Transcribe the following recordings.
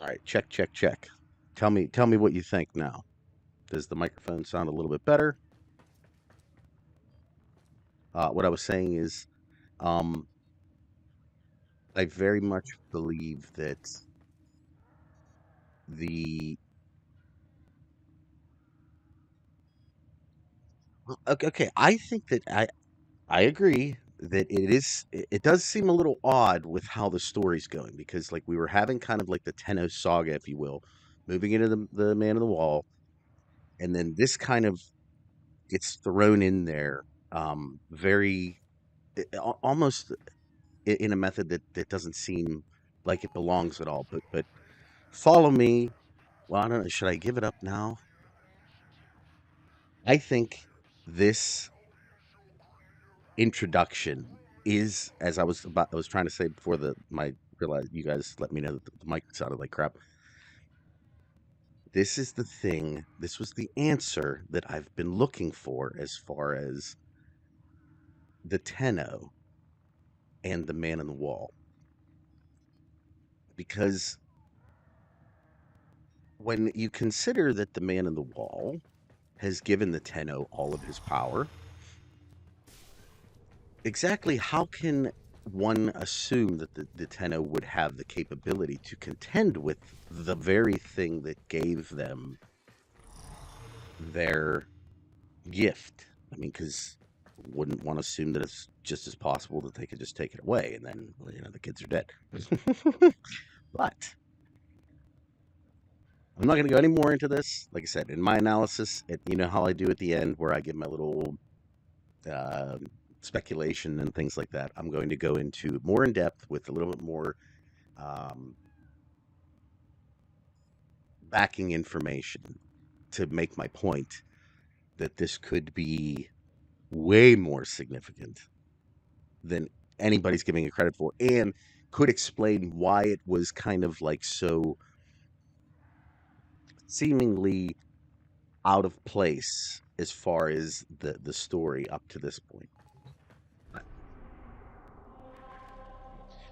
All right, check, check, check. Tell me what you think now. Does the microphone sound a little bit better? What I was saying is, um, I very much believe that the okay. I think that I agree that it does seem a little odd with how the story's going because like we were having kind of like the Tenno saga, if you will, moving into the Man of the Wall, and then this kind of gets thrown in there, very almost in a method that doesn't seem like it belongs at all. But follow me. Well, I don't know. Should I give it up now? I think this introduction is, as I was trying to say before the my realized you guys let me know that the mic sounded like crap. This is the thing. This was the answer that I've been looking for as far as the Tenno and the Man in the Wall, because when you consider that the Man in the Wall has given the Tenno all of his power, exactly how can one assume that the Tenno would have the capability to contend with the very thing that gave them their gift? I mean, because wouldn't want to assume that it's just as possible that they could just take it away and then, well, the kids are dead. But I'm not going to go any more into this. Like I said, in my analysis, you know how I do at the end where I give my little uh, speculation and things like that. I'm going to go into more in depth with a little bit more um, backing information to make my point that this could be way more significant than anybody's giving it credit for, and could explain why it was kind of like so seemingly out of place as far as the story up to this point.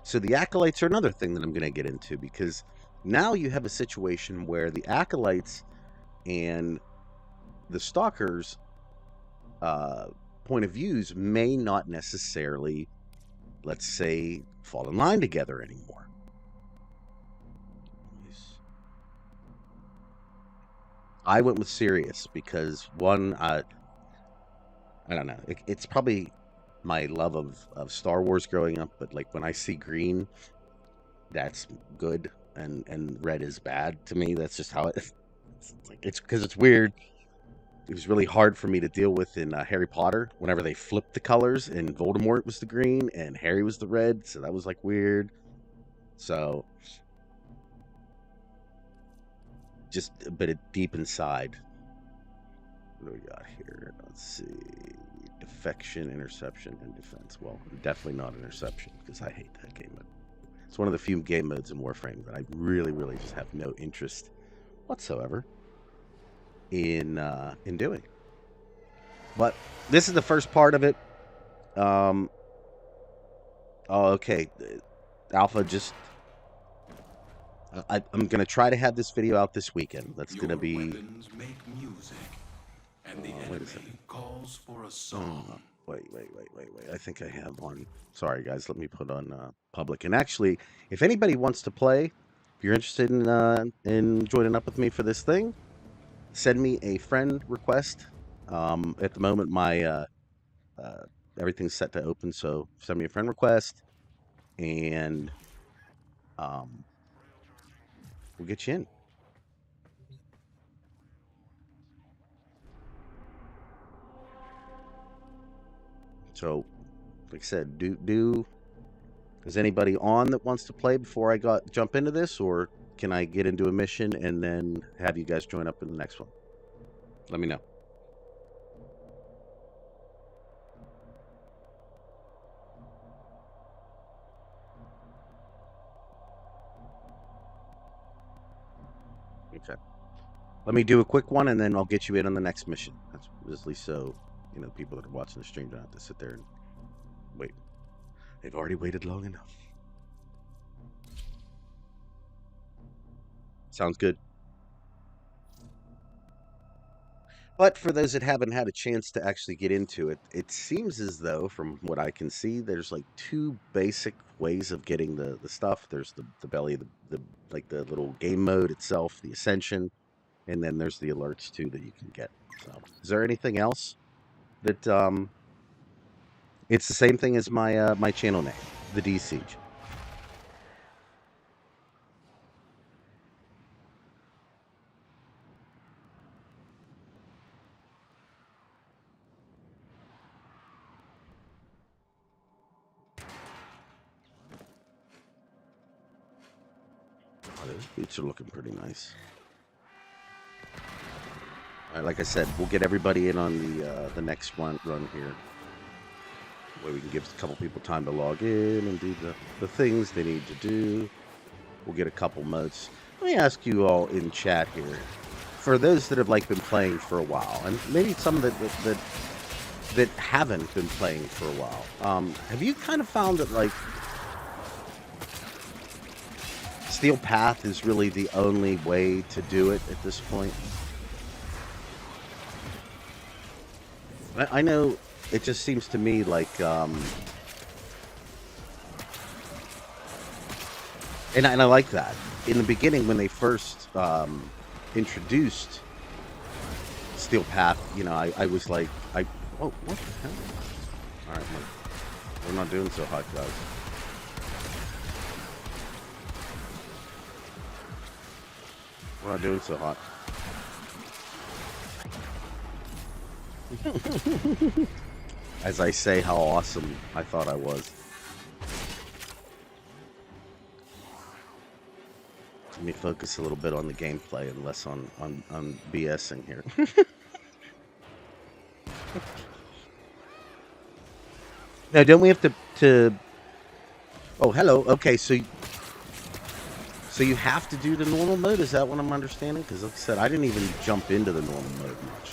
So the acolytes are another thing that I'm going to get into because now you have a situation where the acolytes and the stalkers' uh, point of views may not necessarily, let's say, fall in line together anymore. I went with Sirius because one, I don't know, it's probably my love of Star Wars growing up, but like when I see green, that's good, and red is bad to me. That's just how it's because it's weird. It was really hard for me to deal with in Harry Potter whenever they flipped the colors and Voldemort was the green and Harry was the red, so that was like weird. So just but it deep inside. What do we got here? Let's see. Defection, interception, and defense. Well, definitely not interception because I hate that game mode. It's one of the few game modes in Warframe that I really, really just have no interest whatsoever in doing. But this is the first part of it. Um, oh, okay. Alpha just. I'm gonna try to have this video out this weekend. That's gonna be. Weapons make music, and the enemy calls for a song. Wait. I think I have one. Sorry, guys. Let me put on public. And actually, if anybody wants to play, if you're interested in joining up with me for this thing, send me a friend request. At the moment, my everything's set to open, so send me a friend request, and um, we'll get you in. So, like I said, do is anybody on that wants to play before I jump into this, or can I get into a mission and then have you guys join up in the next one? Let me know. Okay. Let me do a quick one, and then I'll get you in on the next mission. That's at least so people that are watching the stream don't have to sit there and wait. They've already waited long enough. Sounds good. But for those that haven't had a chance to actually get into it, it seems as though, from what I can see, there's like two basic ways of getting the stuff. There's the belly, the like the little game mode itself, the Ascension, and then there's the alerts too that you can get. So, is there anything else that it's the same thing as my my channel name, TheDsIEGE. Oh, those boots are looking pretty nice. All right, like I said, we'll get everybody in on the next run here, where we can give a couple people time to log in and do the things they need to do. We'll get a couple modes. Let me ask you all in chat here, for those that have like been playing for a while, and maybe some that haven't been playing for a while. Have you kind of found that like Steel Path is really the only way to do it at this point? I know it just seems to me like, and I like that. In the beginning, when they first introduced Steel Path, you know, I was like, oh, what the hell? All right, we're not doing so hot, guys. We're not doing so hot. As I say how awesome I thought I was. Let me focus a little bit on the gameplay and less on BSing here. Now, don't we have to... Oh, hello. Okay, so you have to do the normal mode? Is that what I'm understanding? Because like I said, I didn't even jump into the normal mode much.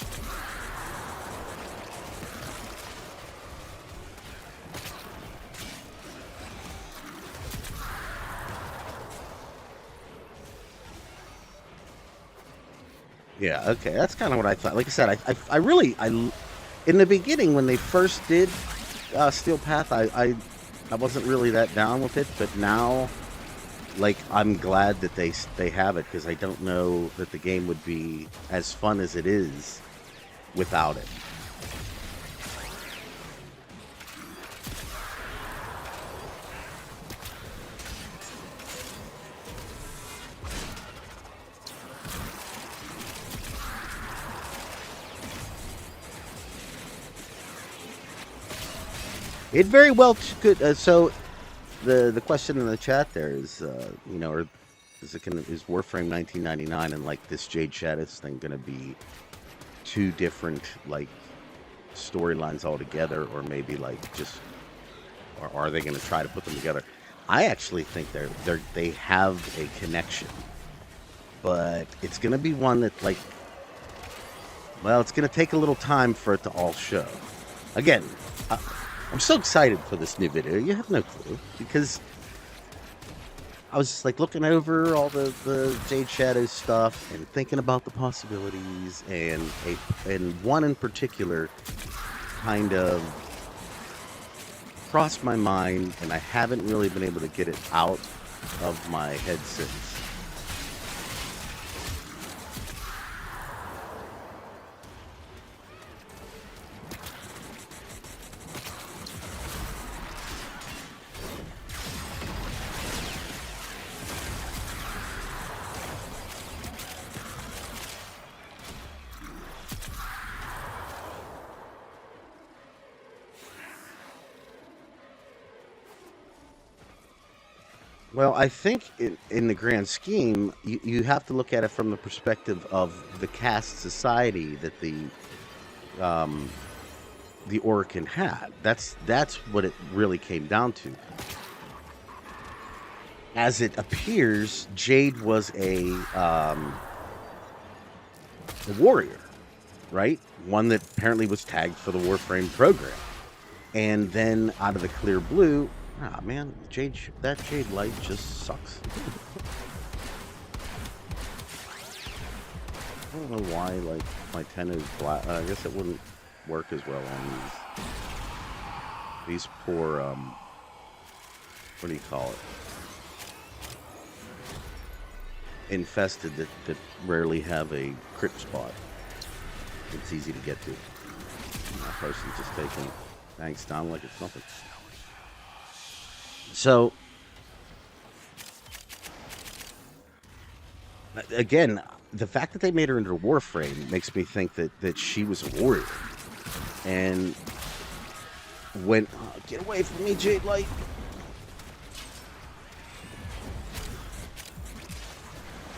Yeah, okay, that's kind of what I thought. Like I said, I really, in the beginning when they first did Steel Path, I wasn't really that down with it, but now, like, I'm glad that they have it, because I don't know that the game would be as fun as it is without it. It very well could. So, the question in the chat there is, you know, is Warframe 1999 and like this Jade Shadows thing going to be two different like storylines altogether, or maybe like just, or are they going to try to put them together? I actually think they have a connection, but it's going to be one that like, well, it's going to take a little time for it to all show. Again, I'm so excited for this new video. You have no clue, because I was just like looking over all the Jade Shadows stuff and thinking about the possibilities, and one in particular kind of crossed my mind, and I haven't really been able to get it out of my head since. Well, I think in the grand scheme, you have to look at it from the perspective of the caste society that the Orcan had. That's what it really came down to. As it appears, Jade was a warrior, right? One that apparently was tagged for the Warframe program, and then out of the clear blue. Ah, man, that Jade light just sucks. I don't know why, like, my 10 is black. I guess it wouldn't work as well on these poor, what do you call it? Infested that rarely have a crit spot. It's easy to get to. That person's just taking tanks down like it's nothing. So, again, the fact that they made her into a Warframe makes me think that she was a warrior. And when... get away from me, Jade Light!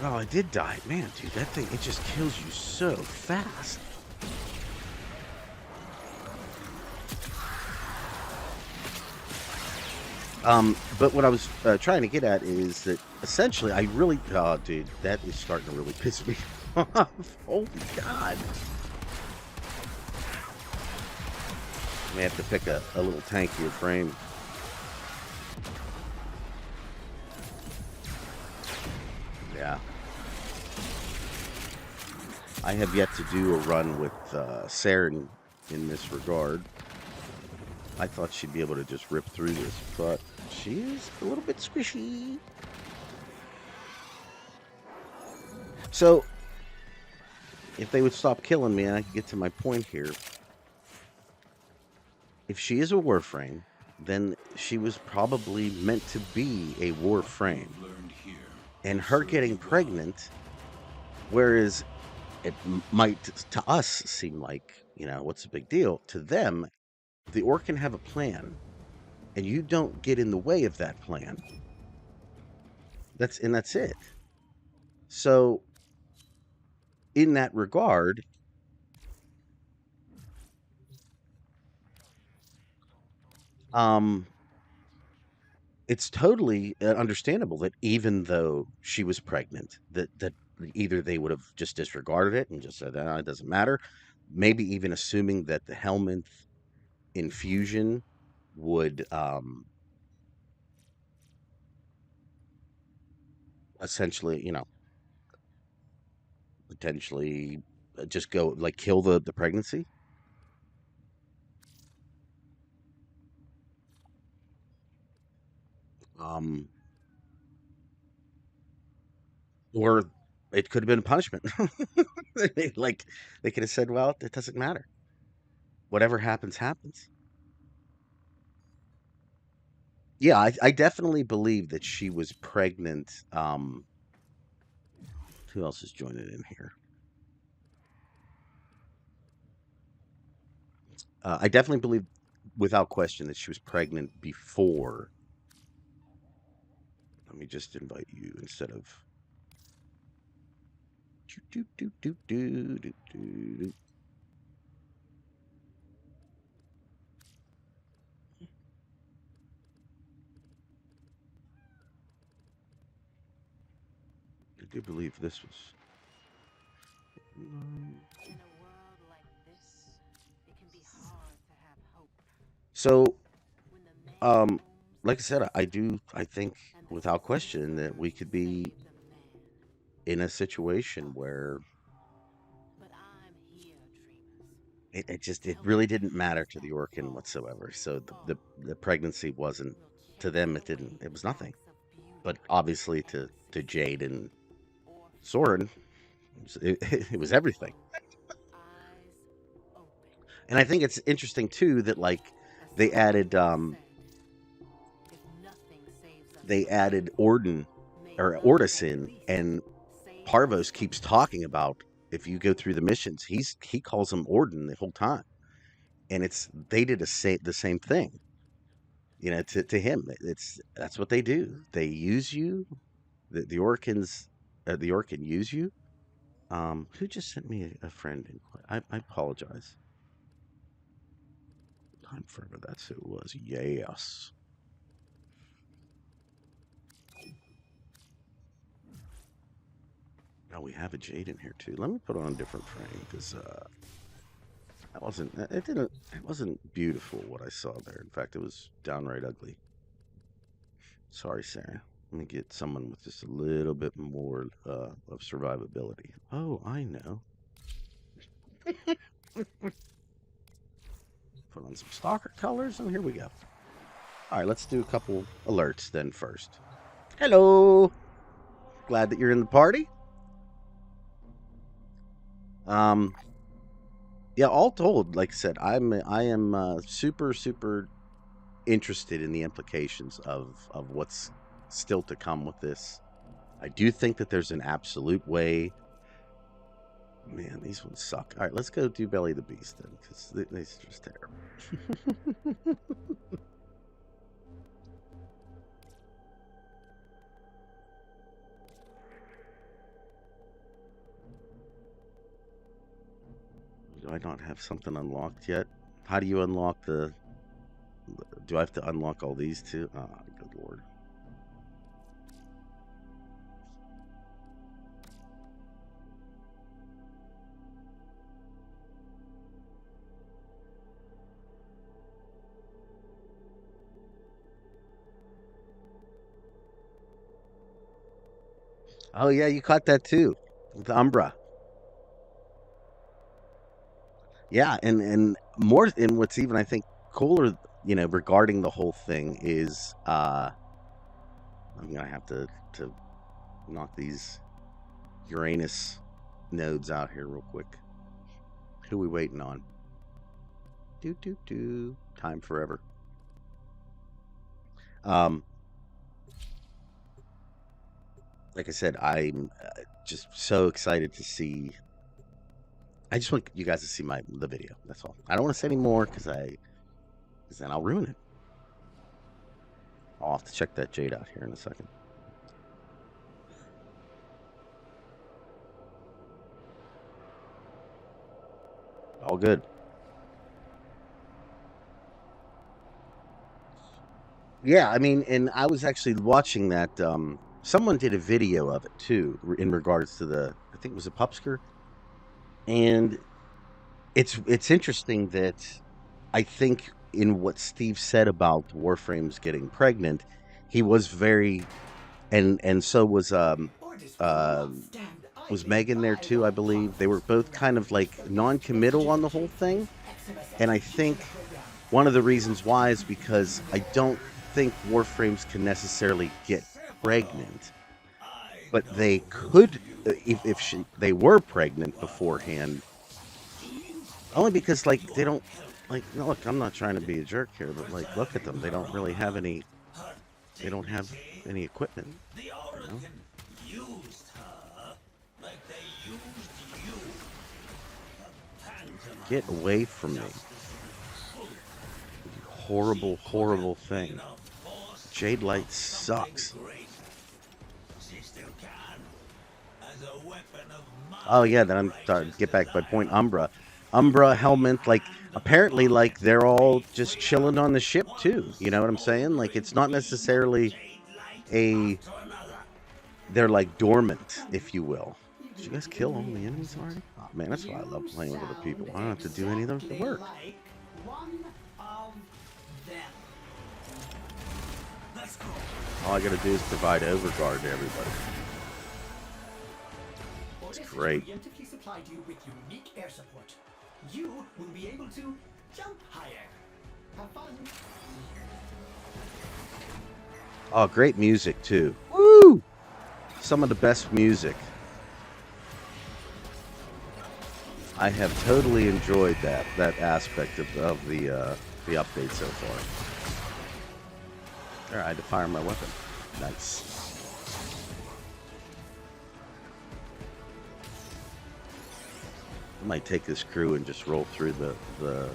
Oh, I did die. Man, dude, that thing, it just kills you so fast. But what I was trying to get at is that essentially I really... Oh, dude, that is starting to really piss me off. Holy God. I may have to pick a little tankier frame. Yeah. I have yet to do a run with Saren in this regard. I thought she'd be able to just rip through this, but she is a little bit squishy. So, if they would stop killing me and I could get to my point here, if she is a Warframe, then she was probably meant to be a Warframe. And her getting pregnant, whereas it might to us seem like, you know, what's the big deal? To them, the Orc can have a plan, and you don't get in the way of that plan. That's it. So, in that regard, it's totally understandable that even though she was pregnant, that either they would have just disregarded it and just said, it doesn't matter. Maybe even assuming that the Helminth infusion would essentially, you know, potentially just go like kill the pregnancy. Um, or it could have been a punishment. Like they could have said, well, it doesn't matter. Whatever happens, happens. Yeah, I definitely believe that she was pregnant. Who else is joining in here? I definitely believe, without question, that she was pregnant before. Let me just invite you instead of. Do, do, do, do, do, do. I do believe this was. In a world like this, it can be hard to have hope. So, When the man um, owns like I the said, I land do. I think, and the without king question, that we burns could to be save the man. in a situation where But I'm here, dreamers. it Till really the didn't matter past to the that Orkin falls whatsoever. will So fall. the pregnancy wasn't We'll to chase them. It away didn't. It the was nothing. acts of But beauty obviously and to Jade and Orphan, Soren, it was everything. eyes open. And I think it's interesting too that like they added Ascension said, if nothing saves us they from added death, Orden may or love Ordis at in, least and save us Parvos from keeps death. talking about, if you go through the missions, he calls him Orden the whole time, and it's they did the same thing. You know, to him, that's what they do. They use you. The Orkans, the Orkan use you. Who just sent me a friend? I apologize. Time forever. That's who it was. Yes. Now we have a Jade in here too. Let me put on a different frame because that wasn't. It didn't. It wasn't beautiful what I saw there. In fact, it was downright ugly. Sorry, Sarah. Let me get someone with just a little bit more of survivability. Oh, I know. Put on some Stalker colors, and here we go. All right, let's do a couple alerts then first. Hello. Glad that you're in the party. Yeah, all told, like I said, I am super interested in the implications of what's still to come with this. I do think that there's an absolute way. Man, these ones suck. All right, let's go do Belly the Beast then, because these are just terrible. Do I not have something unlocked yet? How do you unlock the... Do I have to unlock all these too? Oh, good lord. Oh yeah, you caught that too. With Umbra. Yeah, and more, and what's even I think cooler, regarding the whole thing is I'm gonna have to knock these Uranus nodes out here real quick. Who we waiting on? Do time forever. Like I said, I'm just so excited to see. I just want you guys to see the video. That's all. I don't want to say any more because then I'll ruin it. I'll have to check that Jade out here in a second. All good. Yeah, I mean, and I was actually watching that. Someone did a video of it too, in regards to I think it was a Pupsker, and it's interesting that I think in what Steve said about Warframes getting pregnant, he was very, and so was Megan there too, I believe. They were both kind of like non-committal on the whole thing, and I think one of the reasons why is because I don't think Warframes can necessarily get pregnant, but they could if they were pregnant beforehand. Only because they don't no, look, I'm not trying to be a jerk here, but look at them. They don't really have any. They don't have any equipment. You know? Get away from me. Horrible, horrible thing. Jade Light sucks. Oh yeah, then I'm starting to get back to my point. Umbra, Helmet, apparently they're all just chilling on the ship too. You know what I'm saying? It's not necessarily they're dormant, if you will. Did you guys kill all the enemies already? Oh man, that's why I love playing with other people. I don't have to do any of the work. All I gotta do is provide overguard to everybody. It's great. Preemptively supplied you with unique air support. You will be able to jump higher. Have fun. Oh, great music too. Woo! Some of the best music. I have totally enjoyed that aspect of the update so far. There, I had to fire my weapon. Nice. I might take this crew and just roll through the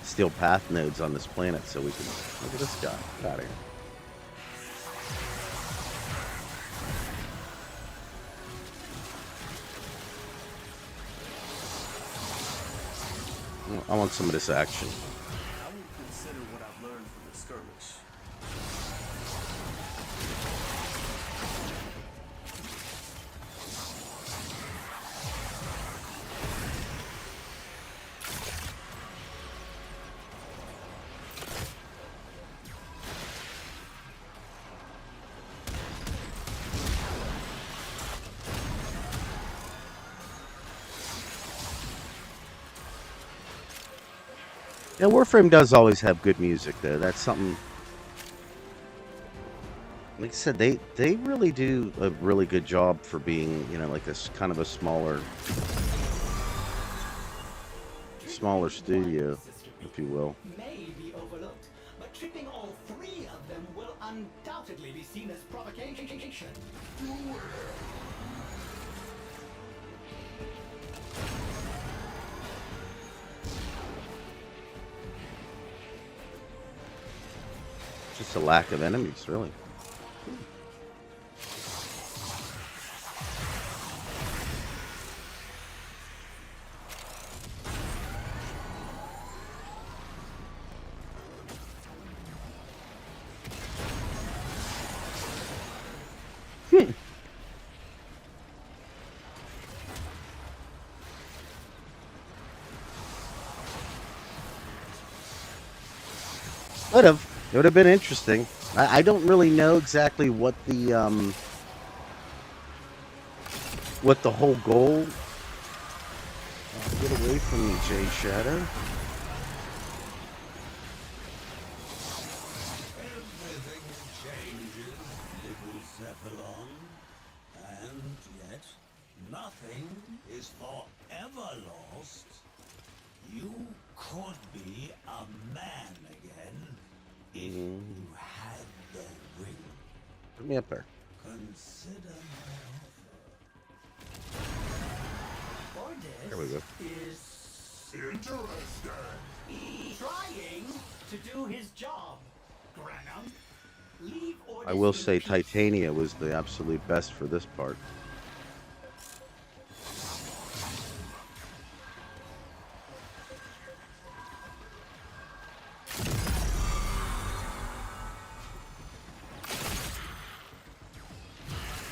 steel path nodes on this planet so we can look at this guy. Get out of here. I want some of this action. I will consider what I've learned from the skirmish. Yeah, Warframe does always have good music, though. That's something. Like I said, they really do a really good job for being, you know, like kind of a smaller studio, if you will. May be overlooked, but tripping all three of them will undoubtedly be seen as provocation. Just a lack of enemies, really. It would have been interesting. I don't really know exactly what the whole goal. Get away from me, Jade Shadow. Everything changes, little Cephalon. And yet, nothing is forever lost. You could be a man again if you had the ring. Put me up there. Consider my offer. Ordis There we go. is trying to do his job. Granum, leave Ordis I will in say peace. Titania was the absolute best for this part.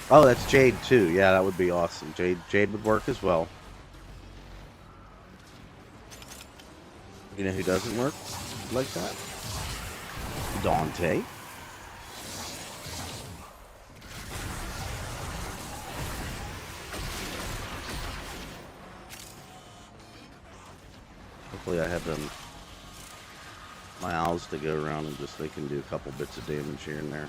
Oh, that's Jade too. Yeah, that would be awesome. Jade would work as well. You know who doesn't work like that? Dante. Hopefully I have them my owls to go around and just they can do a couple bits of damage here and there.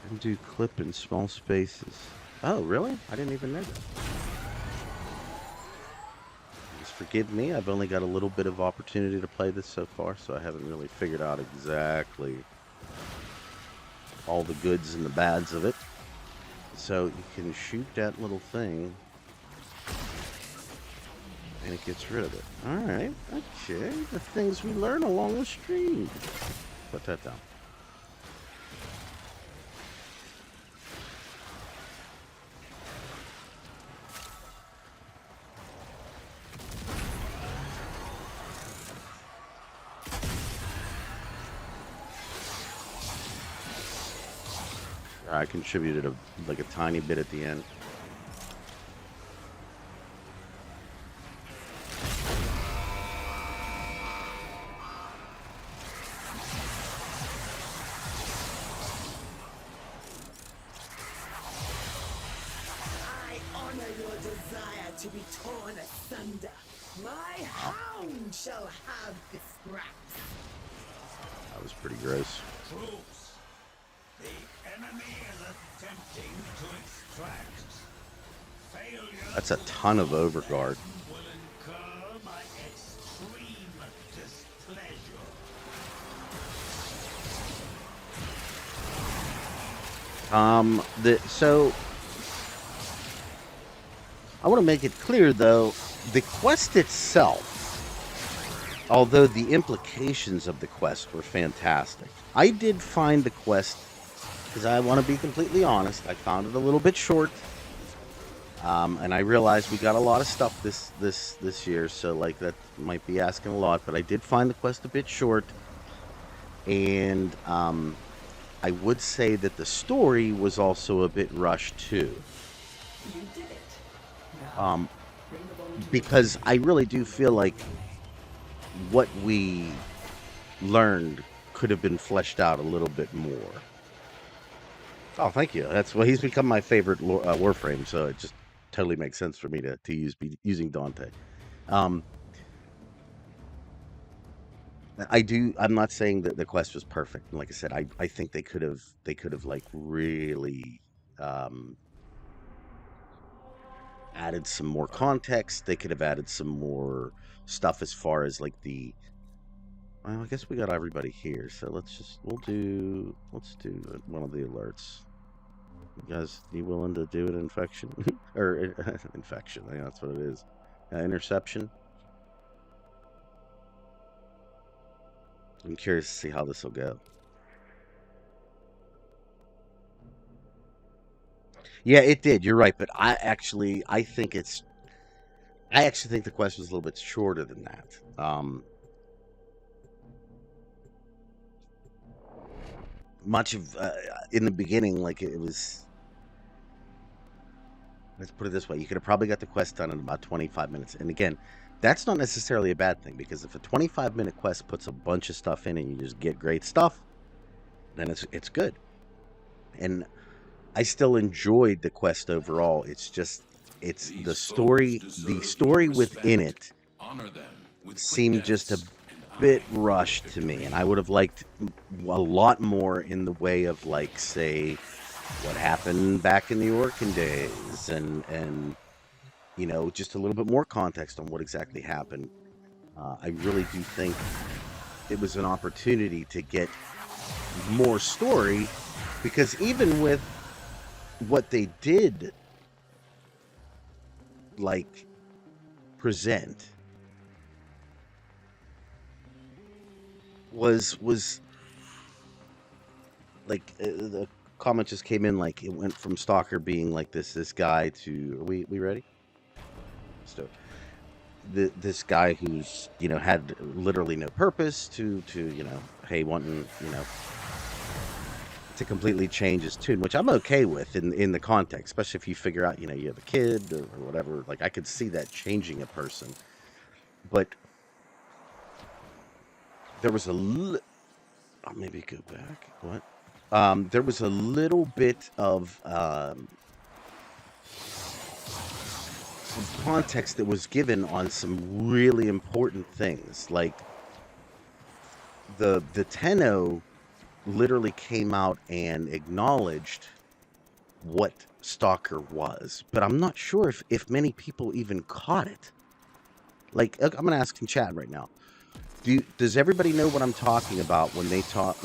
And do clip in small spaces. Oh, really? I didn't even know that. Just forgive me, I've only got a little bit of opportunity to play this so far, so I haven't really figured out exactly all the goods and the bads of it. So you can shoot that little thing and it gets rid of it. Alright, okay. The things we learn along the stream. Put that down. I contributed like a tiny bit at the end. I honor your desire to be torn asunder. My hound shall have the scraps. That was pretty gross. Troops, the enemy is attempting to extract. Failure That's a ton of overguard. will incur my extreme displeasure. So I want to make it clear though, the quest itself, although the implications of the quest were fantastic, I did find the quest, because I want to be completely honest, I found it a little bit short. And I realized we got a lot of stuff this year, so like that might be asking a lot, but I did find the quest a bit short. And I would say that the story was also a bit rushed too. You did it. Now, Because I really do feel like what we learned could have been fleshed out a little bit more. Oh, thank you. That's well, he's become my favorite Warframe, so it just totally makes sense for me to be using Dante. Um, I'm not saying that the quest was perfect. Like I said, I think they could have like really um, added some more context. They could have added some more stuff as far as like the. Well, I guess we got everybody here, so let's do one of the alerts. You guys, you willing to do an infection or infection? I think that's what it is. Interception. I'm curious to see how this will go. Yeah, it did. You're right, but I actually think the quest was a little bit shorter than that. Much of in the beginning, like it was. Let's put it this way: you could have probably got the quest done in about 25 minutes. And again, that's not necessarily a bad thing because if a 25-minute quest puts a bunch of stuff in and you just get great stuff, then it's good. And I still enjoyed the quest overall. It's just the story within it seemed just a bit rushed to me, and I would have liked a lot more in the way of like say what happened back in the Orchan days and you know, just a little bit more context on what exactly happened. I really do think it was an opportunity to get more story because even with what they did like present was like the comment just came in like it went from Stalker being like this guy to are we ready? So this guy who's you know had literally no purpose to you know hey wanting you know to completely change his tune, which I'm okay with in the context, especially if you figure out, you know, you have a kid or whatever. Like I could see that changing a person, but there was I'll maybe go back. What? There was a little bit of context that was given on some really important things, like the Tenno literally came out and acknowledged what Stalker was, but I'm not sure if many people even caught it. Like, I'm gonna ask in chat right now. Does everybody know what I'm talking about when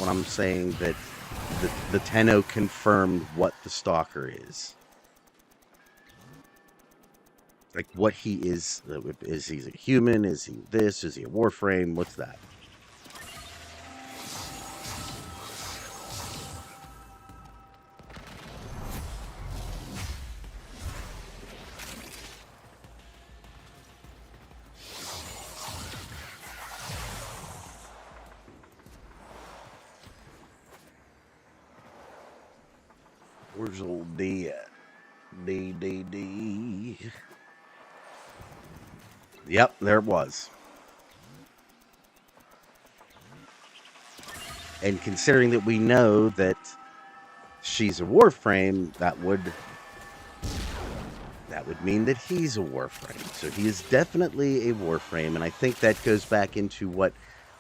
I'm saying that the Tenno confirmed what the Stalker is? Like what he is he a human? Is he this? Is he a Warframe? What's that? Where's old D at? D. Yep, there it was. And considering that we know that she's a Warframe, that would mean that he's a Warframe. So he is definitely a Warframe, and I think that goes back into what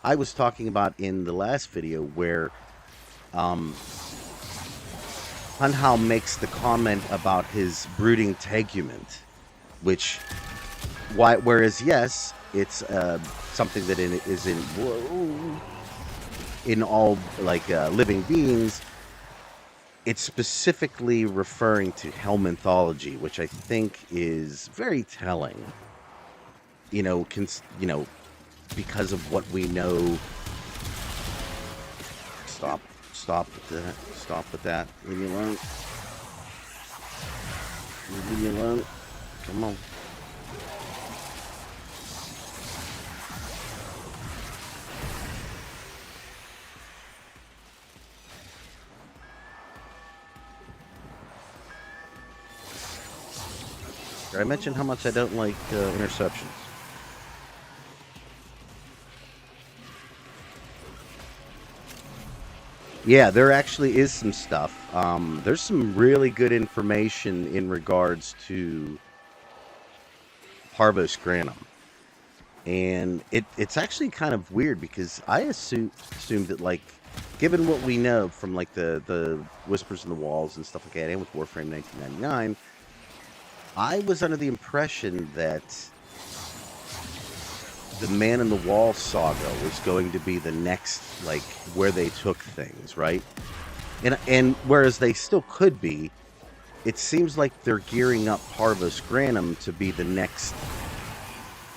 I was talking about in the last video, where Hunhao makes the comment about his brooding tegument, which, whereas yes, it's something that is in all like living beings. It's specifically referring to Hell mythology, which I think is very telling. You know, because of what we know. Stop with that. Stop with that. Leave me alone. Leave me alone. Come on. Did I mention how much I don't like interceptions? Yeah, there actually is some stuff. There's some really good information in regards to Parvos Granum. And it's actually kind of weird because I assumed that, like, given what we know from, like, the Whispers in the Walls and stuff like that, and with Warframe 1999, I was under the impression that the Man in the Wall saga was going to be the next, like, where they took things, right? And whereas they still could be, it seems like they're gearing up Parvos Granum to be the next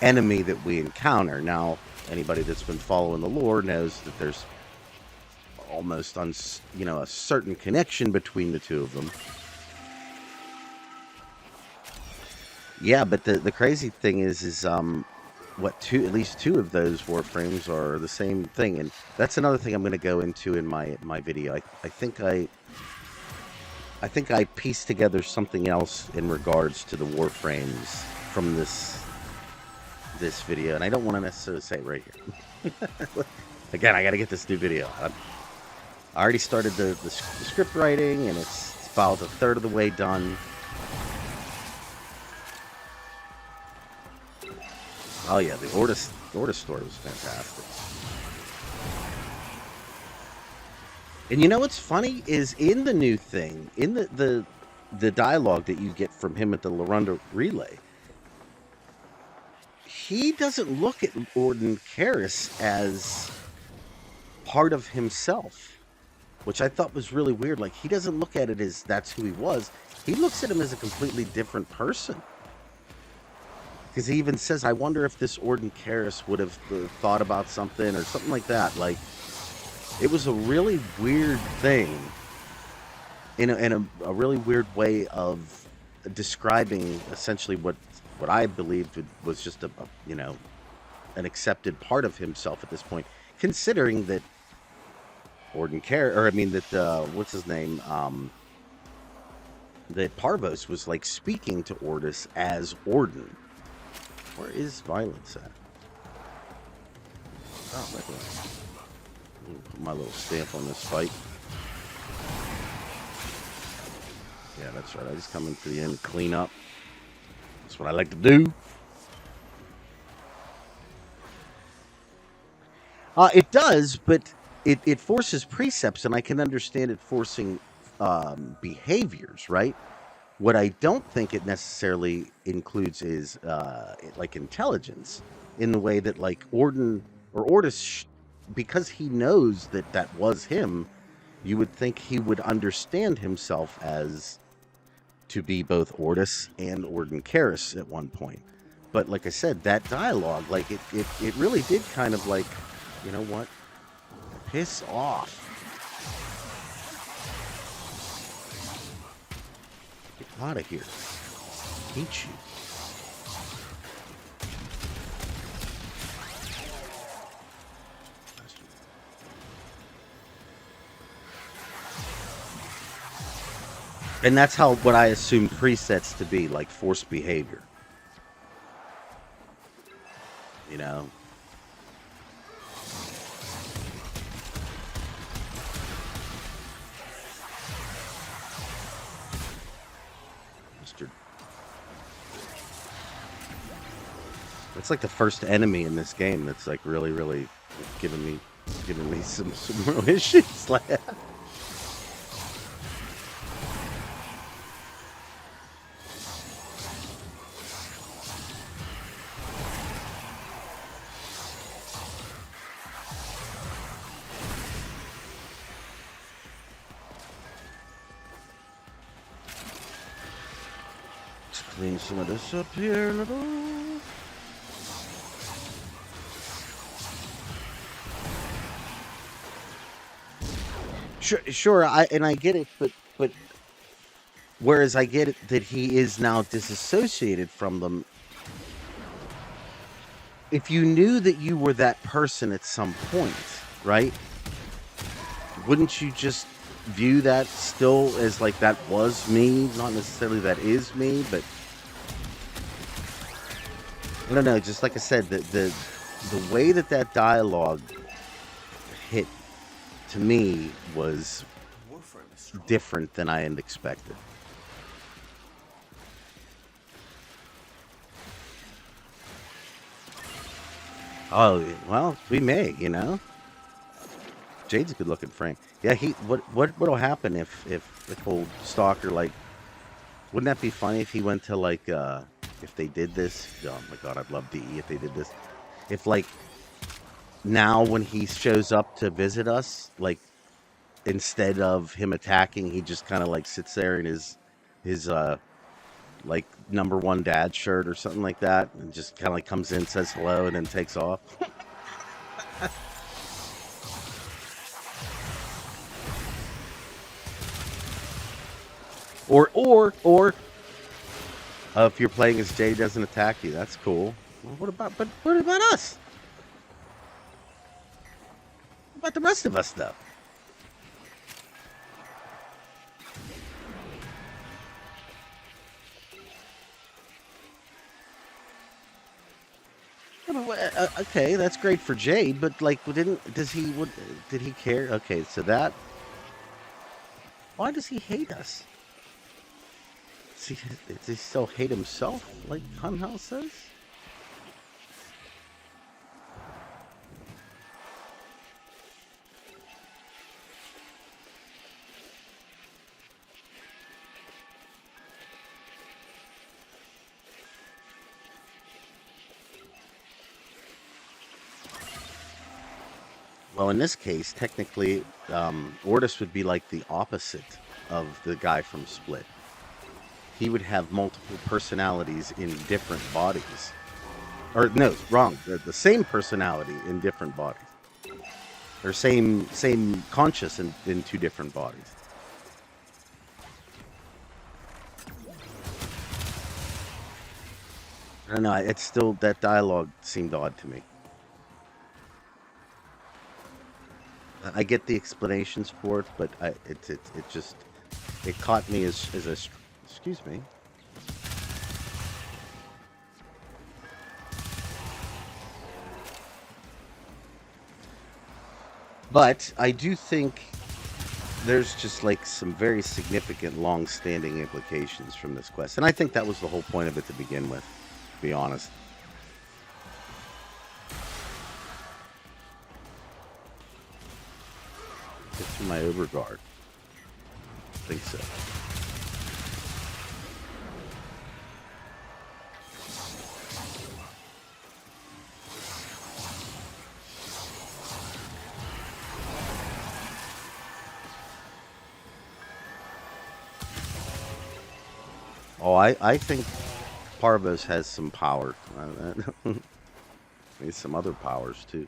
enemy that we encounter. Now, anybody that's been following the lore knows that there's almost a certain connection between the two of them. Yeah, but the crazy thing is at least two of those Warframes are the same thing, and that's another thing I'm going to go into in my video. I think I pieced together something else in regards to the Warframes from this video, and I don't want to necessarily say it right here. Again, I got to get this new video. I already started the script writing, and it's about a third of the way done. Oh yeah, the Ordis story was fantastic. And you know what's funny is in the new thing, in the dialogue that you get from him at the Lorunda Relay, he doesn't look at Ordin Karis as part of himself, which I thought was really weird. Like, he doesn't look at it as that's who he was. He looks at him as a completely different person. Because he even says, I wonder if this Ordin Karis would have thought about something or something like that. Like, it was a really weird thing in a really weird way of describing essentially what I believed was just an accepted part of himself at this point, considering that Ordin Karis, or I mean that what's his name, that Parvos was like speaking to Ordis as Ordin. Where is Violence at? Oh, right there. Put my little stamp on this fight. Yeah, that's right. I just come into the end and clean up. That's what I like to do. It does, but it forces precepts, and I can understand it forcing behaviors, right? What I don't think it necessarily includes is like intelligence, in the way that like Ordis, because he knows that was him, you would think he would understand himself as to be both Ordis and Ordin Karis at one point. But like I said, that dialogue, like it really did kind of like, you know what? Piss off. Get out of here. I hate you. And that's how what I assume presets to be, like forced behavior. You know? It's like the first enemy in this game that's like really, really giving me some real issues. Like, let's clean some of this up here a little. Sure, I get it, but whereas I get it that he is now disassociated from them. If you knew that you were that person at some point, right? Wouldn't you just view that still as like that was me, not necessarily that is me, but I don't know. Just like I said, the way that dialogue hit to me, was Warframe is strong. different than I had expected. Oh, well, we may, you know. Jade's a good-looking frame. Yeah, what'll happen if old Stalker, like, wouldn't that be funny if he went to, like, if they did this? Oh my God, I'd love DE if they did this. If, like, now when he shows up to visit us, like, instead of him attacking, he just kind of like sits there in his like #1 dad shirt or something like that, and just kind of like comes in, says hello, and then takes off. Or if you're playing as Jade, doesn't attack you, that's cool. Well, what about us? What about the rest of us, though? Yeah, but, okay, that's great for Jade, but like, did he care? Okay, so that, why does he hate us? Does he still hate himself, like Hunhouse says? Well, in this case, technically, Ordis would be like the opposite of the guy from Split. He would have multiple personalities in different bodies. Or no, wrong. The same personality in different bodies. Or same conscious in two different bodies. I don't know. It's still, that dialogue seemed odd to me. I get the explanations for it, but it just, it caught me as a, excuse me. But I do think there's just like some very significant long-standing implications from this quest, and I think that was the whole point of it to begin with, to be honest. Get through my overguard. I think so. Oh, I think Parvos has some power. Maybe some other powers too.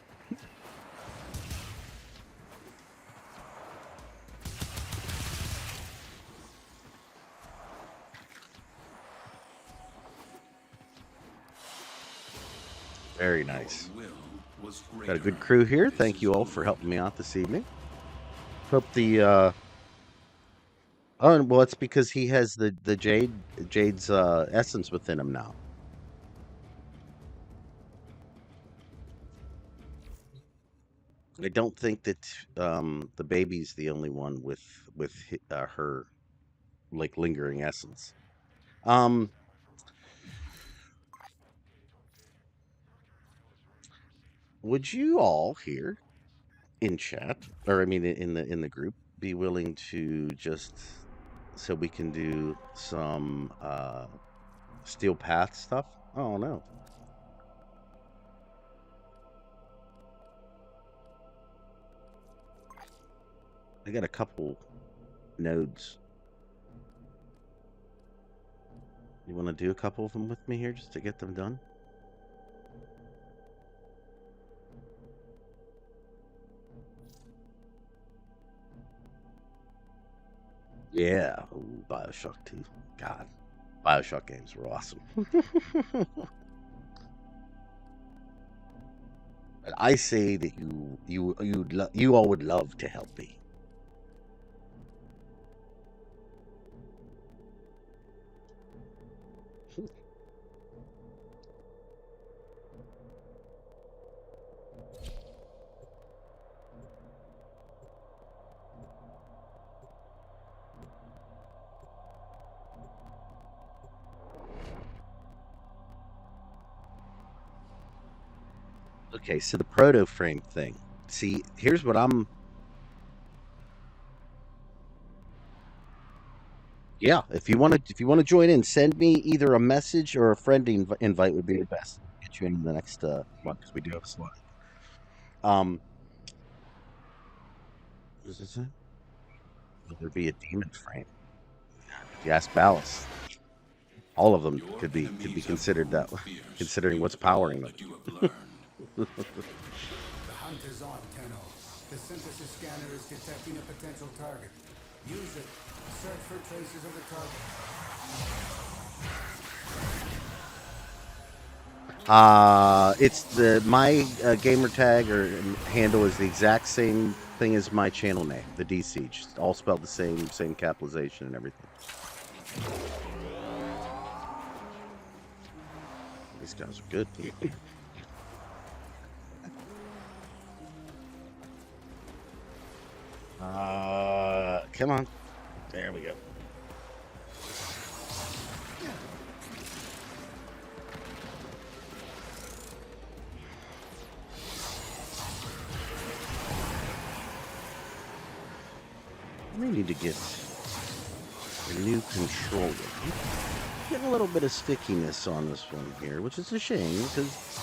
Very nice. Got a good crew here. Thank you all for helping me out this evening. Hope the oh, well, it's because he has the Jade's essence within him now. I don't think that the baby's the only one with her like lingering essence. Um, would you all here in chat, or I mean in the group, be willing to just, so we can do some Steel Path stuff? Oh no. I got a couple nodes. You want to do a couple of them with me here just to get them done? Yeah. Ooh, BioShock 2. God. BioShock games were awesome. But I say that you all would love to help me. Okay, so the proto frame thing. See, here's what I'm. Yeah, if you want to join in, send me either a message or a friend invite would be the best. Get you in the next one because we do have a slot. Um, what does it say? Will there be a demon frame? Yes, Ballast. All of them Your could be enemies have considered grown that way, fierce. considering You what's have all powering them. that you have learned. The hunt is on, Tenno. The synthesis scanner is detecting a potential target. Use it. Search for traces of the target. It's the my gamer tag or handle is the exact same thing as my channel name, the TheDsIEGE. It's all spelled the same capitalization and everything. These guys are good. Come on. There we go. We need to get a new controller. Getting a little bit of stickiness on this one here, which is a shame because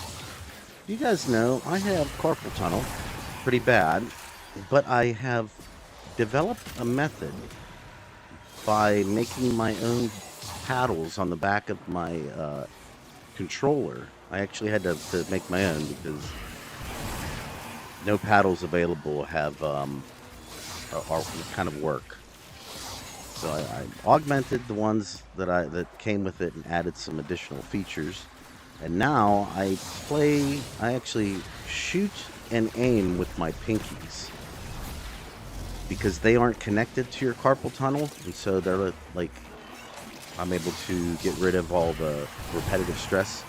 you guys know I have carpal tunnel pretty bad, but I have developed a method by making my own paddles on the back of my controller. I actually had to make my own because no paddles available have are kind of work. So I augmented the ones that came with it and added some additional features. And now I actually shoot and aim with my pinkies because they aren't connected to your carpal tunnel, and so they're like I'm able to get rid of all the repetitive stress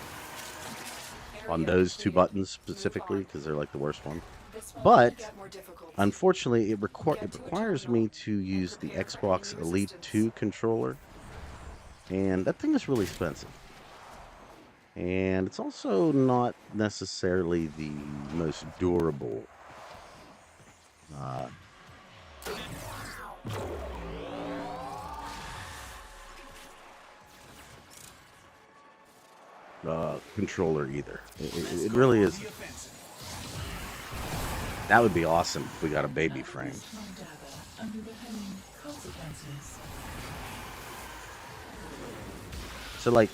on those two buttons specifically because they're like the worst one. But unfortunately, it requires me to use the Xbox Elite 2 controller, and that thing is really expensive. And it's also not necessarily the most durable. Controller either. It really is. That would be awesome if we got a baby frame. So, like,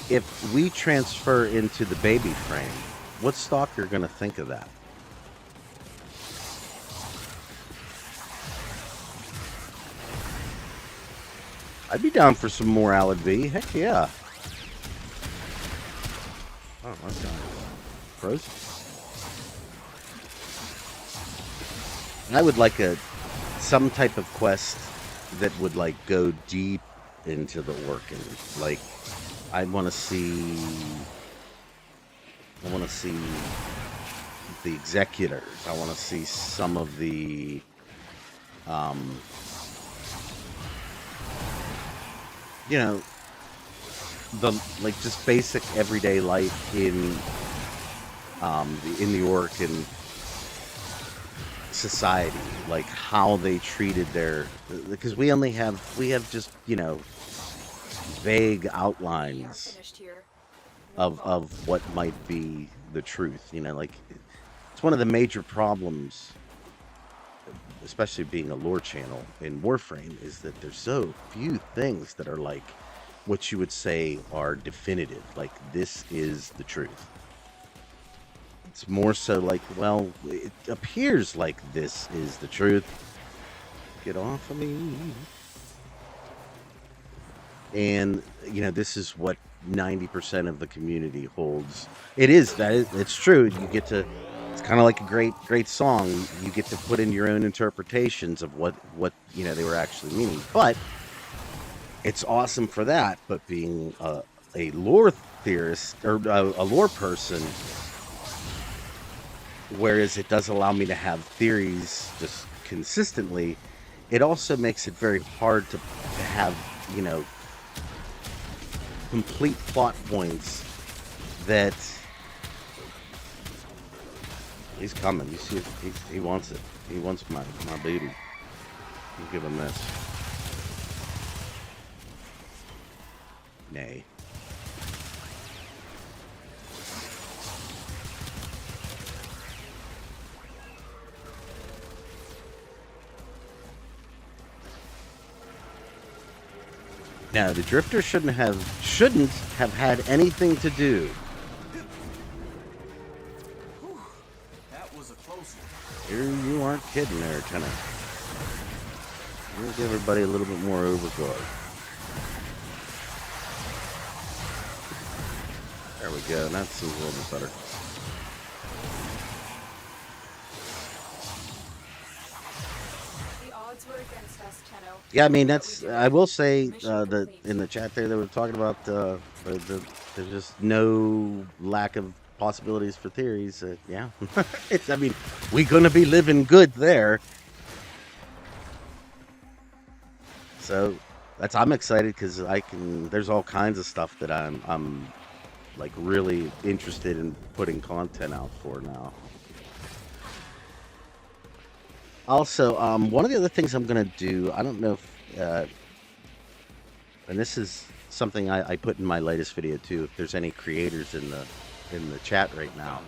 if we transfer into the baby frame, what's Stalker gonna think of that? I'd be down for some more Alad V. Heck yeah. Oh, my God. Frozen. I would like some type of quest that would like go deep into the work and like I want to see the executors. I want to see some of the you know, the like just basic everyday life in the orc and society, like how they treated their, because we have just vague outlines of what might be the truth. Like it's one of the major problems, especially being a lore channel in Warframe, is that there's so few things that are like what you would say are definitive, like this is the truth. It's more so like, well, it appears like this is the truth. Get off of me. And, this is what 90% of the community holds. It's true. It's kind of like a great song. You get to put in your own interpretations of what they were actually meaning. But it's awesome for that. But being a lore theorist or a lore person, whereas it does allow me to have theories just consistently, it also makes it very hard to have, complete plot points that He's coming. You see, he wants it. He wants my baby. You give him this. Nay. Now the drifter shouldn't have had anything to do. That was a close one. Here you aren't kidding there, Lieutenant. We'll give everybody a little bit more overguard. There we go. That seems a little bit better. The odds were against us, Tenno. Yeah, I mean that's. I will say that in the chat there they were talking about there's just no lack of possibilities for theories. Yeah, it's. I mean, we're gonna be living good there. So I'm excited because there's all kinds of stuff that I'm like really interested in putting content out for now. Also, one of the other things I'm gonna do, I don't know if, and this is something I put in my latest video too. If there's any creators in the chat right now,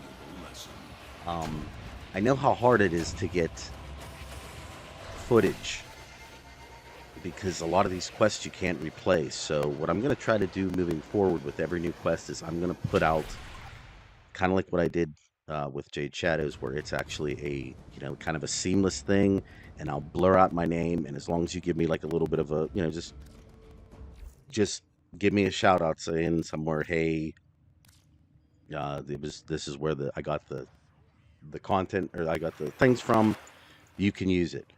I know how hard it is to get footage because a lot of these quests you can't replace. So what I'm gonna try to do moving forward with every new quest is I'm gonna put out kind of like what I did with Jade Shadows, where it's actually a kind of a seamless thing, and I'll blur out my name, and as long as you give me like a little bit of a just give me a shout out saying somewhere, hey, this is where I got the content, or I got the things from, you can use it.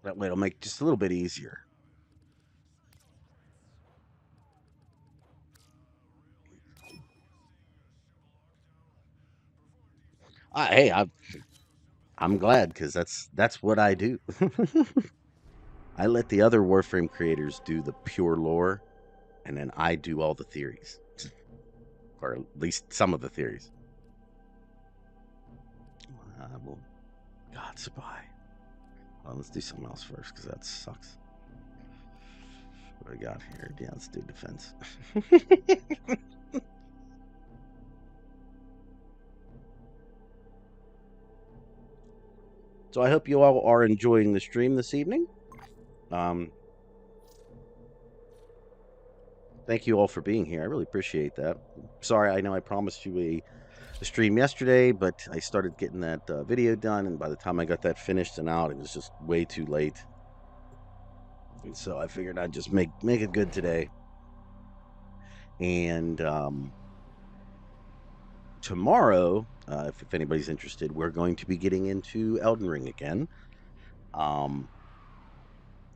That way it'll make it just a little bit easier. Hey, I'm glad because that's what I do. I let the other Warframe creators do the pure lore, and then I do all the theories, or at least some of the theories. Well, God, Spy. Well, let's do something else first because that sucks. What do we got here? Yeah, let's do defense. So I hope you all are enjoying the stream this evening. Thank you all for being here. I really appreciate that. Sorry, I know I promised you a stream yesterday, but I started getting that video done, and by the time I got that finished and out, it was just way too late. And so I figured I'd just make it good today. And tomorrow, if anybody's interested, we're going to be getting into Elden Ring again.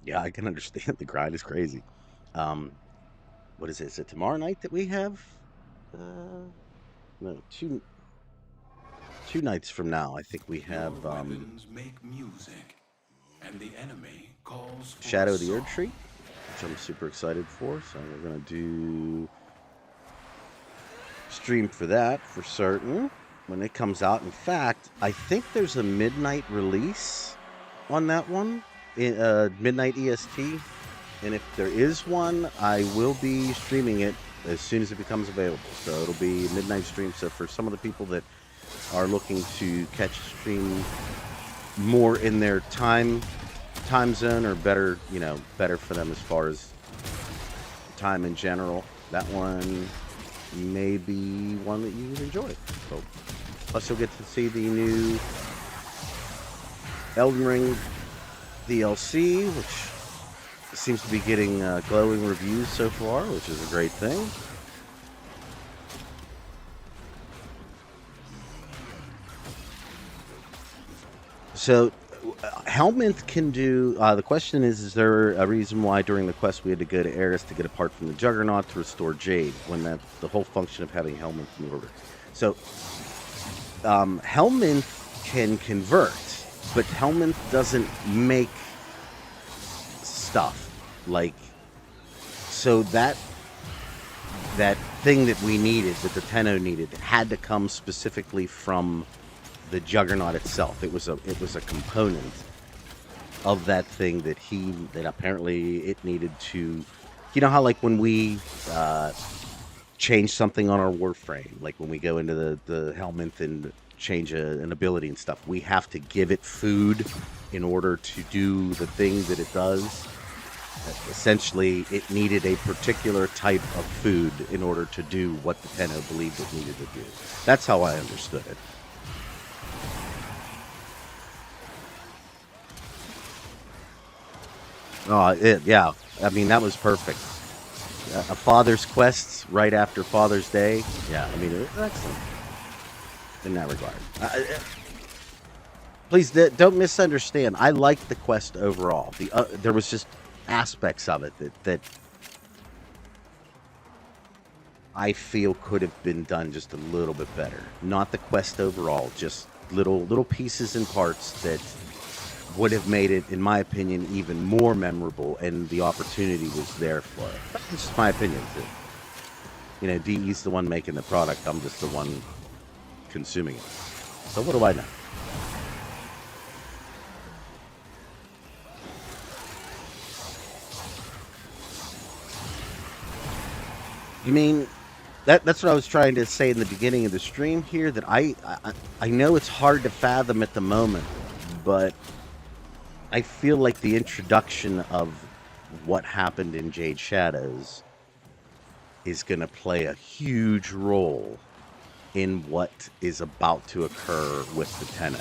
Yeah, I can understand the grind is crazy. What is it? Is it tomorrow night that we have? No, two nights from now. I think we have Weapons make music, and the enemy calls for Shadow of the Erd Tree, which I'm super excited for. So we're gonna do stream for that for certain when it comes out. In fact, I think there's a midnight release on that one, midnight EST. And if there is one, I will be streaming it as soon as it becomes available. So it'll be a midnight stream. So for some of the people that are looking to catch stream more in their time zone, or better, better for them as far as time in general, that one may be one that you would enjoy. So plus you'll get to see the new Elden Ring DLC, which seems to be getting glowing reviews so far, which is a great thing. So Helminth can do, the question is there a reason why during the quest we had to go to Eris to get a part from the Juggernaut to restore Jade, when that's the whole function of having Helminth in order? So Helminth can convert, but Helminth doesn't make stuff. Like, so that that thing that we needed, that the Tenno needed, had to come specifically from the Juggernaut itself. It was a component of that thing that apparently it needed to. You know how like when we change something on our Warframe, like when we go into the helmet and change an ability and stuff, we have to give it food in order to do the thing that it does. Essentially, it needed a particular type of food in order to do what the Tenno believed it needed to do. That's how I understood it. Oh, yeah. I mean, that was perfect. A father's quest right after Father's Day. Yeah, I mean, it was excellent in that regard. Please don't misunderstand. I liked the quest overall. There was just aspects of it that I feel could have been done just a little bit better. Not the quest overall, just little pieces and parts that would have made it, in my opinion, even more memorable, and the opportunity was there for it. That's just my opinion, too. You know, DE's the one making the product. I'm just the one consuming it. So what do I know? You mean, that's what I was trying to say in the beginning of the stream here, that I know it's hard to fathom at the moment, but I feel like the introduction of what happened in Jade Shadows is going to play a huge role in what is about to occur with the Tenno.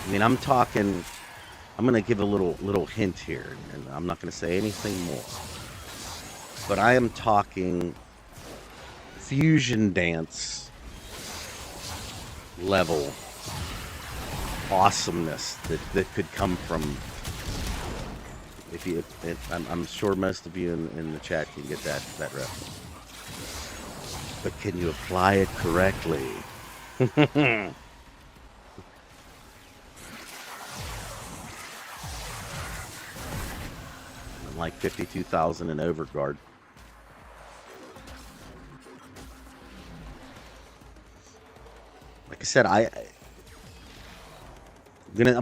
I mean, I'm going to give a little hint here, and I'm not going to say anything more. But I am talking fusion dance level awesomeness that could come from. I'm sure most of you in the chat can get that reference. But can you apply it correctly? I'm like 52,000 in Overguard. Like I said, I'm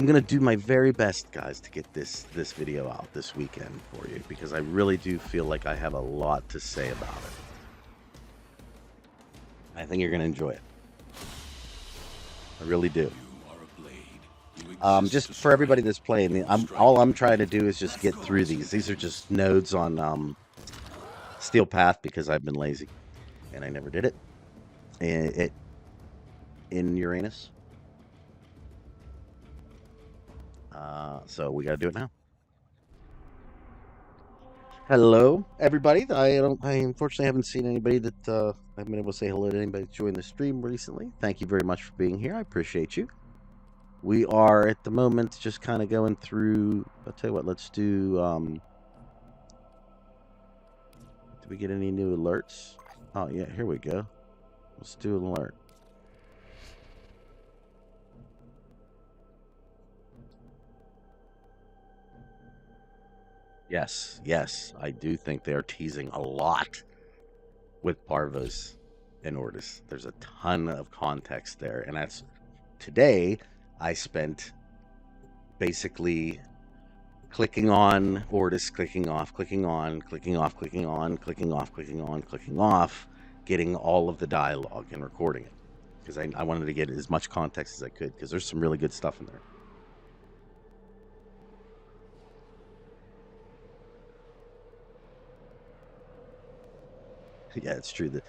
gonna do my very best, guys, to get this video out this weekend for you, because I really do feel like I have a lot to say about it. I think you're gonna enjoy it. I really do. Just for everybody that's playing, all I'm trying to do is just get through these. These are just nodes on Steel Path, because I've been lazy and I never did it. In Uranus. So we gotta do it now. Hello, everybody. I unfortunately haven't seen anybody that I haven't been able to say hello to anybody that joined the stream recently. Thank you very much for being here. I appreciate you. We are at the moment just kind of going through. I'll tell you what. Let's do. Did we get any new alerts? Oh yeah, here we go. Let's do an alert. Yes, I do think they are teasing a lot with Parvos and Ordis. There's a ton of context there, and that's today. I spent basically clicking on Ordis, clicking off, clicking on, clicking off, clicking on, clicking off, clicking on, clicking off, getting all of the dialogue and recording it, because I wanted to get as much context as I could, because there's some really good stuff in there. Yeah, it's true that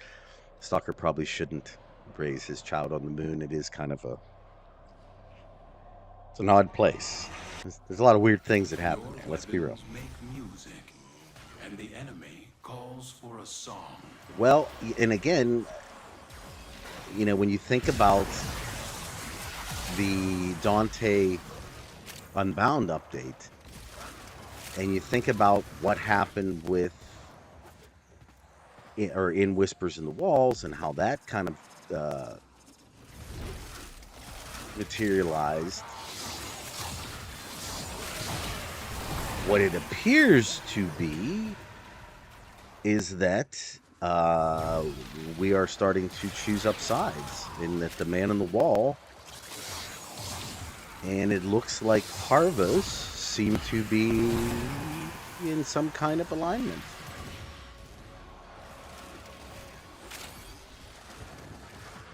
Stalker probably shouldn't raise his child on the moon. It is kind of it's an odd place. There's a lot of weird things that happen there. Let's be real. Make music, and the enemy calls for a song. Well, and again, you know, when you think about the Dante Unbound update, and you think about what happened with in Whispers in the Walls, and how that kind of materialized, what it appears to be is that we are starting to choose up sides, in that the man on the wall and it looks like Parvos seem to be in some kind of alignment.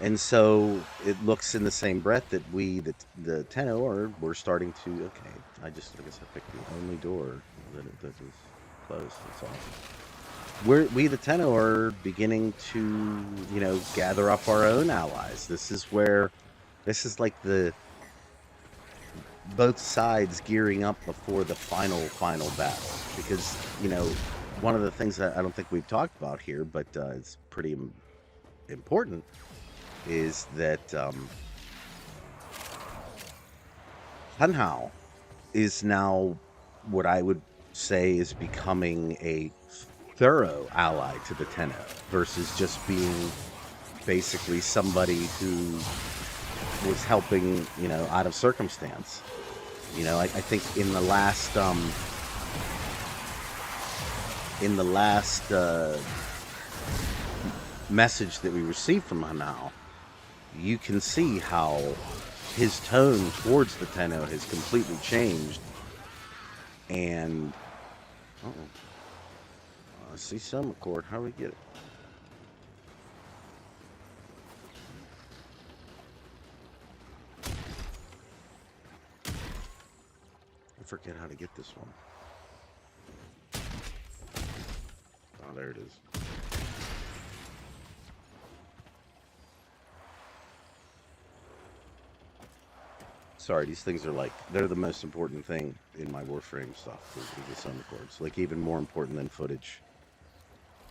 And so it looks in the same breath that we, the Tenno, we're starting to, okay, I guess I picked the only door that is closed. That's awesome. We, the Tenno, are beginning to, gather up our own allies. This is like both sides gearing up before the final battle. Because, one of the things that I don't think we've talked about here, but it's pretty important, is that Hunhao is now what I would say is becoming a thorough ally to the Tenno, versus just being basically somebody who was helping, out of circumstance. I think in the last message that we received from Hunhao, you can see how his tone towards the Tenno has completely changed. And I see some accord. How do we get it? I forget how to get this one. Oh, there it is. Sorry, these things are they're the most important thing in my Warframe stuff, is the sound records. Even more important than footage.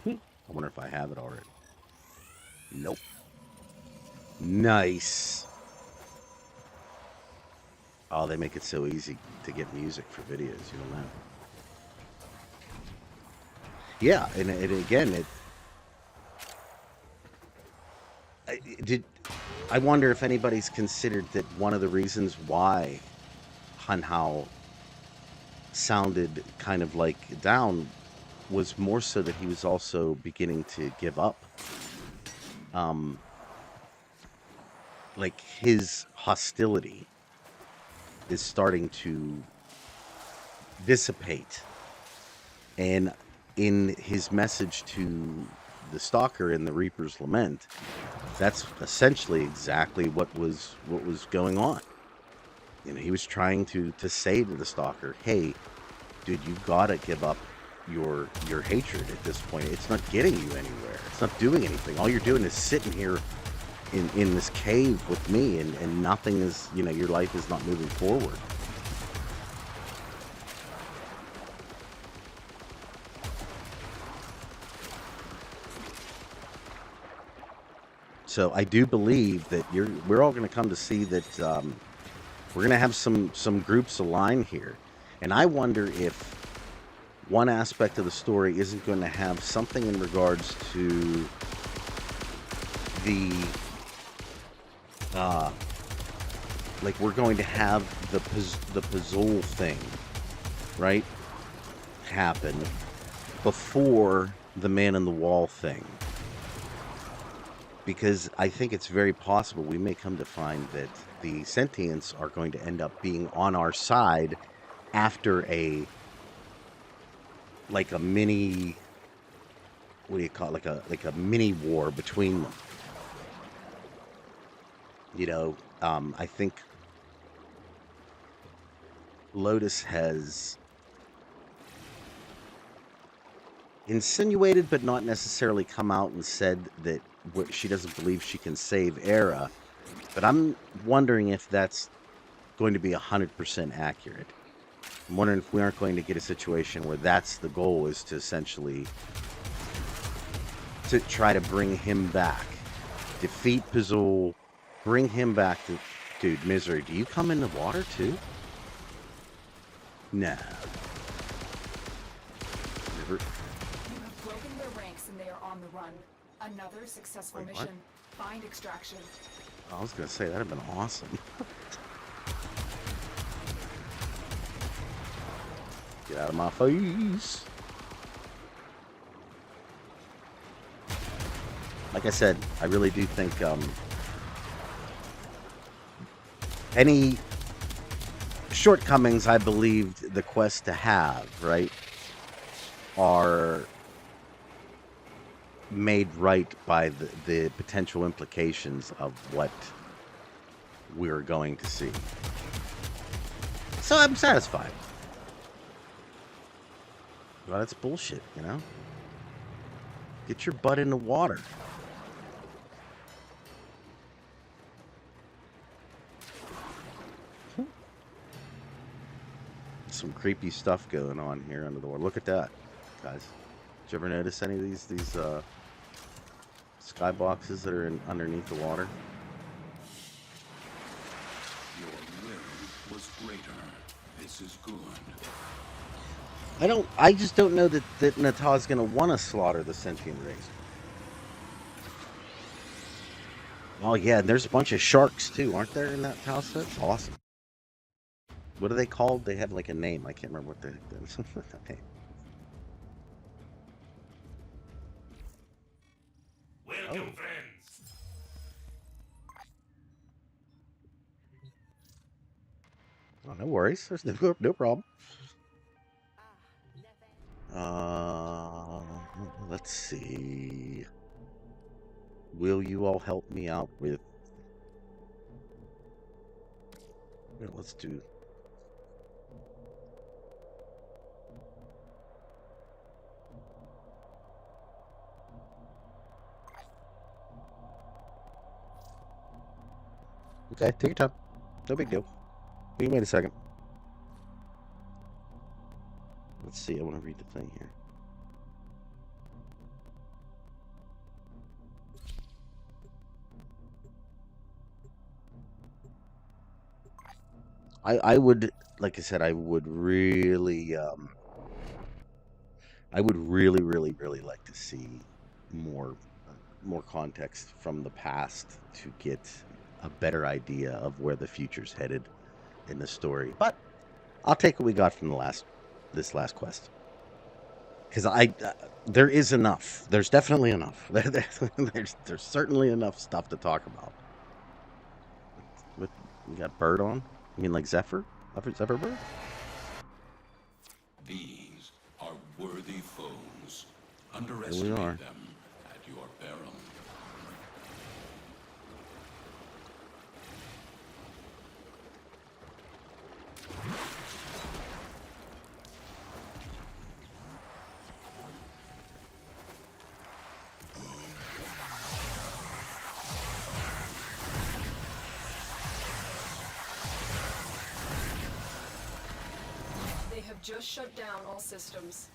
I wonder if I have it already. Nope. Nice. Oh, they make it so easy to get music for videos, you don't know. Yeah, and again, I wonder if anybody's considered that one of the reasons why Hunhao sounded kind of down was more so that he was also beginning to give up. His hostility is starting to dissipate. And in his message to the Stalker in the Reaper's Lament, that's essentially exactly what was going on. He was trying to say to the Stalker, hey, dude, you gotta give up your hatred at this point. It's not getting you anywhere. It's not doing anything. All you're doing is sitting here in this cave with me, and nothing is, your life is not moving forward. So I do believe that we're all going to come to see that we're going to have some groups align here. And I wonder if one aspect of the story isn't going to have something in regards to the we're going to have the puzzle thing, right, happen before the man in the wall thing. Because I think it's very possible we may come to find that the sentients are going to end up being on our side after a mini, what do you call it, like a mini war between them. I think Lotus has insinuated, but not necessarily come out and said that she doesn't believe she can save Era. But I'm wondering if that's going to be 100% accurate. I'm wondering if we aren't going to get a situation where that's the goal, is to essentially to try to bring him back, defeat Pizzle, bring him back to... Dude, Misery, do you come in the water too? No. Never. You have broken their ranks and they are on the run. Another successful mission. Find extraction. I was gonna say that'd have been awesome. Get out of my face. Like I said, I really do think any shortcomings I believed the quest to have, right, are made right by the potential implications of what we're going to see. So I'm satisfied. Well, that's bullshit, you know? Get your butt in the water. Some creepy stuff going on here under the water. Look at that, guys. Did you ever notice any of these skyboxes that are underneath the water? Your will was greater. This is good. I just don't know that Natah's gonna want to slaughter the sentient race. Oh yeah, and there's a bunch of sharks too, aren't there, in that house? That's awesome. What are they called? They have like a name. I can't remember what the name. Welcome, friends. Oh, no worries. There's no problem. Let's see. Will you all help me out with? Yeah, let's do. Okay, take your time. No big deal. You wait a second. Let's see. I want to read the thing here. I would, like I said, I would really really like to see more context from the past to get a better idea of where the future's headed in the story. But I'll take what we got from this last quest, because there is enough. There's definitely enough. There's certainly enough stuff to talk about. What, you got bird on? You mean like Zephyr? Zephyr bird? These are worthy foes. Here we Underestimate are. them at your peril. They have just shut down all systems.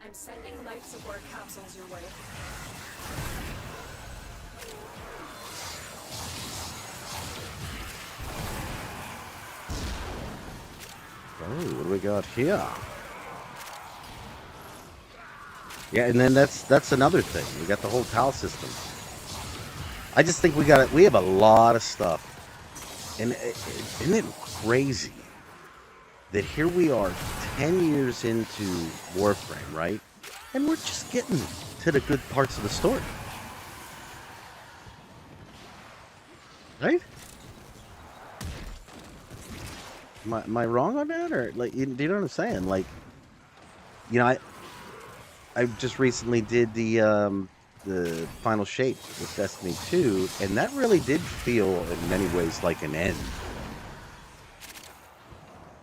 I'm sending life support capsules your way. Oh, what do we got here? Yeah, and then that's another thing. We got the whole PAL system. I just think we have a lot of stuff. And isn't it crazy that here we are 10 years into Warframe, right? And we're just getting to the good parts of the story. Right? Am I wrong on that? Or, like, do you know what I'm saying? Like, you know, I just recently did the final shape with Destiny 2, and that really did feel in many ways like an end,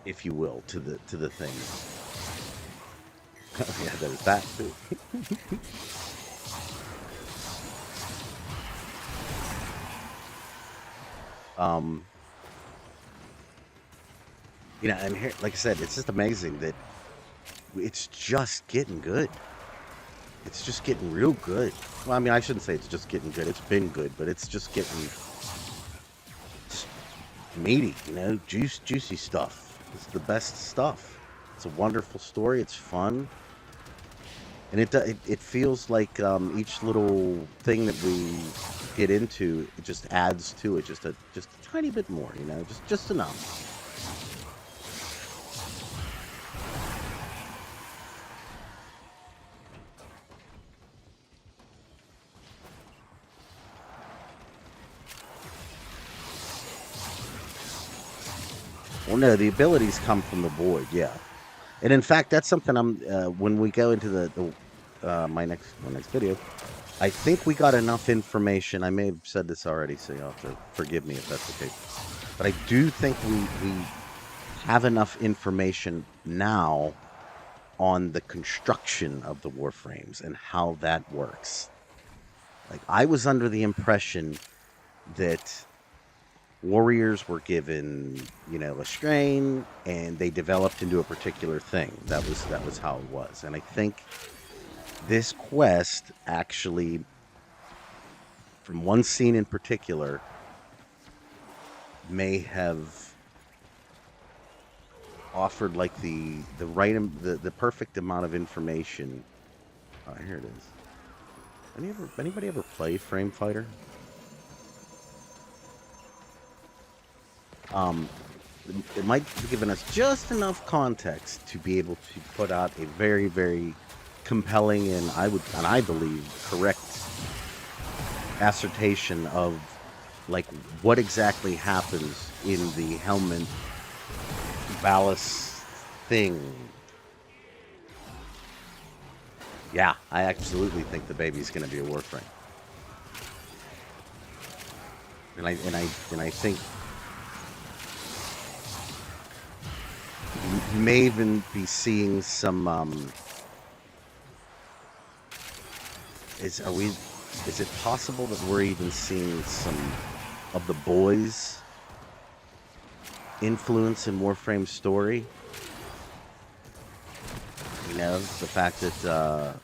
if you will, to the thing. Yeah, there's that too. You know, and here, like I said, it's just amazing that it's just getting good. It's just getting real good. Well, I mean, I shouldn't say it's just getting good. It's been good, but it's just getting meaty, you know, juicy stuff. It's the best stuff. It's a wonderful story. It's fun, and it feels like each little thing that we get into, it just adds to it just a tiny bit more, you know, just enough. Well, no, the abilities come from the void, yeah. And in fact, that's something I'm when we go into my next video. I think we got enough information. I may have said this already, so you'll have to forgive me if that's the case. But I do think we have enough information now on the construction of the Warframes and how that works. Like, I was under the impression that warriors were given, you know, a strain, and they developed into a particular thing. That was how it was. And I think this quest actually, from one scene in particular, may have offered like the right the perfect amount of information. Here it is. Anybody ever play Frame Fighter? It might have given us just enough context to be able to put out a very, very compelling and I believe correct assertion of like what exactly happens in the helmet Valis thing. Yeah, I absolutely think the baby's going to be a Warframe, and I think you may even be seeing some. Is it possible that we're even seeing some of the boys' influence in Warframe's story? You know, the fact that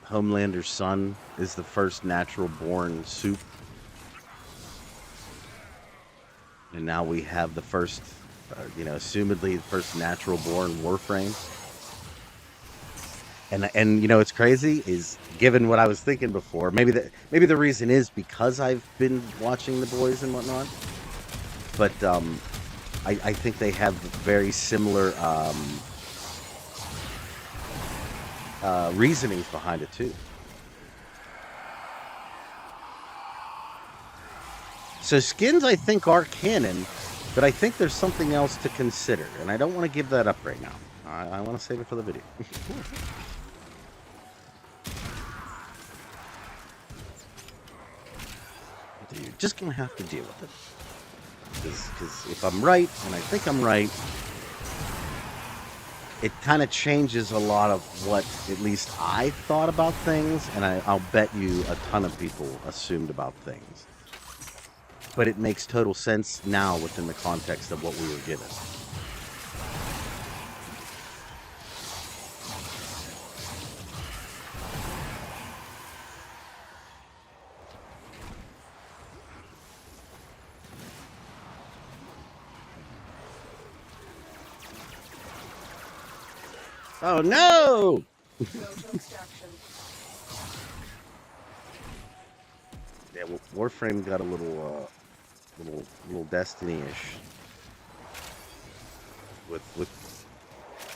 Homelander's son is the first natural-born soup, and now we have the first, you know, assumedly the first natural-born Warframe. And you know, it's crazy is, given what I was thinking before, maybe the reason is because I've been watching the boys and whatnot, but I think they have very similar reasonings behind it too. So skins, I think, are canon, but I think there's something else to consider, and I don't want to give that up right now. I want to save it for the video. You're just gonna have to deal with it, because if I'm right, and I think I'm right, it kind of changes a lot of what at least I thought about things, and I'll bet you a ton of people assumed about things. But it makes total sense now within the context of what we were given. Oh no! Go to extraction. Yeah, well, Warframe got a little Destiny-ish with,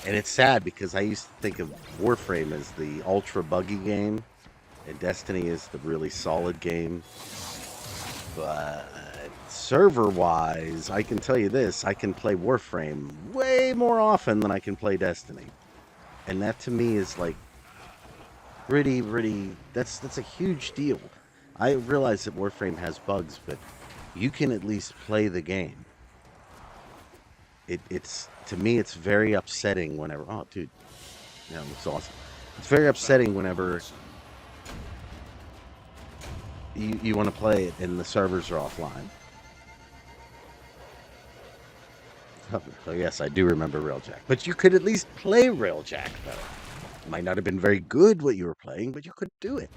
and it's sad because I used to think of Warframe as the ultra buggy game, and Destiny is the really solid game. But server-wise, I can tell you this: I can play Warframe way more often than I can play Destiny, and that to me is like pretty. That's a huge deal. I realize that Warframe has bugs, but you can at least play the game. It's to me, it's very upsetting whenever. Oh, dude, yeah, it looks awesome. It's very upsetting whenever you want to play it and the servers are offline. Oh yes, I do remember Railjack, but you could at least play Railjack though. It might not have been very good what you were playing, but you could do it.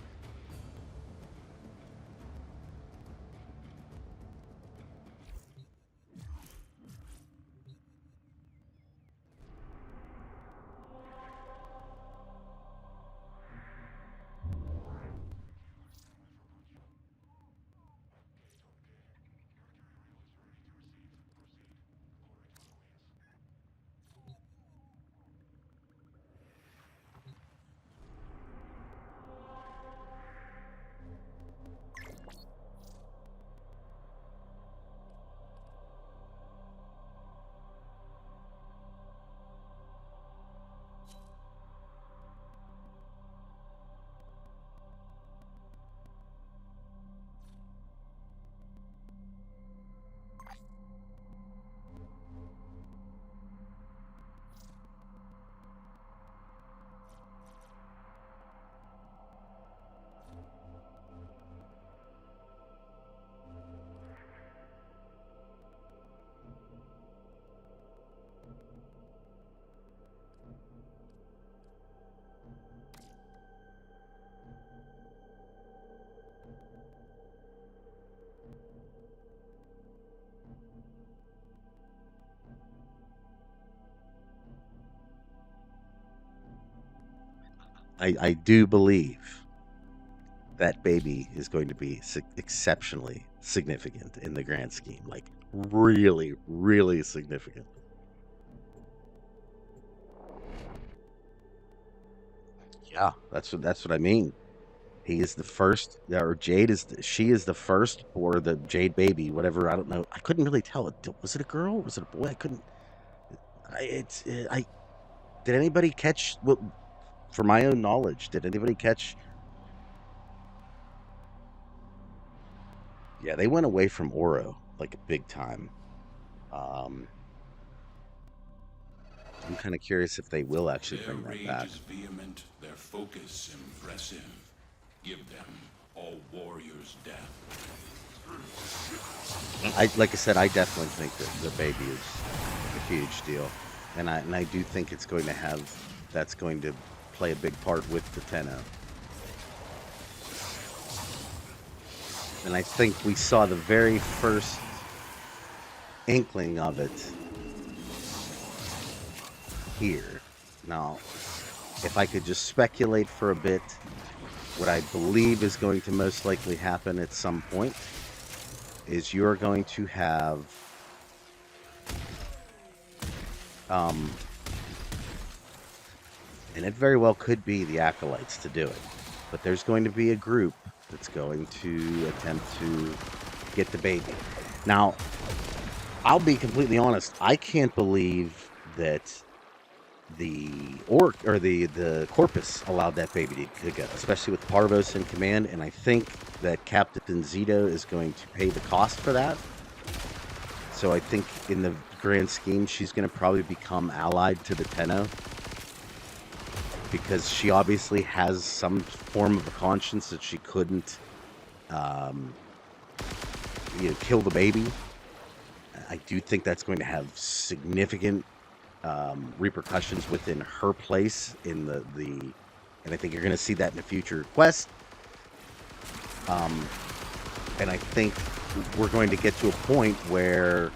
I do believe that baby is going to be exceptionally significant in the grand scheme. Like, really, really significant. Yeah, that's what I mean. He is the first, or Jade is she is the first, or the Jade baby, whatever. I don't know. I couldn't really tell. Was it a girl? Was it a boy? I couldn't. I did anybody catch? Well, for my own knowledge, did anybody catch? Yeah, they went away from Oro like big time. Um, I'm kind of curious if they will actually Their bring that rage back. is vehement, their focus impressive. Give them all warriors' death. Like I said, I definitely think that the baby is a huge deal, and I do think it's going to have that's going to play a big part with the Tenno. And I think we saw the very first inkling of it here. Now, if I could just speculate for a bit, what I believe is going to most likely happen at some point is you're going to have and it very well could be the Acolytes to do it, but there's going to be a group that's going to attempt to get the baby. Now, I'll be completely honest, I can't believe that the the Corpus allowed that baby to go, especially with Parvos in command, and I think that Captain Zito is going to pay the cost for that. So I think in the grand scheme, she's going to probably become allied to the Tenno, because she obviously has some form of a conscience that she couldn't, kill the baby. I do think that's going to have significant repercussions within her place in and I think you're going to see that in the future quest. And I think we're going to get to a point where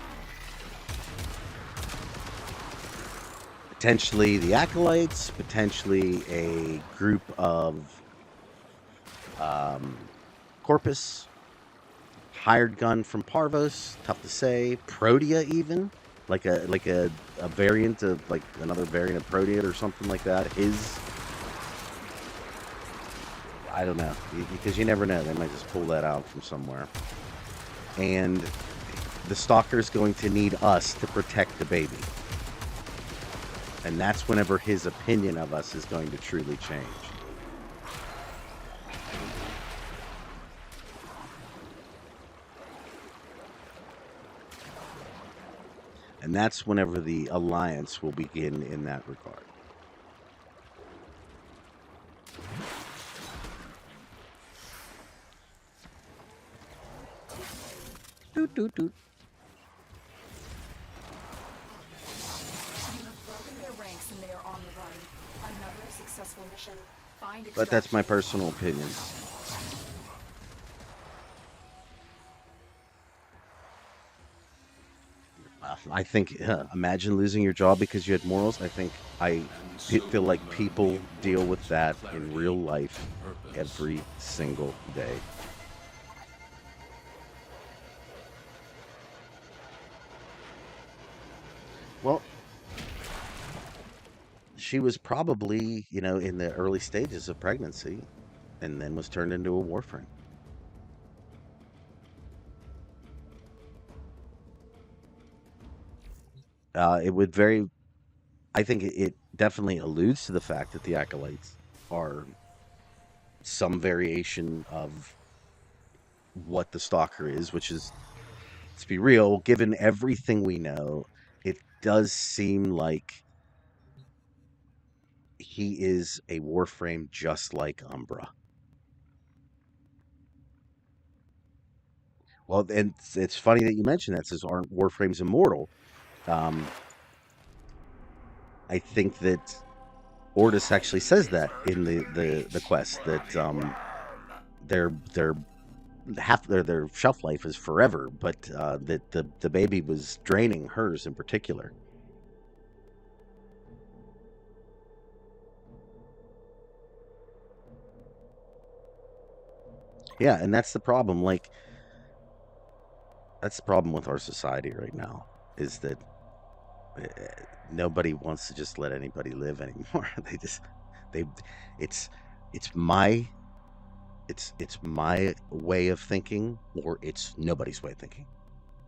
potentially the Acolytes, potentially a group of Corpus, hired gun from Parvos, tough to say, Protea even, like a variant of, like, another variant of Protea or something like that. I don't know, because you never know, they might just pull that out from somewhere. And the Stalker's going to need us to protect the baby. And that's whenever his opinion of us is going to truly change. And that's whenever the alliance will begin in that regard. Doot, doot, doot. You have broken their ranks and they are on the run. Another successful mission. Find But that's my extraction. personal opinion. I think, imagine losing your job because you had morals. I feel like people deal with that in real life every single day. Well, she was probably, in the early stages of pregnancy, and then was turned into a Warframe. It would very, I think it definitely alludes to the fact that the Acolytes are some variation of what the Stalker is, which is, let's be real, given everything we know, it does seem like he is a Warframe just like Umbra. Well, and it's funny that you mentioned that, since aren't Warframes immortal. Um, I think that Ordis actually says that in the quest, that their half their shelf life is forever, but that the baby was draining hers in particular. Yeah, and that's the problem. Like, that's the problem with our society right now, is that uh, nobody wants to just let anybody live anymore. They, it's, it's my, it's my way of thinking, or it's nobody's way of thinking.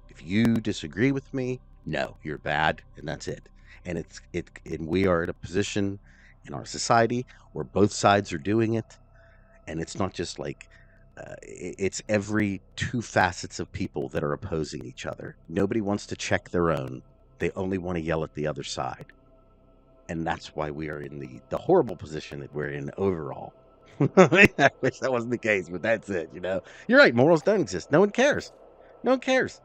If you disagree with me, no, you're bad, and that's it. And we are in a position in our society where both sides are doing it, and it's not just like it's every two facets of people that are opposing each other. Nobody wants to check their own; they only want to yell at the other side, and that's why we are in the horrible position that we're in overall. I wish that wasn't the case, but that's it. You're right. Morals don't exist. No one cares. No one cares.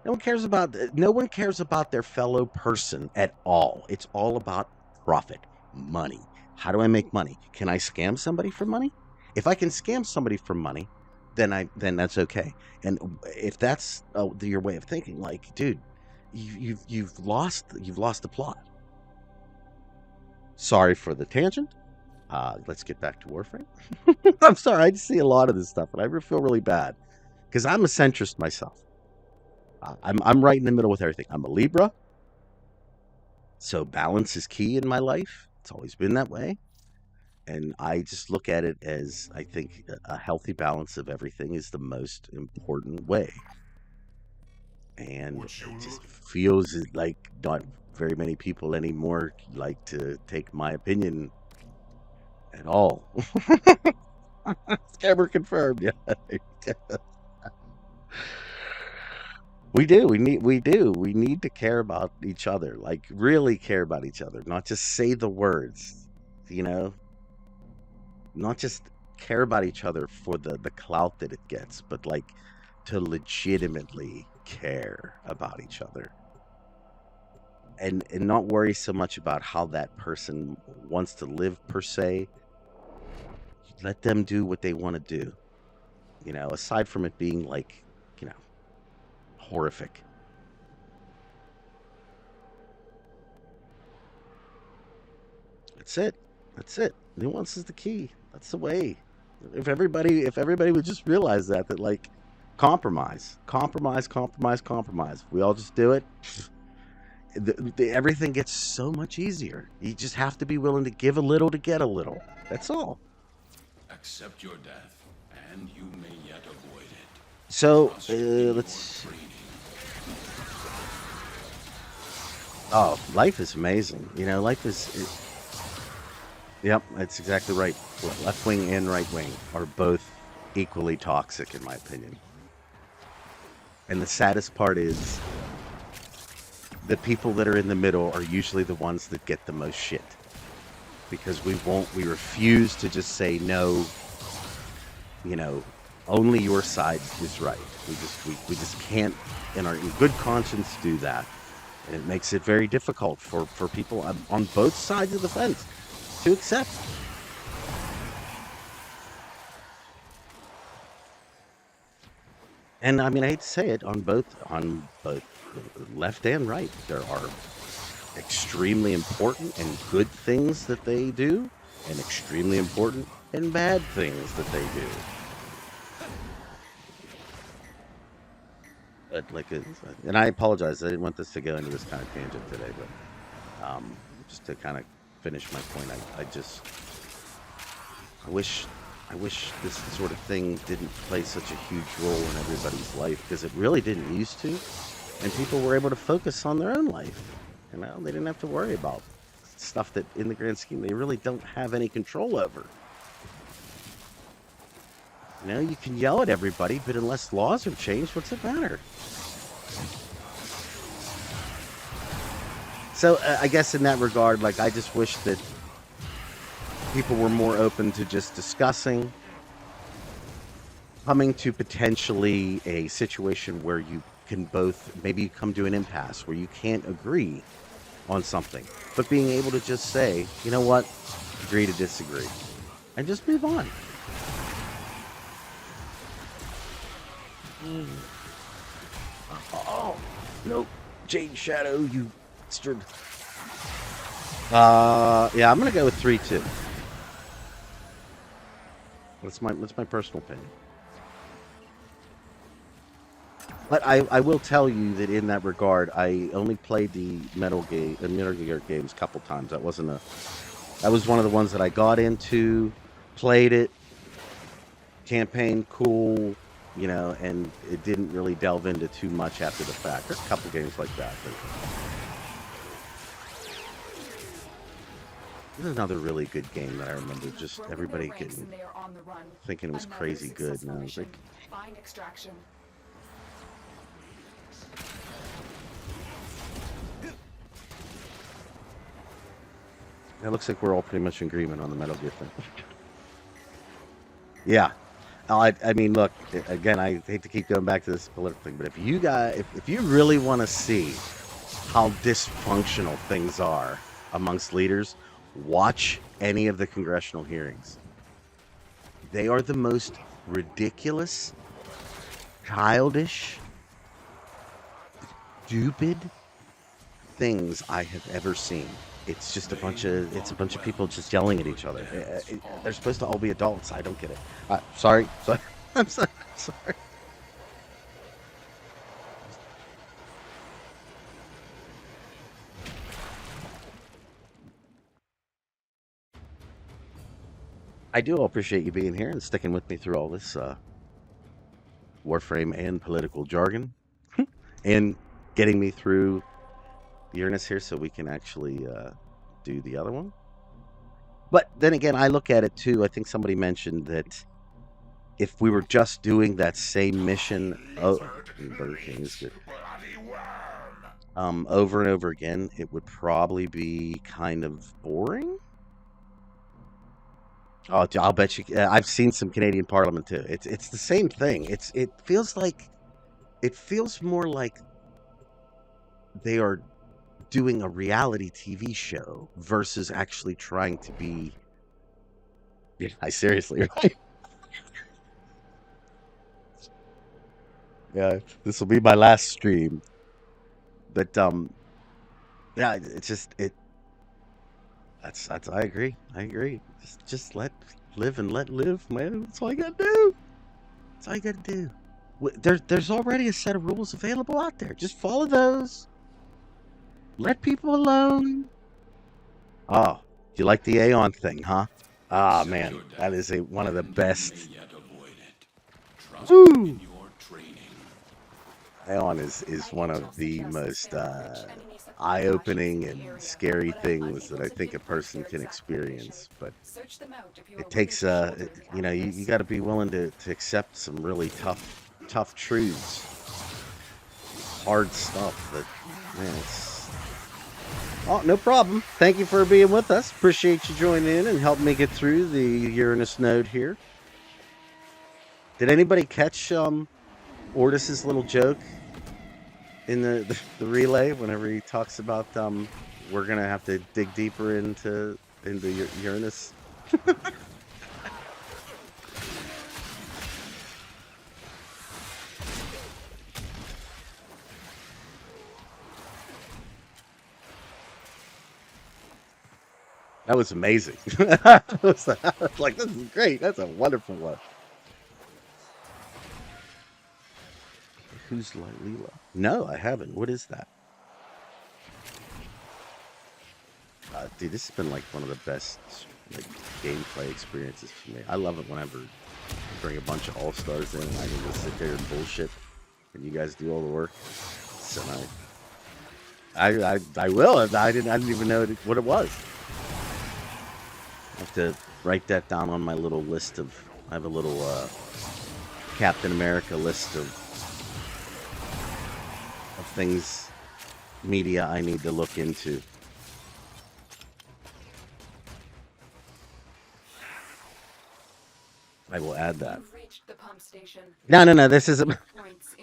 No one cares about their fellow person at all. It's all about profit, money. How do I make money? Can I scam somebody for money? If I can scam somebody for money, then that's okay. And if that's your way of thinking, like, dude, you've lost the plot. Sorry for the tangent. Let's get back to Warframe. I'm sorry, I just see a lot of this stuff, and I feel really bad because I'm a centrist myself. I'm right in the middle with everything. I'm a Libra, so balance is key in my life. It's always been that way, and I just look at it as I think a healthy balance of everything is the most important way. And it just feels like not very many people anymore like to take my opinion at all. Scammer confirmed. Yeah. We do. We need to care about each other. Like, really care about each other. Not just say the words, you know? Not just care about each other for the clout that it gets, but like to legitimately care about each other. And not worry so much about how that person wants to live per se. Let them do what they want to do. Aside from it being like, horrific. That's it. Nuance is the key. That's the way. If everybody would just realize that like compromise. If we all just do it, everything gets so much easier. You just have to be willing to give a little to get a little. That's all. Accept your death, and you may yet avoid it. So let's. Oh, life is amazing. Life is. Yep, that's exactly right. Left wing and right wing are both equally toxic, in my opinion. And the saddest part is the people that are in the middle are usually the ones that get the most shit. Because we refuse to just say no, only your side is right. We just can't, in good conscience, do that. And it makes it very difficult for people on both sides of the fence to accept. And I mean, I hate to say it, on both left and right, there are extremely important and good things that they do, and extremely important and bad things that they do. And I apologize, I didn't want this to go into this kind of tangent today, but just to kind of finish my point, I wish this sort of thing didn't play such a huge role in everybody's life, because it really didn't used to, and people were able to focus on their own life. They didn't have to worry about stuff that, in the grand scheme, they really don't have any control over. You can yell at everybody, but unless laws are changed, what's it matter? So I guess in that regard, like, I just wish that people were more open to just discussing, coming to potentially a situation where you can both maybe come to an impasse where you can't agree on something, but being able to just say, you know what, agree to disagree, and just move on. Oh, nope. Jade Shadow, you bastard. Yeah, I'm gonna go with 3-2. That's my personal opinion. But I will tell you that in that regard, I only played the Metal Gear games a couple times. That was one of the ones that I got into, played it, campaign cool, and it didn't really delve into too much after the fact. There's a couple games like that. But this is another really good game that I remember just everybody thinking it was crazy good, and I was like, Find extraction. it looks like we're all pretty much in agreement on the Metal Gear thing. Yeah. I mean, look, again, I hate to keep going back to this political thing, but if you really want to see how dysfunctional things are amongst leaders, watch any of the congressional hearings. They are the most ridiculous, childish, stupid things I have ever seen. It's just a bunch of people just yelling at each other. They're supposed to all be adults. I don't get it. Sorry. I'm sorry. I do appreciate you being here and sticking with me through all this Warframe and political jargon, and getting me through Uranus here so we can actually do the other one. But then again, I look at it too. I think somebody mentioned that if we were just doing that same mission, Burger King is good, over and over again, it would probably be kind of boring. Oh, I'll bet you. I've seen some Canadian Parliament too. It's the same thing. It feels more like they are doing a reality TV show versus actually trying to be. Yeah, I seriously, right? Yeah, this will be my last stream. But yeah, it's just it. That's I agree. I agree. Just live and let live, man. That's all you gotta do. That's all you gotta do. There's already a set of rules available out there. Just follow those. Let people alone. Oh, you like the Aeon thing, huh? Ah, man, that is one of the best. Woo! Aeon is one of the most eye-opening and scary things that I think a person can experience. But it takes, you got to be willing to accept some really tough truths, hard stuff. That, man, it's. Oh, no problem. Thank you for being with us. Appreciate you joining in and helping me get through the Uranus node here. Did anybody catch Ordis's little joke in the relay whenever he talks about we're gonna have to dig deeper into Uranus? That was amazing. I was like, this is great. That's a wonderful one. Who's Lila? No, I haven't. What is that? Dude, this has been like one of the best gameplay experiences for me. I love it whenever you bring a bunch of all-stars in and I can just sit there and bullshit and you guys do all the work. So I will. I didn't even know what it was. I have to write that down on my little list of. I have a little Captain America list of things, media I need to look into. I will add that. No. This isn't.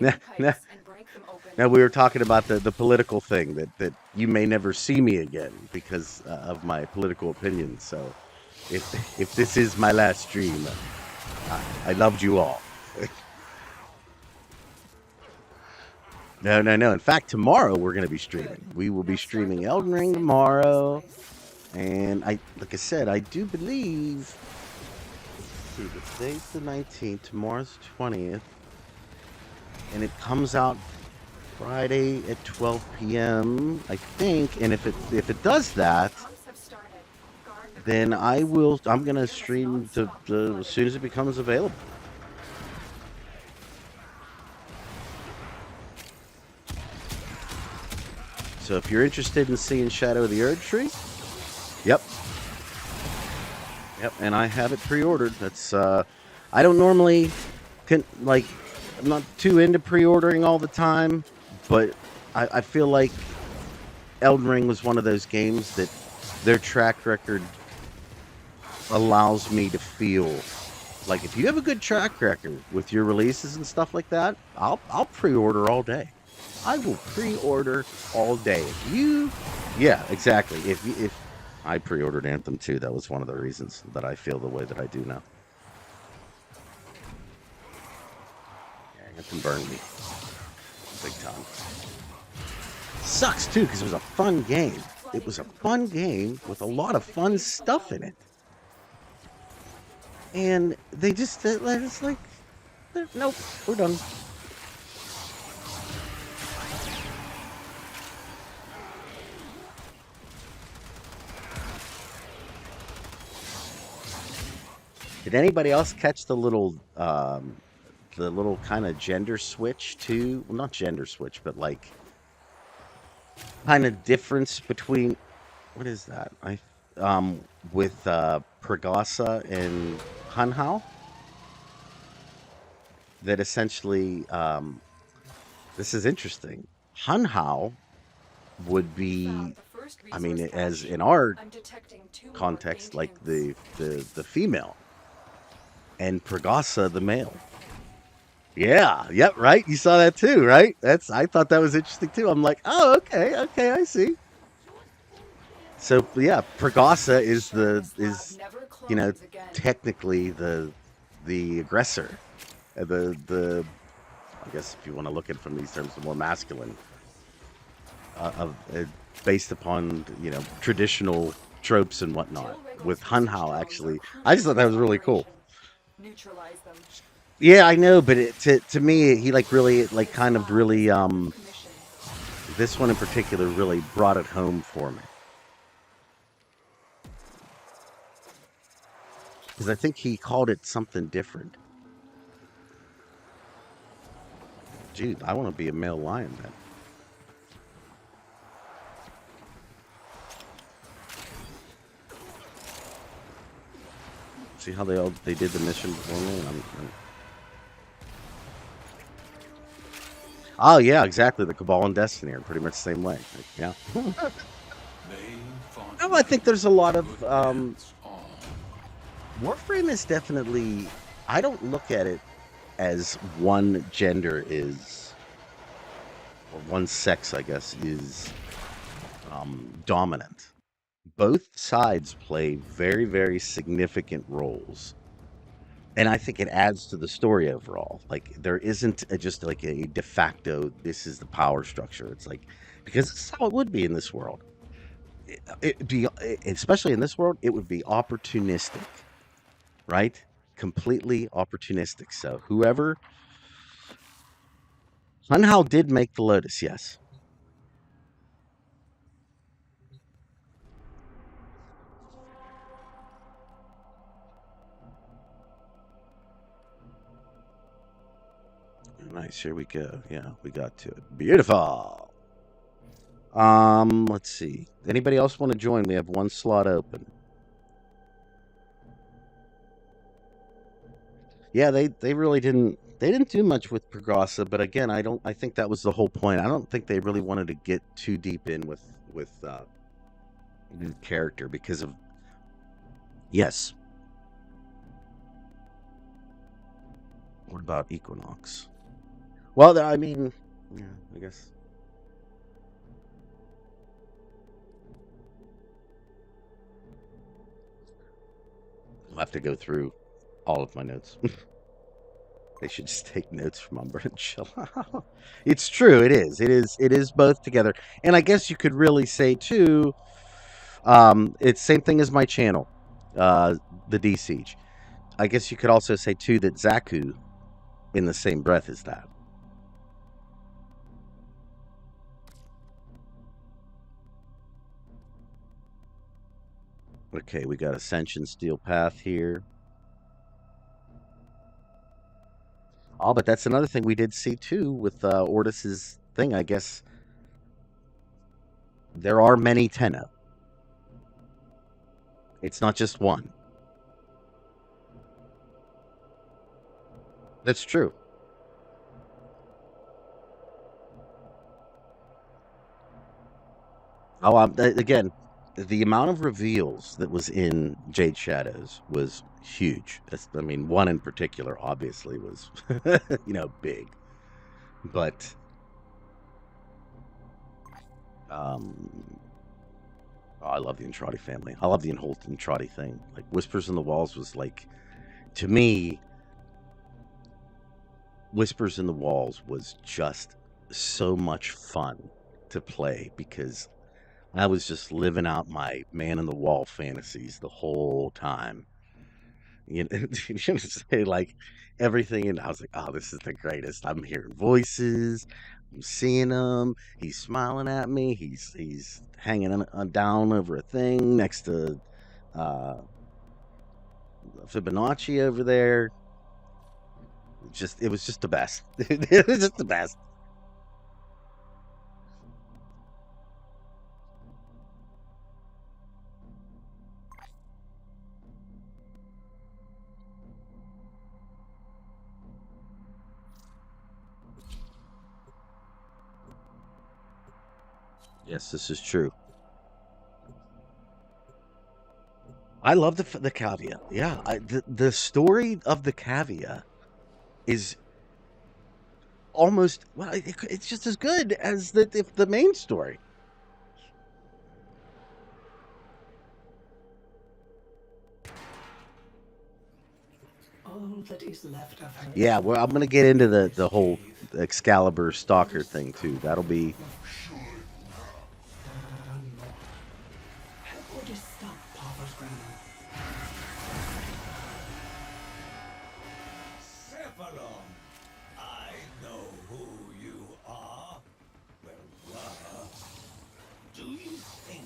No, we were talking about the political thing that you may never see me again because of my political opinions. So, if this is my last stream, I loved you all. No. In fact, tomorrow we're going to be streaming. We will be streaming Elden Ring tomorrow, and like I said, I do believe. Let's see, today's the 19th. Tomorrow's 20th. and it comes out Friday at 12 p.m. I think. And if it does that, Pumps have started. Guard the then controls. I'm gonna You must stream not stop the as flooding. soon as it becomes available. So if you're interested in seeing Shadow of the Erd Tree, yep, and I have it pre-ordered. That's I don't normally like, I'm not too into pre-ordering all the time, but I feel like Elden Ring was one of those games that their track record allows me to feel like if you have a good track record with your releases and stuff like that, I'll pre-order all day. I will pre-order all day. If you, yeah, exactly. If I pre-ordered Anthem too, that was one of the reasons that I feel the way that I do now. Yeah, Anthem burned me big time. Sucks too because it was a fun game. It was a fun game with a lot of fun stuff in it. And they just, it's like, nope, we're done. Did anybody else catch the little kind of gender switch too? Well, not gender switch, but like kind of difference between, what is that? With Pragasa and Hanhao, that essentially this is interesting. Hanhao would be, Found the first I mean, resource as cache. in our I'm detecting 2 more context, faint like hints. the female, and Pragasa the male. Yeah, yep, right. You saw that too, right? I thought that was interesting too. I'm like, oh, okay, I see. So yeah, Pragasa is This lab never you know, clones again. technically the aggressor, the I guess if you want to look at it from these terms, the more masculine, of based upon traditional tropes and whatnot. With Hunhao, actually, I just thought that was really cool. Neutralize them. Yeah, I know, but to me, he like really like kind of really Commission. this one in particular really brought it home for me. Because I think he called it something different. Dude, I want to be a male lion then. See how they did the mission before me? Oh yeah, exactly. The Cabal and Destiny are pretty much the same way. Like, yeah. No, I think there's a lot of Warframe is definitely. I don't look at it as one gender is, or one sex, I guess, is dominant. Both sides play very, very significant roles. And I think it adds to the story overall. Like, there isn't just like a de facto, this is the power structure. It's like, because it's how it would be in this world. It'd be, especially in this world, it would be opportunistic, right? Completely opportunistic. So, whoever. Hunhao did make the Lotus, yes. Nice, here we go. Yeah, we got to it. Beautiful. Let's see. Anybody else want to join? We have one slot open. Yeah, they really didn't do much with Prograssa, but again, I think that was the whole point. I don't think they really wanted to get too deep in with the character because of, yes. What about Equinox? Well, I mean, yeah, I guess. I'll have to go through all of my notes. They should just take notes from Umber and chill. It's true. It is. It is both together. And I guess you could really say too. It's same thing as my channel, TheDsIEGE. I guess you could also say too that Zaku, in the same breath as that. Okay, we got Ascension Steel Path here. Oh, but that's another thing we did see too with Ordis's thing. I guess there are many Tenno. It's not just one. That's true. Oh, again, the amount of reveals that was in Jade Shadows was huge. I mean, one in particular, obviously, was big. But I love the Entrati family. I love the whole Entrati thing. Like Whispers in the Walls was like, to me, Whispers in the Walls was just so much fun to play because I was just living out my man in the wall fantasies the whole time. You know, say like everything, and I was like, "Oh, this is the greatest." I'm hearing voices, I'm seeing him. He's smiling at me. He's hanging down over a thing next to uh, Fibonacci over there. It was just the best. It was just the best. Yes, this is true. I love the cavia. Yeah, the story of the cavia is almost well. It's just as good as the main story. All that is left of her. Yeah, well, I'm gonna get into the whole Excalibur Stalker thing too. That'll be Help Ordis stop Parvos Grandma. Cephalon, I know who you are. Well, do you think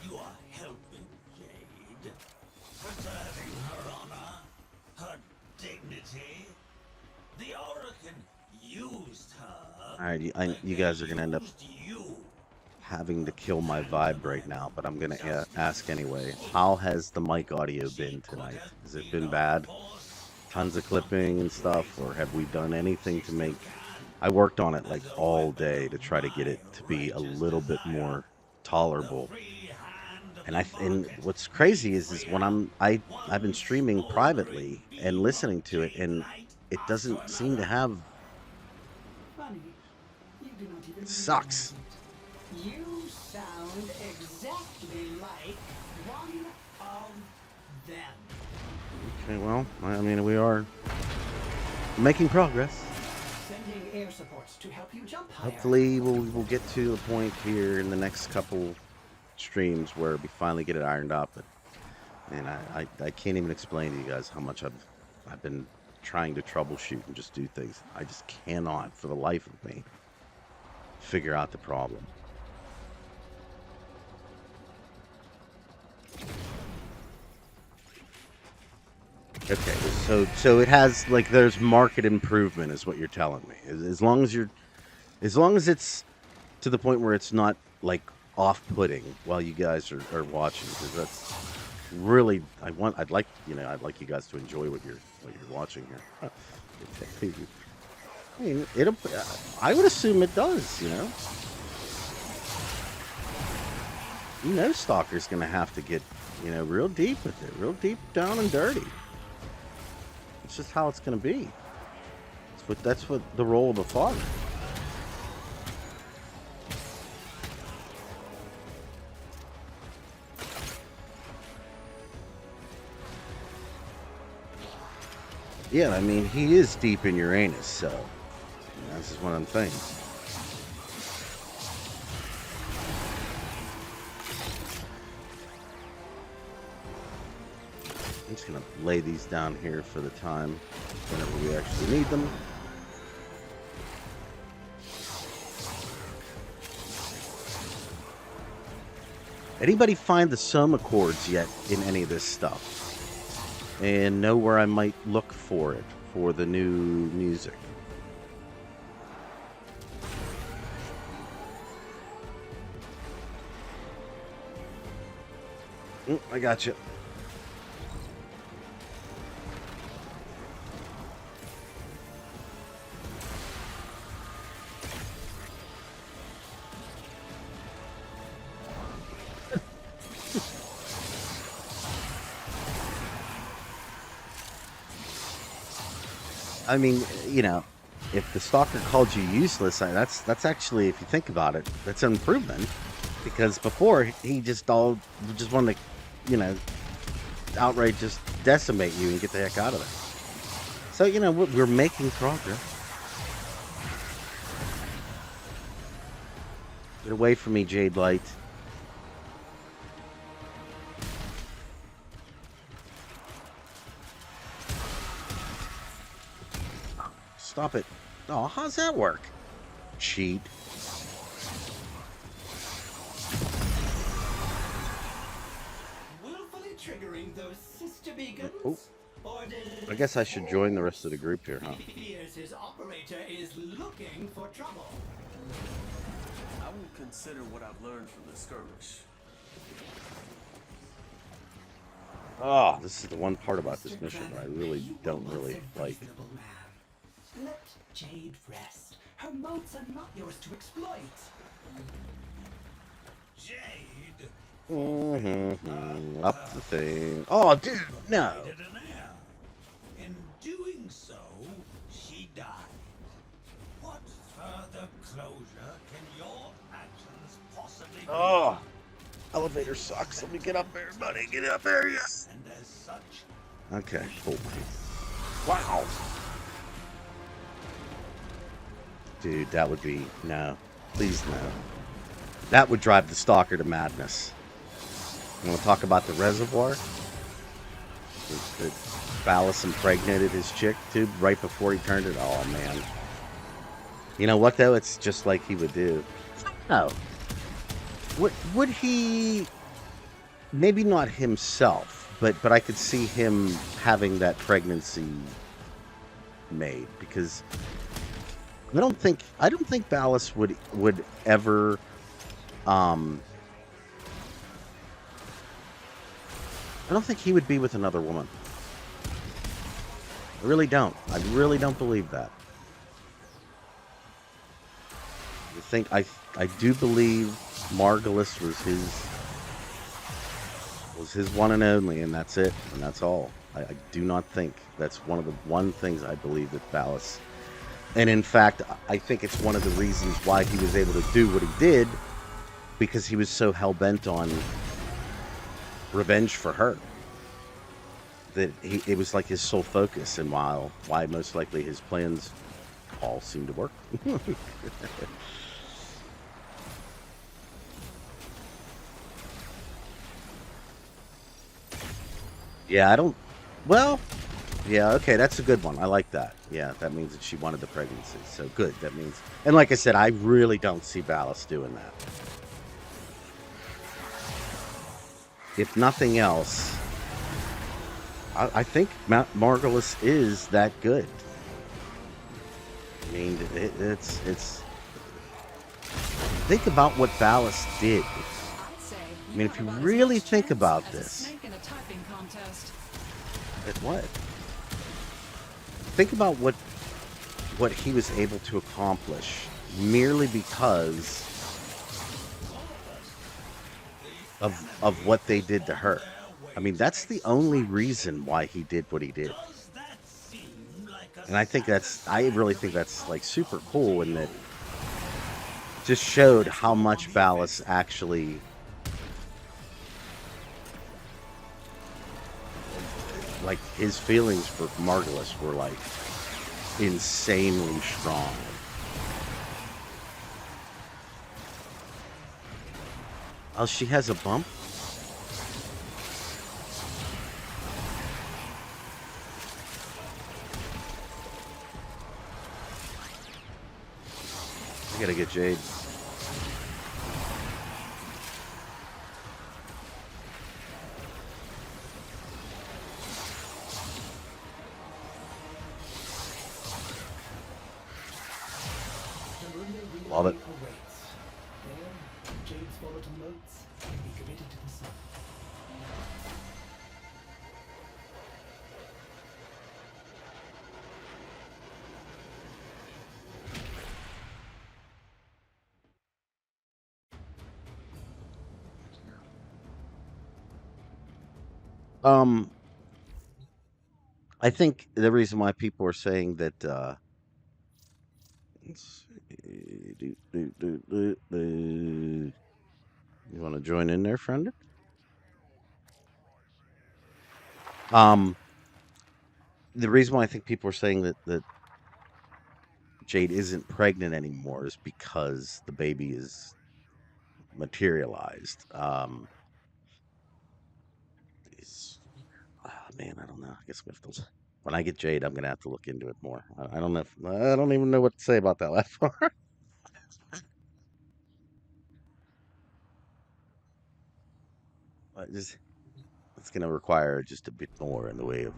you are helping Jade? Preserving her honor? Her dignity? The Oracle used her. all right. You guys are gonna end up Used you. having to kill my vibe right now, but I'm gonna ask anyway. How has the mic audio been tonight? Has it been bad? Tons of clipping and stuff, or have we done anything to make? I worked on it like all day to try to get it to be a little bit more tolerable. And what's crazy is when I've been streaming privately and listening to it, and it doesn't seem to have. Funny, you do not even It sucks. realize it. You sound exactly like one of them. Okay, well, I mean, we are making progress. Sending air supports to help you jump higher. Hopefully, we'll get to a point here in the next couple streams where we finally get it ironed out. But man, I can't even explain to you guys how much I've been trying to troubleshoot and just do things. I just cannot, for the life of me, figure out the problem. Okay, so it has like there's market improvement is what you're telling me. As long as it's to the point where it's not like off-putting while you guys are watching, because that's really I'd like you guys to enjoy what you're watching here. I mean, I would assume it does, you know. Stalker's gonna have to get, real deep with it, real deep down and dirty. It's just how it's gonna be. That's what the role of a father. Yeah, I mean, he is deep in Uranus, so this is one of them things. I'm just gonna lay these down here for the time whenever we actually need them. Anybody find the Soma chords yet in any of this stuff? And know where I might look for it for the new music. I got you. I mean, you know, if the Stalker called you useless, that's actually, if you think about it, that's an improvement. Because before he just wanted to, you know, outright just decimate you and get the heck out of there. So, you know, we're making progress. Get away from me, Jade Light. Stop it. Oh, how's that work? Cheat. Willfully triggering those sister beacons? Oh. I guess I should join the rest of the group here, huh? Fears his operator is looking for trouble. I will consider what I've learned from the skirmish. Oh, this is the one part about this mission that I really don't really like. Let Jade rest. Her motes are not yours to exploit. Jade. Up the thing. Oh, dude, no. In doing so, she died. What further closure can your actions possibly bring? Oh, elevator sucks. Let me get up there, buddy. Get up there, yeah. And as such, okay, cool. Wow. Dude, that would be, no. Please, no. That would drive the Stalker to madness. You want to talk about the reservoir? That Phallus impregnated his chick, too, right before he turned it. Oh, man. You know what, though? It's just like he would do. No. Would he... Maybe not himself, but I could see him having that pregnancy made, because I don't think Phallus would ever I don't think he would be with another woman. I really don't. I really don't believe that. I do believe Margulis was his one and only, and that's it, and that's all. I do not think that's one things I believe that Phallus, and in fact, I think it's one of the reasons why he was able to do what he did, because he was so hell-bent on revenge for her that it was like his sole focus, and why most likely his plans all seem to work. Yeah, I don't... Well, yeah, okay, that's a good one. I like that. Yeah, that means that she wanted the pregnancy. So good, that means... And like I said, I really don't see Phallus doing that. If nothing else, I think Margulis is that good. I mean, it's... Think about what Phallus did. I mean, if you really think about this... At what? Think about what he was able to accomplish merely because of what they did to her. I mean, that's the only reason why he did what he did. And I really think that's like super cool, and that just showed how much Phallus actually like his feelings for Margulis were like insanely strong. Oh, she has a bump? I gotta get Jade. Love it. awaits. There, Jade's volatile notes can be committed to the sun. I think the reason why people are saying that let's see, you want to join in there, friend? The reason why I think people are saying that Jade isn't pregnant anymore is because the baby is materialized. Man, I don't know. I guess we have to. When I get Jade, I'm gonna have to look into it more. I don't know. I don't even know what to say about that last part. It's gonna require just a bit more in the way of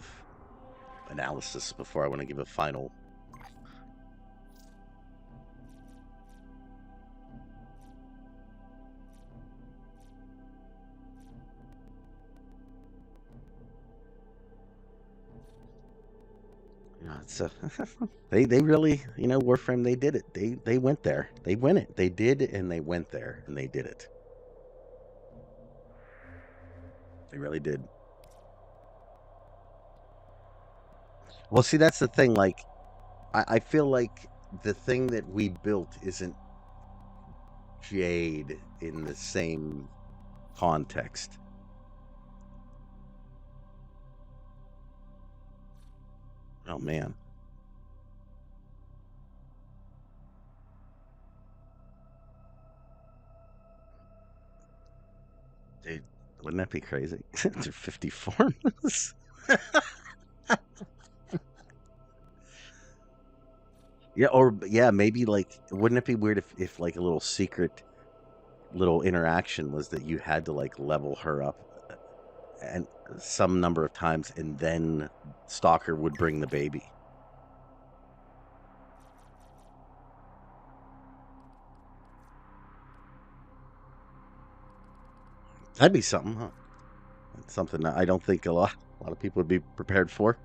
analysis before I want to give a final. It's they really, Warframe, they did it. They went there. They went it. They did, and they went there, and they did it. They really did. Well, see, that's the thing. Like, I feel like the thing that we built isn't Jade in the same context. Oh man. Dude, wouldn't that be crazy? They're 50 forms. Yeah, or yeah, maybe like wouldn't it be weird if like a little secret little interaction was that you had to like level her up and some number of times and then Stalker would bring the baby. That'd be something, huh? It's something that I don't think a lot of people would be prepared for.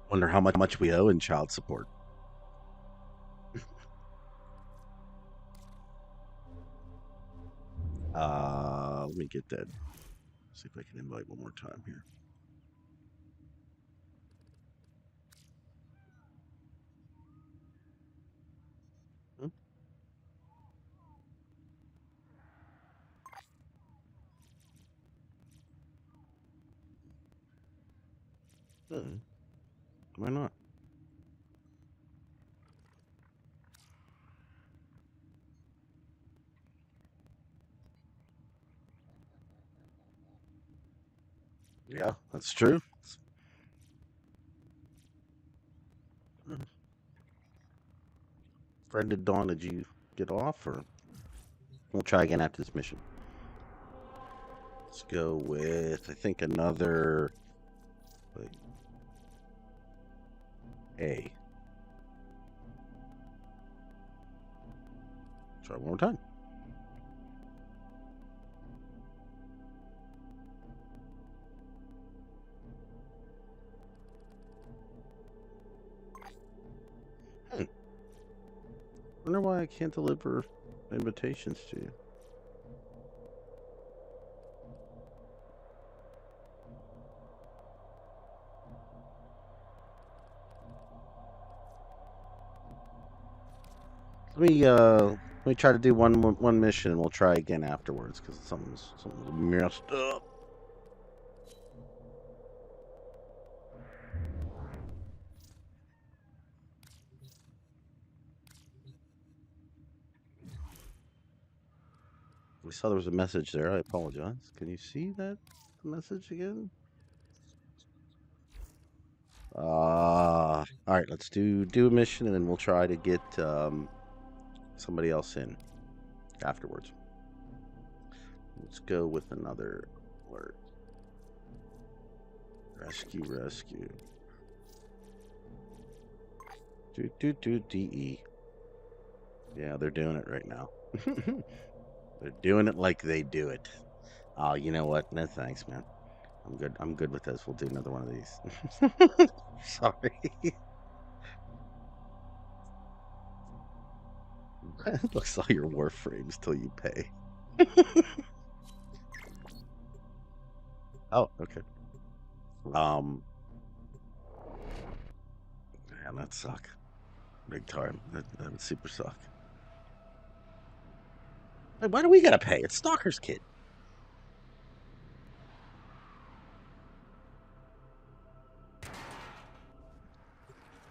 Wonder how much we owe in child support. Let me get that. See if I can invite one more time here. Why not? Yeah, that's true. Friend of Dawn, did you get off or we'll try again after this mission? Let's go with I think another A. Try one more time. Wonder why I can't deliver invitations to you. Let me try to do one mission and we'll try again afterwards because something's messed up. saw there was a message there. I apologize. Can you see that message again? All right, let's do a mission, and then we'll try to get somebody else in afterwards. Let's go with another alert. Rescue. DE. Yeah, they're doing it right now. They're doing it like they do it. Oh, you know what? No thanks, man. I'm good with this. We'll do another one of these. Sorry. Looks all your Warframes till you pay. Oh, okay. Man, that suck. Big time. That would super suck. Hey, why do we gotta pay? It's Stalker's kid.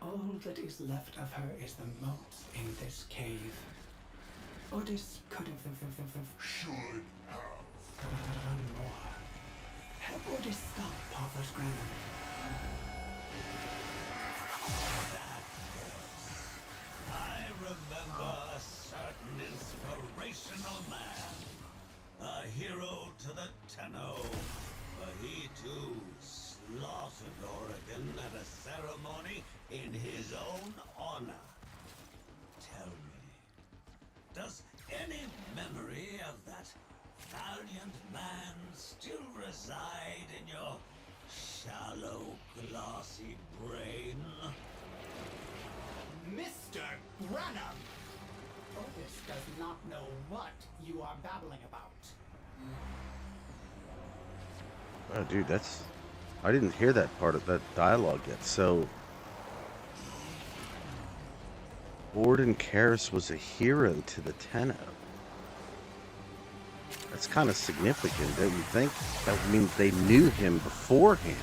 All that is left of her is the moat in this cave. Ordis could have Should have. done more. Help Ordis stop Parvos Granum. I remember a certain inspirational man, a hero to the Tenno, but he too slaughtered Oregon at a ceremony in his own honor. Tell me, does any memory of that valiant man still reside in your shallow, glossy brain? Mr. Granum! Ordis does not know what you are babbling about. Oh, dude, I didn't hear that part of that dialogue yet. So, Warden Karras was a hero to the Tenno. That's kind of significant, don't you think? That means they knew him beforehand.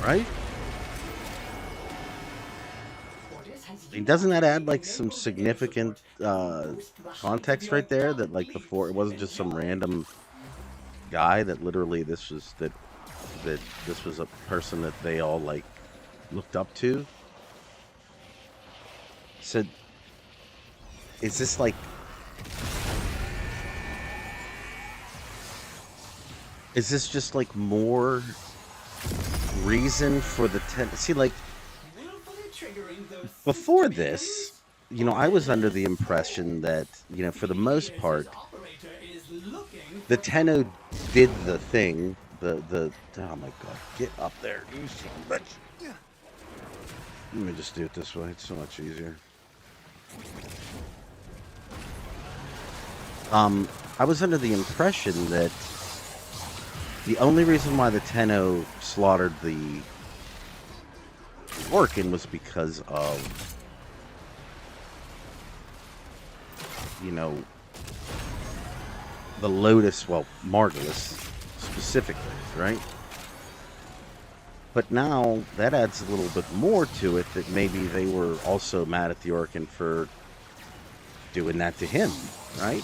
Right? Doesn't that add like some significant context right there? That like before it wasn't just some random guy. That literally this was a person that they all like looked up to. So is this like? Is this just like more reason for the see like? Before this, you know, I was under the impression that, you know, for the most part, the Tenno did the thing. Oh my god, get up there, you son of a bitch. Let me just do it this way. It's so much easier. I was under the impression that the only reason why the Tenno slaughtered the Orchan was because of, you know, the Lotus, well, Margulis specifically, right? But now that adds a little bit more to it, that maybe they were also mad at the Orchan for doing that to him, right?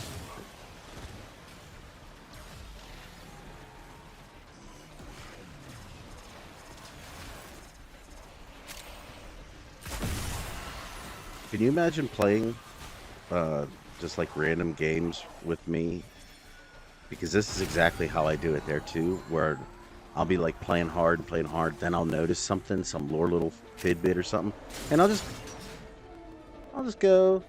Can you imagine playing just like random games with me? Because this is exactly how I do it there too, where I'll be like playing hard, then I'll notice something, some lore little tidbit or something, and I'll just go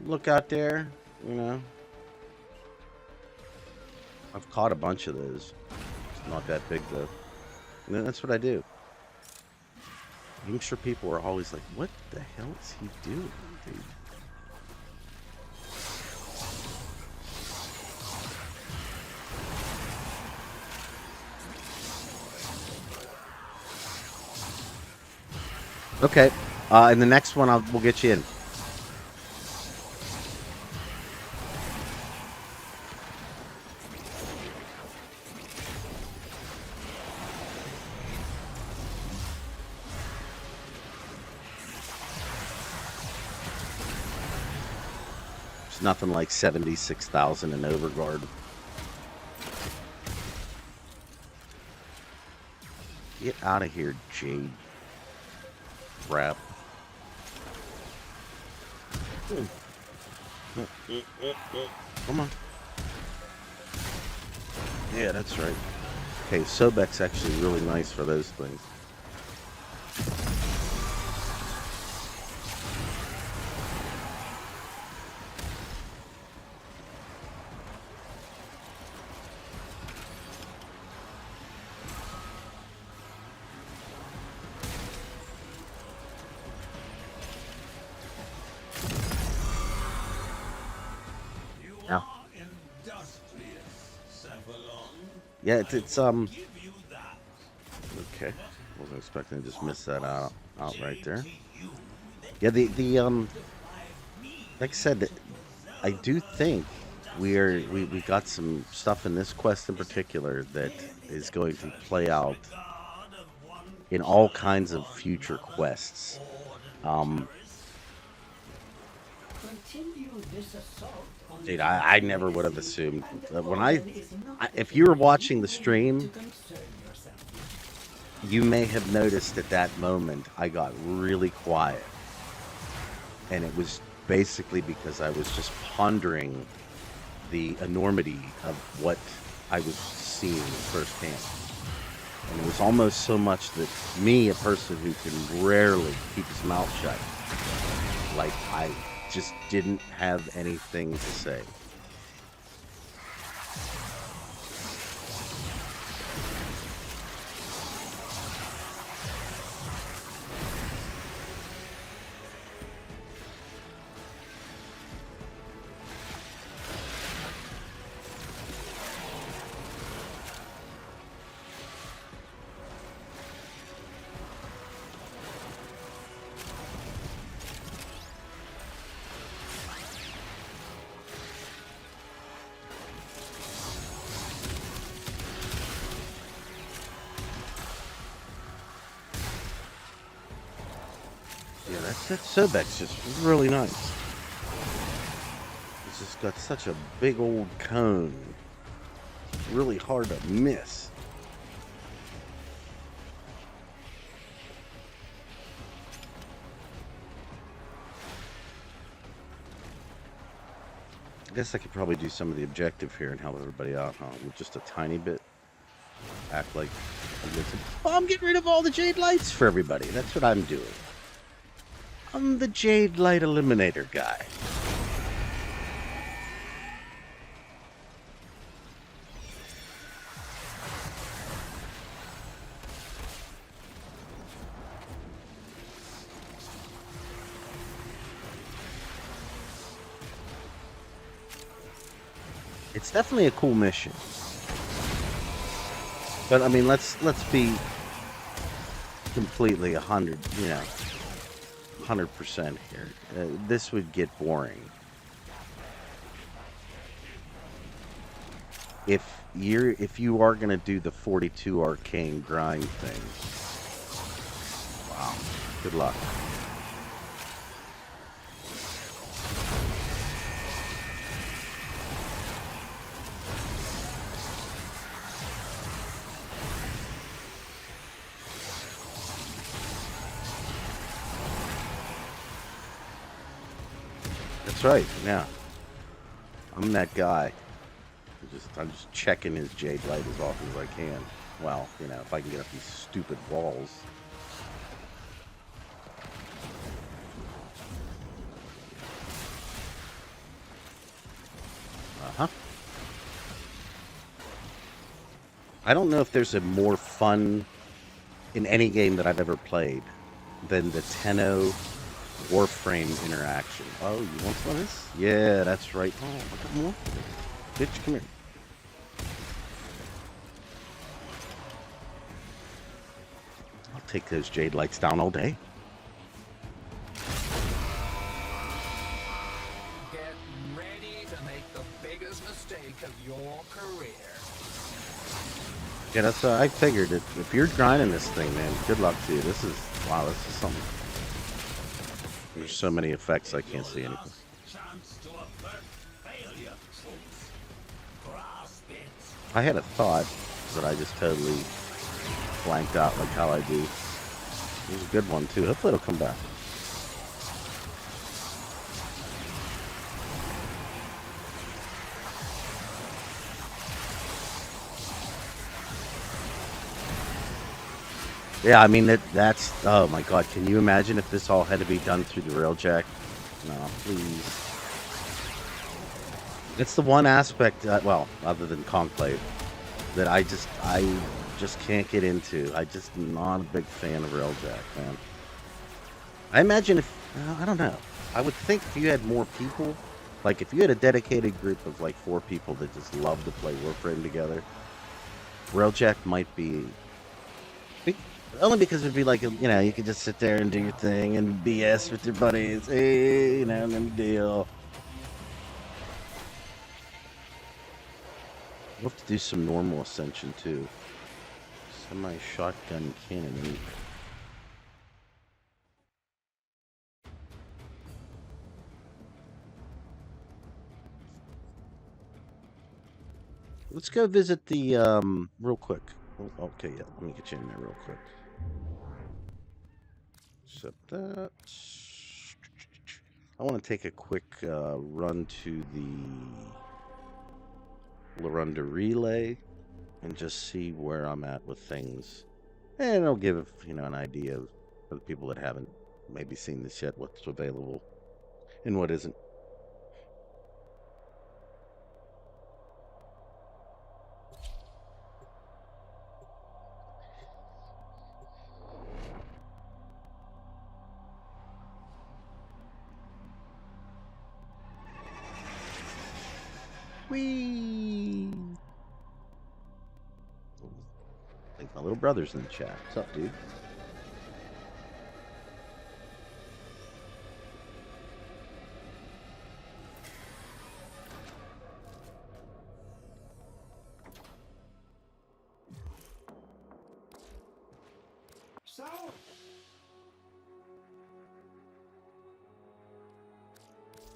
look out there, you know. I've caught a bunch of those. It's not that big though. And that's what I do. I'm sure people are always like, what the hell is he doing, dude? Okay, and the next one we'll get you in. nothing like 76,000 in Overguard. Get out of here, Jade. Crap. Come on. Yeah, that's right. Okay, Sobek's actually really nice for those things. Now. Yeah, it's okay. Wasn't expecting to just miss that out right there. Yeah, the like I said, I do think we got some stuff in this quest in particular that is going to play out in all kinds of future quests. Dude, I never would have assumed when if you were watching the stream, you may have noticed at that moment I got really quiet, and it was basically because I was just pondering the enormity of what I was seeing firsthand. And it was almost so much that me, a person who can rarely keep his mouth shut, like I just didn't have anything to say. Yeah, that Sobek's just really nice. It's just got such a big old cone. It's really hard to miss. I guess I could probably do some of the objective here and help everybody out, huh? With just a tiny bit. Act like I'm getting rid of all the Jade Lights for everybody. That's what I'm doing. I'm the Jade Light Eliminator guy. It's definitely a cool mission. But I mean, let's be completely 100% here. This would get boring if you are gonna do the 42 Arcane grind thing. Wow, good luck. That's right, yeah. I'm that guy. I'm just checking his Jade Light as often as I can. Well, if I can get up these stupid walls. Uh-huh. I don't know if there's a more fun in any game that I've ever played than the Tenno Warframe interaction. Oh, you want some of this? Yeah, that's right. Oh, look at more. Bitch, come here. I'll take those Jade Lights down all day. Get ready to make the biggest mistake of your career. Yeah, that's I figured it. If you're grinding this thing, man, good luck to you. This is something. There's so many effects I can't see anything. Chance to avert I had a thought, but I just totally blanked out like how I do. It was a good one too. Hopefully it'll come back. Yeah, I mean that's oh my god, can you imagine if this all had to be done through the railjack? No, please. It's the one aspect, well, other than Conclave, that I just can't get into. I just not a big fan of railjack, man. I imagine if I don't know. I would think if you had more people, like if you had a dedicated group of like 4 people that just love to play Warframe together, railjack might be only because it'd be like, you know, you could just sit there and do your thing and BS with your buddies. Hey, you know, no big deal. We'll have to do some normal Ascension too. Semi-shotgun cannon. Let's go visit the, real quick. Okay, yeah, let me get you in there real quick. Set that. I want to take a quick run to the Larunda Relay and just see where I'm at with things. And it'll give, you know, an idea of, for the people that haven't maybe seen this yet, what's available and what isn't. Whee! I think my little brother's in the chat. What's up, dude? So,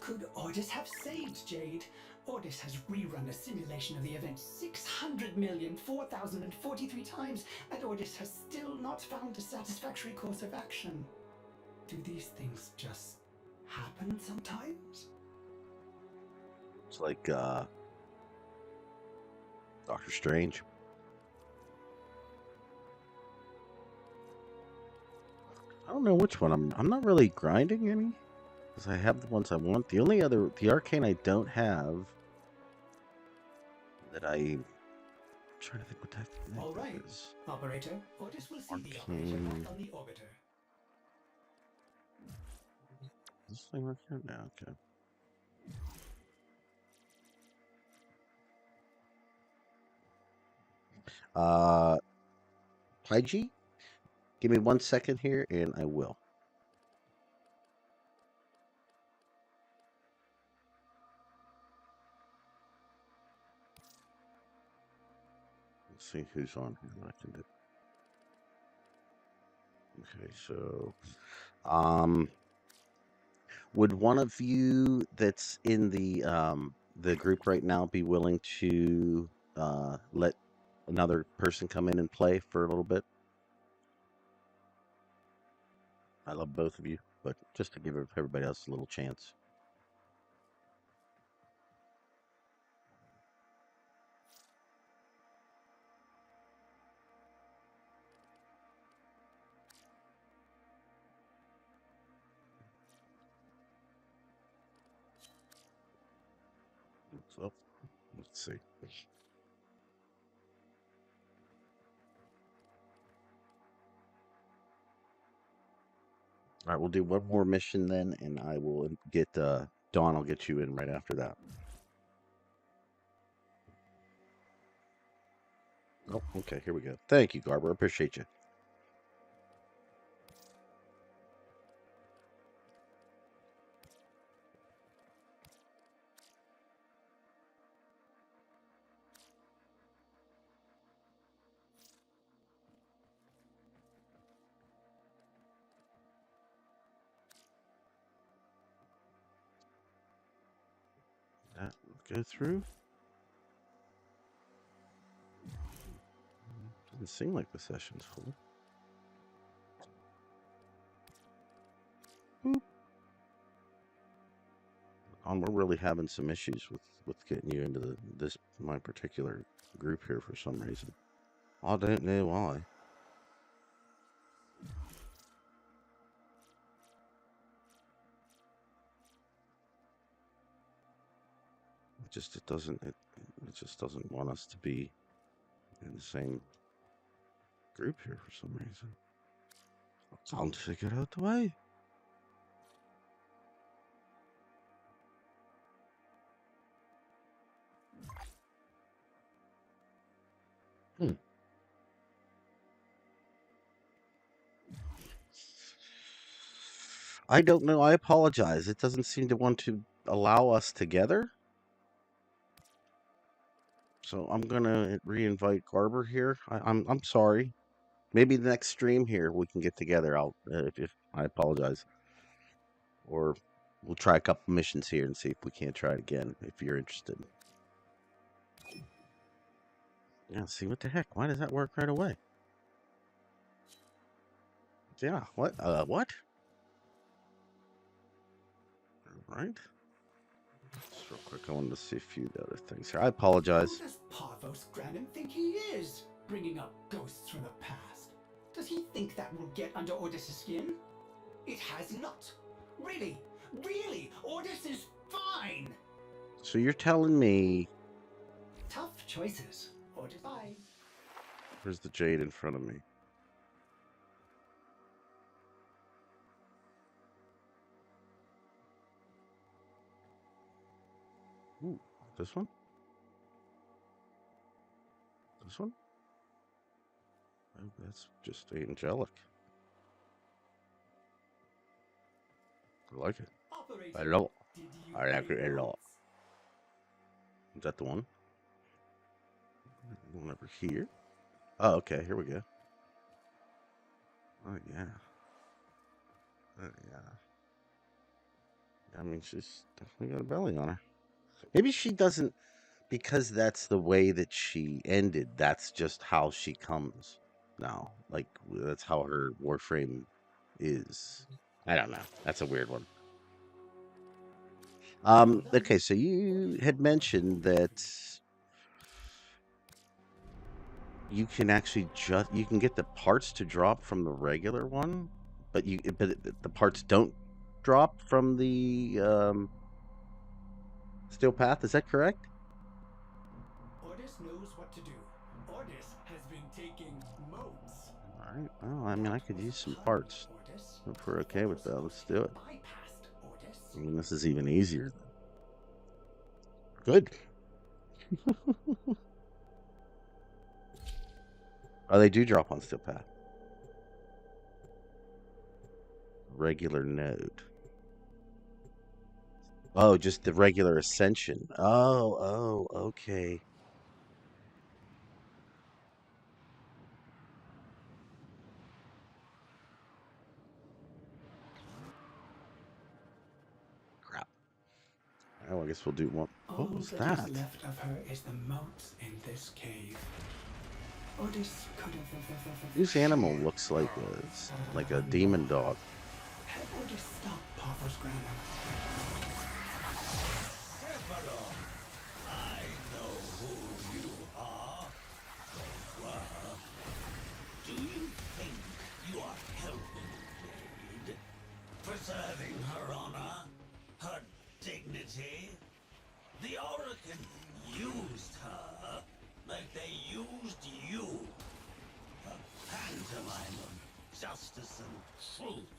could Ordis have saved Jade? Ordis has rerun a simulation of the event 600,004,043 times, and Ordis has still not found a satisfactory course of action. Do these things just happen sometimes? It's like Doctor Strange. I don't know which one I'm not really grinding any, because I have the ones I want. The only other, the Arcane I don't have that I'm trying to think what that All right, is. Operator. Ordis will see the operator Arcane. back on the orbiter. Is this thing right here? No, okay. Hygie? Give me 1 second here and I will. Let's see who's on here. What I can do. Okay, so would one of you that's in the group right now be willing to let another person come in and play for a little bit? I love both of you, but just to give everybody else a little chance. So, let's see. All right, we'll do one more mission then, and I will get Dawn. I'll get you in right after that. Oh, okay. Here we go. Thank you, Garber. I appreciate you. That will go through. Doesn't seem like the session's full. We're really having some issues with getting you into my particular group here for some reason. I don't know why. It just doesn't want us to be in the same group here for some reason. I'll figure out the way. I don't know. I apologize. It doesn't seem to want to allow us together. So I'm gonna re-invite Garber here. I'm sorry. Maybe the next stream here we can get together. If I apologize, or we'll try a couple missions here and see if we can't try it again. If you're interested. Yeah. See what the heck? Why does that work right away? Yeah. What? What? All right. Just real quick, I wanted to see a few other things here. I apologize. Who does Parvos Granum think he is, bringing up ghosts from the past? Does he think that will get under Ordis' skin? It has not. Really, Ordis is fine. So you're telling me... Tough choices. Ordis, bye. Where's the Jade in front of me? Ooh, this one? This one? Oh, that's just angelic. I like it. I love it. I like it a lot. Is that the one? One over here? Oh, okay, here we go. Oh, yeah. Oh, yeah. I mean, she's definitely got a belly on her. Maybe she doesn't, because that's the way that she ended. That's just how she comes now. Like, that's how her Warframe is. I don't know. That's a weird one. Okay, so you had mentioned that you can actually you can get the parts to drop from the regular one, but the parts don't drop from the Steel Path. Is that correct? Ordis knows what to do. Ordis has been taking modes. All right. Well, I mean, I could use some parts. If we're okay with that, let's do it. I mean, this is even easier. Good. Oh, they do drop on Steel Path. Regular node. Oh, just the regular Ascension. Oh, okay. Crap. Oh, I guess we'll do one. What was that? All that is left of her is the moats in this cave. Ordis could have... This animal looks like a demon dog. Had Ordis stopped Parvos Granum? I know who you are. Do you think you are helping Jade? Preserving her honor? Her dignity? The Arcane used her like they used you. A pantomime of justice and truth.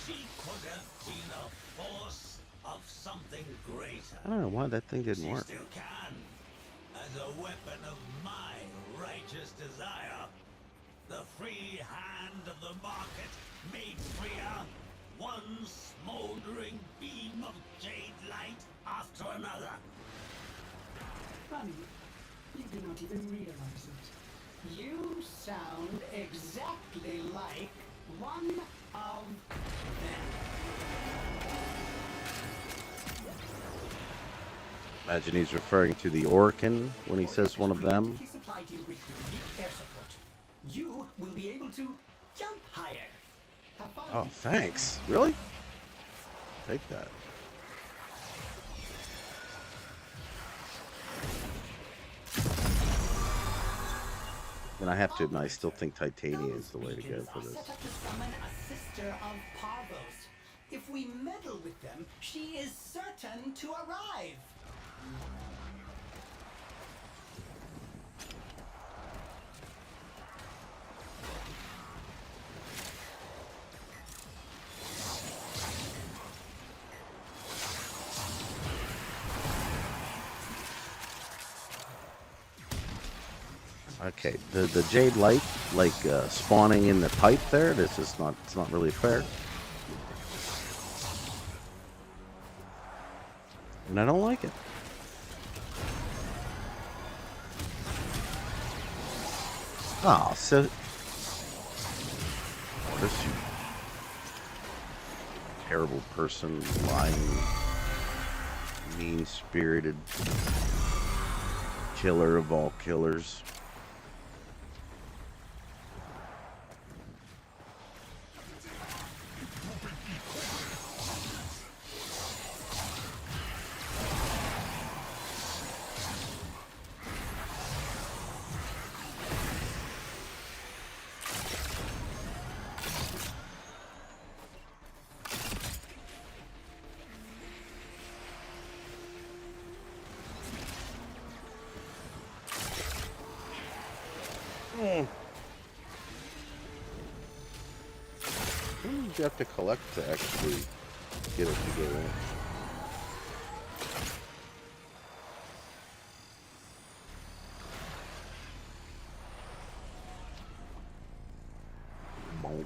She could have been a force of something greater. I don't know why that thing didn't work. She still can. As a weapon of my righteous desire. The free hand of the market made freer. One smoldering beam of jade light after another. Funny, you do not even realize it. You sound exactly like one of them. Imagine he's referring to the Arcane when he says one of them. He supplied provided with unique air support, you will be able to jump higher. Have fun. Oh, thanks. Really? Take that. And I have to admit, I still think titanium is the way to go for this. Set up to summon a sister of Parvos. If we meddle with them, she is certain to arrive. Okay, the Jade Light, like spawning in the pipe there, this is not, it's not really fair. And I don't like it. Oh, so... This you terrible person, lying, mean-spirited killer of all killers. What did you have to collect to actually get it to go in? Bonk.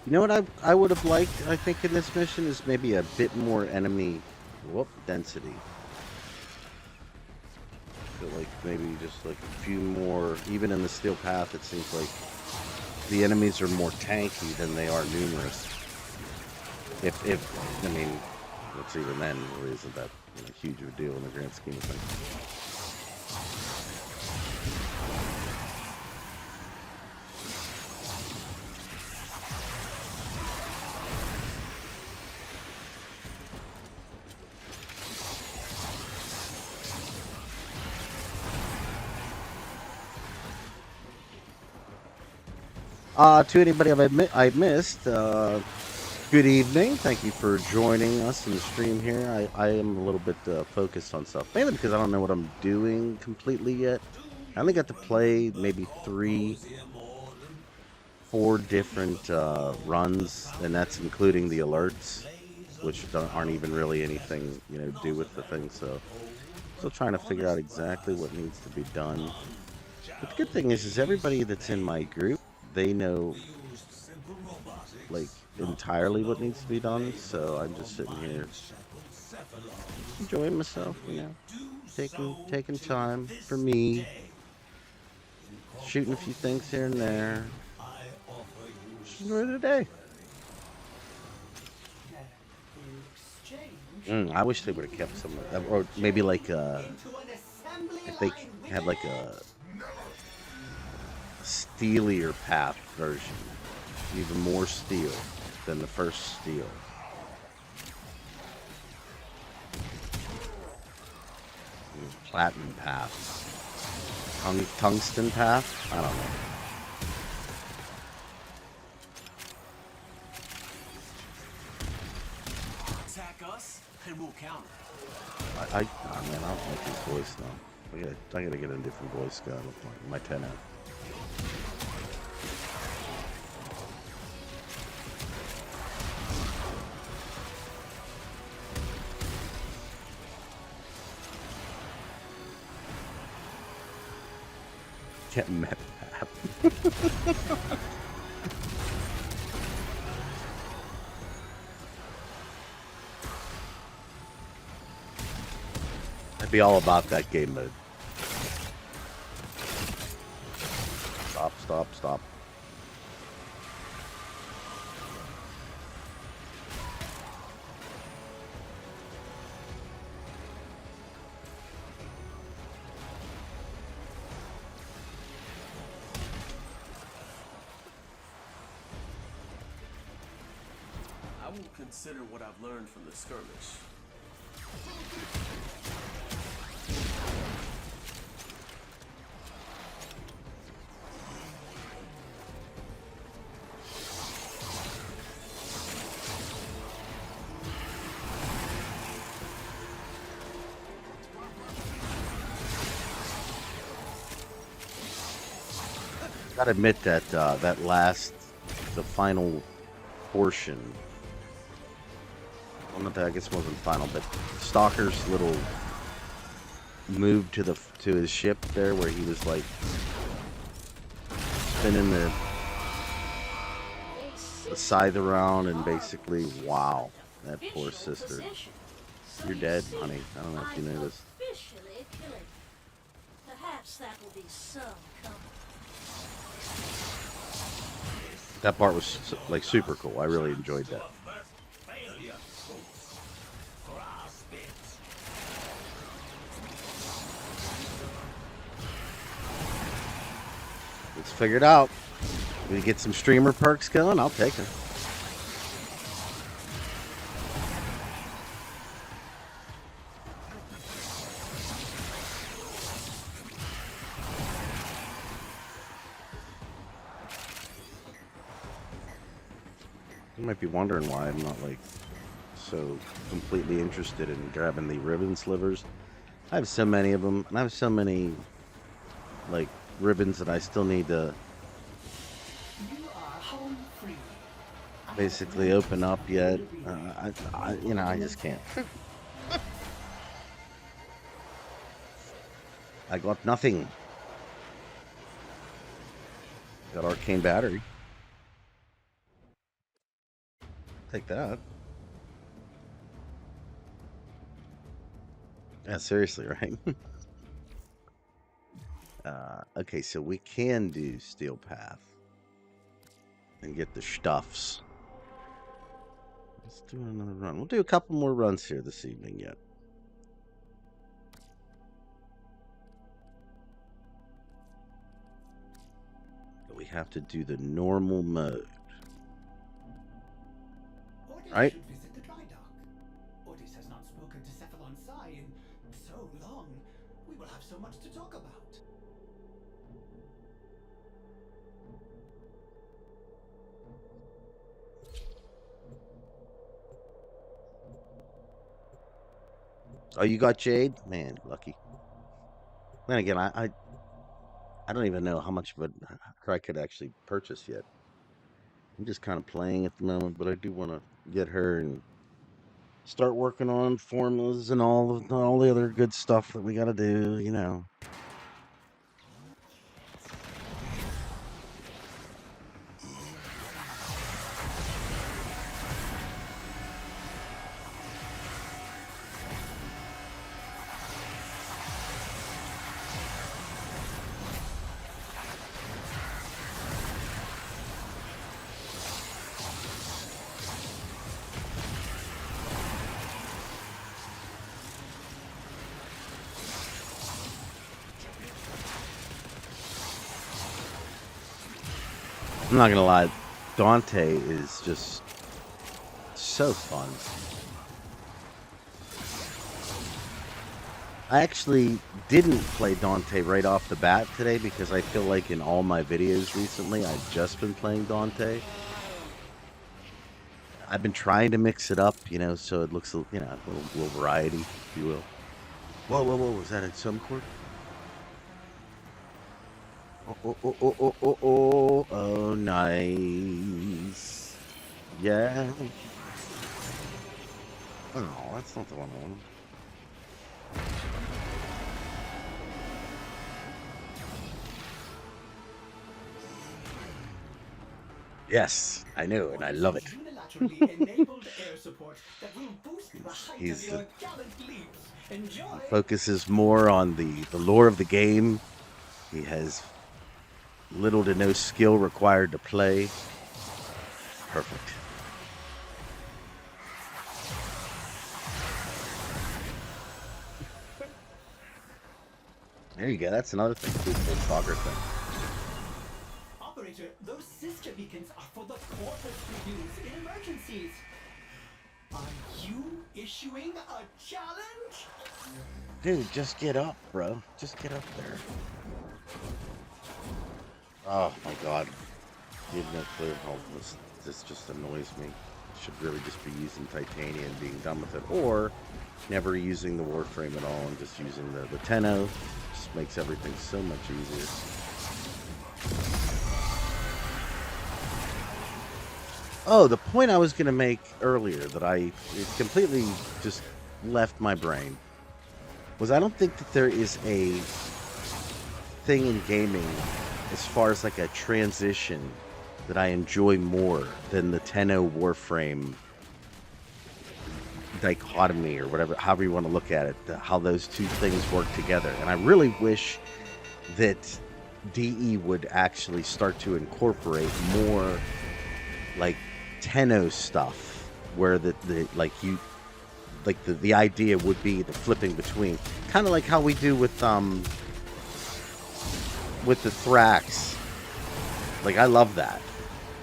You know what I would have liked, I think, in this mission is maybe a bit more enemy density. So like maybe just like a few more, even in the Steel Path it seems like the enemies are more tanky than they are numerous. If I mean, what's even then really isn't that huge of a deal in the grand scheme of things. To anybody I've missed, good evening. Thank you for joining us in the stream here. I am a little bit focused on stuff, mainly because I don't know what I'm doing completely yet. I only got to play maybe 4 different runs, and that's including the alerts, which aren't even really anything to do with the thing. So, still trying to figure out exactly what needs to be done. But the good thing is everybody that's in my group, they know like entirely what needs to be done, so I'm just sitting here enjoying myself, taking time for me, shooting a few things here and there. Just enjoy the day. I wish they would have kept some of that, or maybe like if they had like a steelier path version, even more steel than the first steel. Platinum path, tungsten path. I don't know. Attack us, and we'll counter. I don't like his voice now. I gotta get a different voice guy with my 10 out. Get met that. be all about that game mode. Stop, stop, stop. I will consider what I've learned from the skirmish. Gotta admit that the final portion. Well, not that I guess it wasn't final, but Stalker's little move to his ship there, where he was like spinning the scythe around, and basically, wow, that poor sister. You're dead, honey. I don't know if you knew this. Perhaps that will be some comfort. That part was like super cool. I really enjoyed that. Let's figure it out. We get some streamer perks going. I'll take them. You might be wondering why I'm not like so completely interested in grabbing the ribbon slivers. I have so many of them, and I have so many like ribbons that I still need to basically open up yet. I just can't. I got nothing. Got Arcane battery. Take that. Yeah, seriously, right? Okay, so we can do Steel Path and get the stuffs. Let's do another run. We'll do a couple more runs here this evening yet. But we have to do the normal mode. Right? Should visit the dry dock. Ordis has not spoken to Cephalon Psi in so long. We will have so much to talk about. Oh, you got Jade? Man, lucky. Then again, I don't even know how much of her I could actually purchase yet. I'm just kind of playing at the moment, but I do want to get her and start working on formulas and all the other good stuff that we got to do, you know. I'm not gonna lie, Dante is just so fun. I actually didn't play Dante right off the bat today because I feel like in all my videos recently I've just been playing Dante. I've been trying to mix it up, you know, so it looks, you know, a little variety, if you will. Whoa, whoa, whoa, was that a some chord? Oh, nice. Yeah. Oh, that's not the one I wanted. Yes, I know, and I love it. supernaturally enabled air support that will boost the height of He's your gallant leaps. Enjoy! focuses more on the lore of the game. He has little to no skill required to play. Perfect. There you go. That's another thing. The Stalker thing. Operator, those sister beacons are for the Corpus to use in emergencies. Are you issuing a challenge? Dude, just get up, bro. Just get up there. Oh my god. You have no clue how this just annoys me. Should really just be using titanium and being done with it. Or never using the Warframe at all and just using the Tenno. Just makes everything so much easier. Oh, the point I was going to make earlier that it completely just left my brain was I don't think that there is a thing in gaming as far as like a transition that I enjoy more than the Tenno Warframe dichotomy or whatever, however you want to look at it, how those two things work together. And I really wish that DE would actually start to incorporate more like Tenno stuff, where the idea would be the flipping between, kind of like how we do with the Thrax. Like, I love that,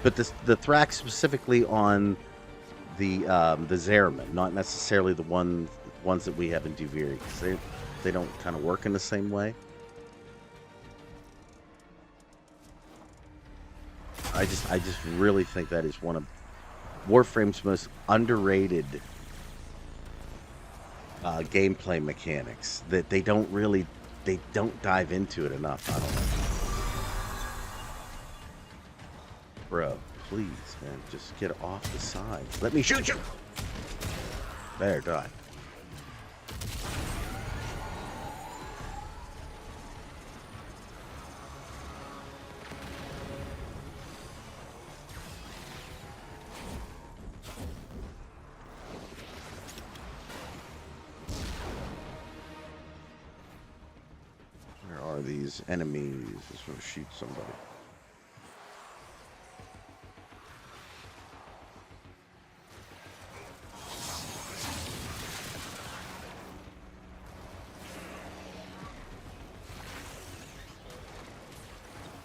but the Thrax specifically on the Zeraman, not necessarily the ones that we have in Duviri, because they don't kind of work in the same way. I just really think that is one of Warframe's most underrated gameplay mechanics, that they don't dive into it enough. I don't know. Bro, please, man, just get off the side. Let me shoot you! There, die. These enemies. Just want to shoot somebody.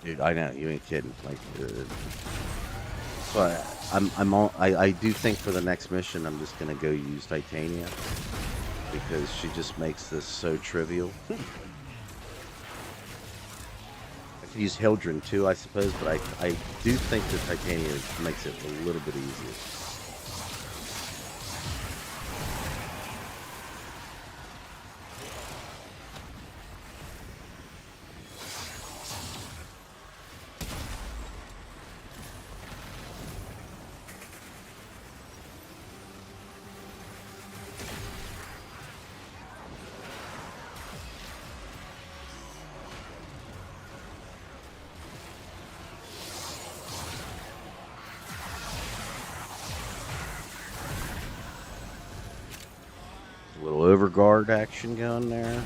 Dude, I know, you ain't kidding. Like, so I do think for the next mission I'm just gonna go use Titania, because she just makes this so trivial. Use Hildren too, I suppose, but I do think that Titania makes it a little bit easier. Overguard action going there.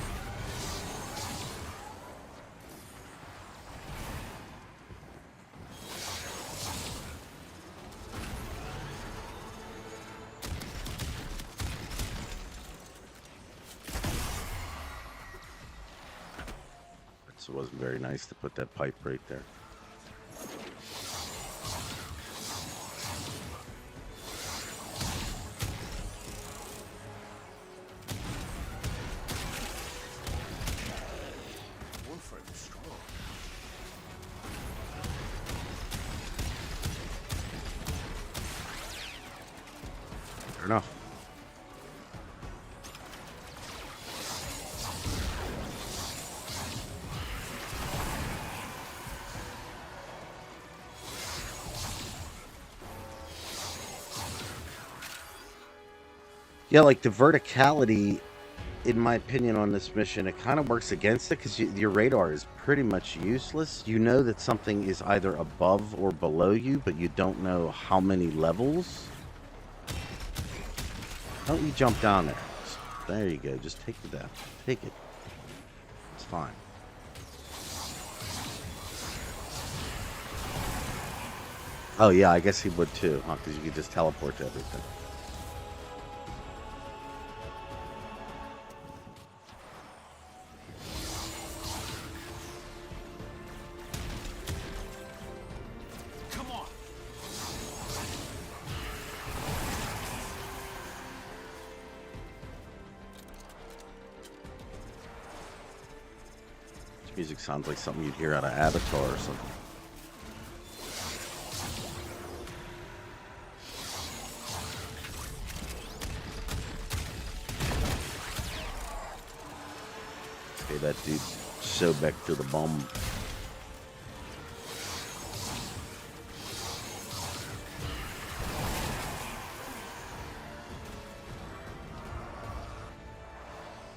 So it wasn't very nice to put that pipe right there. Enough. Yeah, like the verticality, in my opinion, on this mission, it kind of works against it, because your radar is pretty much useless. You know that something is either above or below you, but you don't know how many levels. Don't you jump down there. There you go. Just take the death. Take it. It's fine. Oh, yeah, I guess he would too, huh? Because you could just teleport to everything. Come on. This music sounds like something you'd hear out of Avatar or something. Okay, that dude so back to the bomb.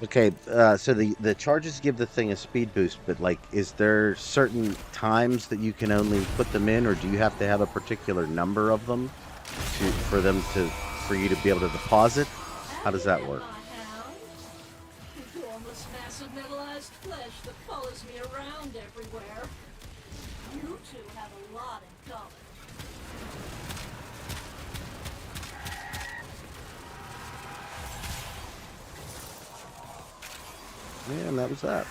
Okay, so the charges give the thing a speed boost, but like, is there certain times that you can only put them in, or do you have to have a particular number of them for you to be able to deposit? How does that work? Formless mass of metallized flesh that follows me around everywhere. You two have a lot in common. Yeah, and that was that.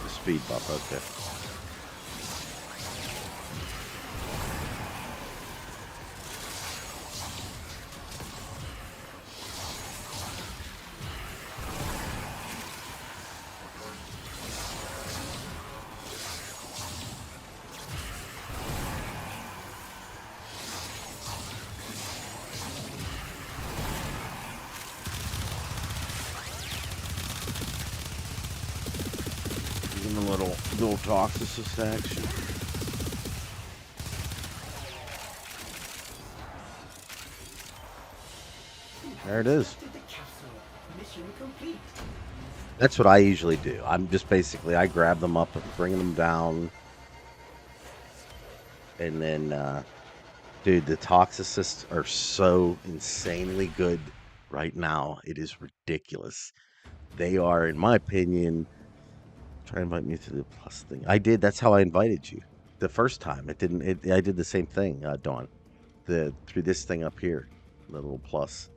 The speed buff, okay. Even a little toxicist action. There it is. That's what I usually do. I'm just basically, I grab them up and bring them down. And then, dude, the toxicists are so insanely good right now. It is ridiculous. They are, in my opinion, try to invite me to the plus thing. I did. That's how I invited you the first time. It didn't. I did the same thing, Dawn. Through this thing up here, the little plus.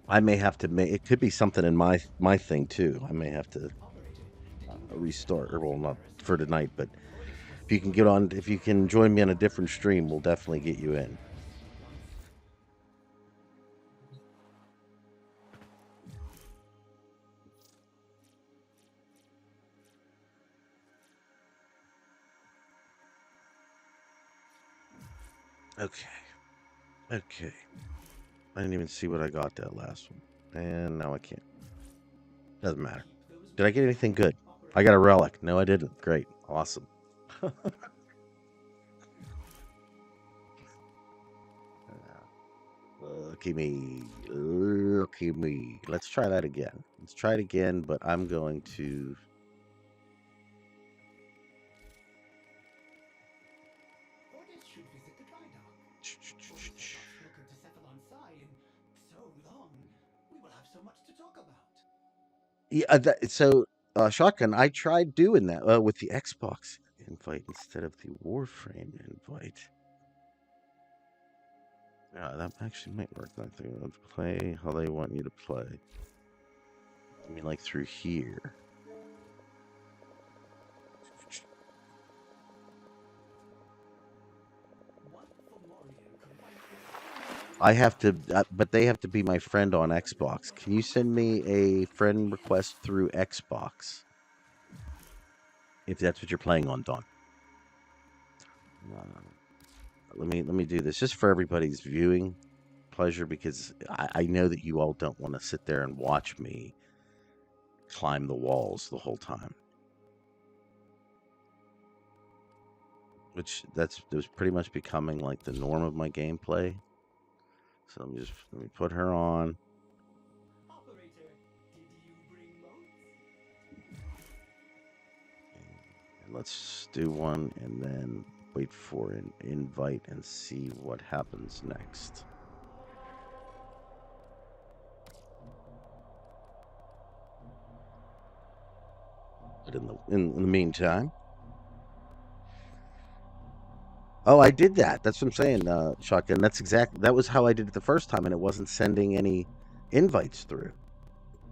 I may have to make. It could be something in my thing too. I may have to restart, or well, not for tonight, but if you can get on, if you can join me on a different stream, we'll definitely get you in. Okay. Okay. I didn't even see what I got that last one. And now I can't. Doesn't matter. Did I get anything good? I got a relic. No, I didn't. Great. Awesome. Lucky me. Lucky me. Let's try that again. Let's try it again, but I'm going to... Ordis should visit the dry dock. Ordis has not spoken to Cephalon Psi in so long. We will have so much to talk about. Yeah, Shotgun, I tried doing that with the Xbox invite instead of the Warframe invite. Yeah, that actually might work. I think let's play how they want you to play. I mean, like through here. I have to, but they have to be my friend on Xbox. Can you send me a friend request through Xbox? If that's what you're playing on, Dawn. Let me do this just for everybody's viewing pleasure, because I know that you all don't want to sit there and watch me climb the walls the whole time. Which that was pretty much becoming like the norm of my gameplay. So let me put her on. Operator, did you bring motes? And let's do one and then wait for an invite and see what happens next. But in the meantime. Oh, I did that. That's what I'm saying, Shotgun. That was how I did it the first time, and it wasn't sending any invites through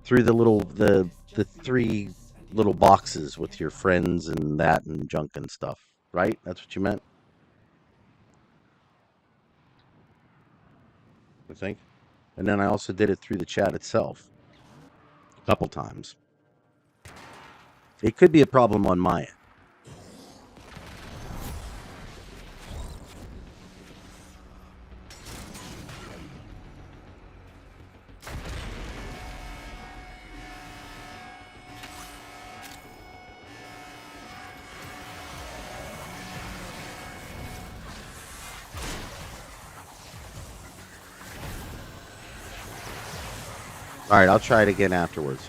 the three little boxes with your friends and that and junk and stuff. Right? That's what you meant? I think. And then I also did it through the chat itself a couple times. It could be a problem on my end. All right, I'll try it again afterwards.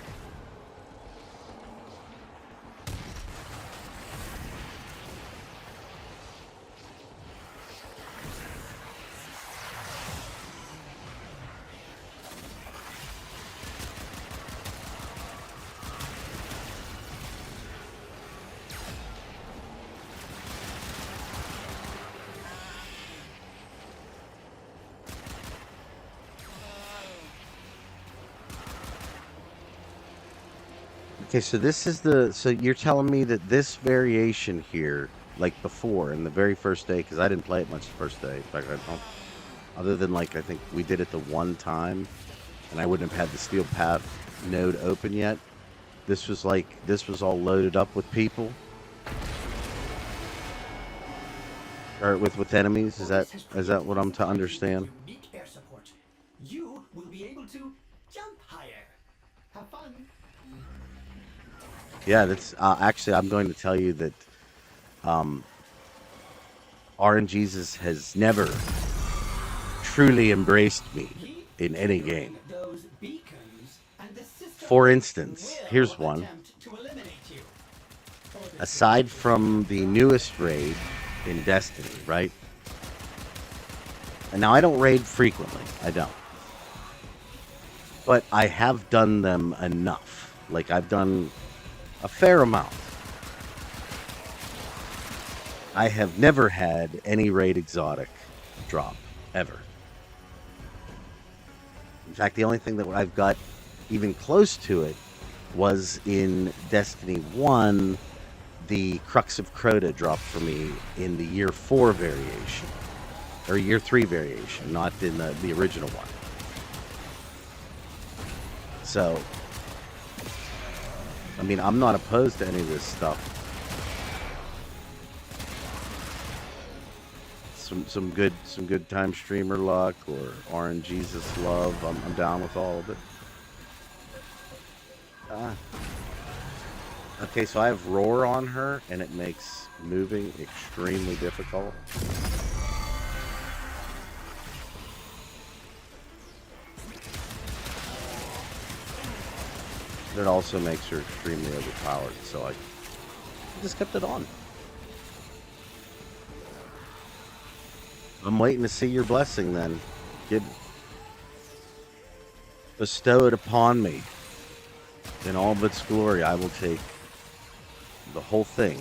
Okay, so you're telling me that this variation here, like before in the very first day, because I didn't play it much the first day. In fact, I don't, other than like I think we did it the one time, and I wouldn't have had the Steel Path node open yet. This was all loaded up with people, or with enemies. Is that what I'm to understand? Unique air support. You will be able to jump higher. Have fun. Yeah, that's actually I'm going to tell you that RNGesus has never truly embraced me in any game. Those beacons and the system For instance, will here's one. attempt to eliminate you. Aside from the newest raid in Destiny, right? And now I don't raid frequently. I don't. But I have done them enough. Like I've done a fair amount. I have never had any raid exotic drop, ever. In fact, the only thing that I've got even close to it was in Destiny 1, the Crux of Crota dropped for me in the Year 4 variation. Or Year 3 variation, not in the original one. So, I mean, I'm not opposed to any of this stuff. Some good time streamer luck or RNGesus love. I'm down with all of it. Okay, so I have Roar on her, and it makes moving extremely difficult. It also makes her extremely overpowered, so I just kept it on. I'm waiting to see your blessing then. Bestow it upon me. In all of its glory, I will take the whole thing.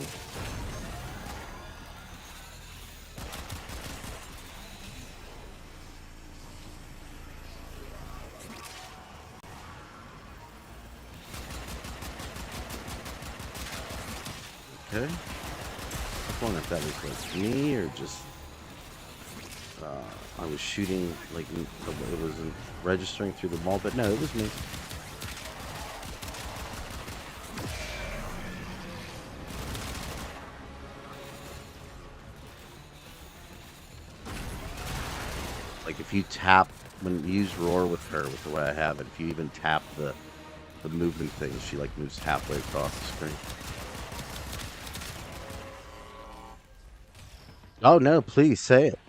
Okay. I was wondering if that was like me or just I was shooting like it wasn't registering through the wall, but no, it was me. Like if you tap when you use Roar with her, with the way I have it, if you even tap the movement thing, she like moves halfway across the screen. Oh no, please say it.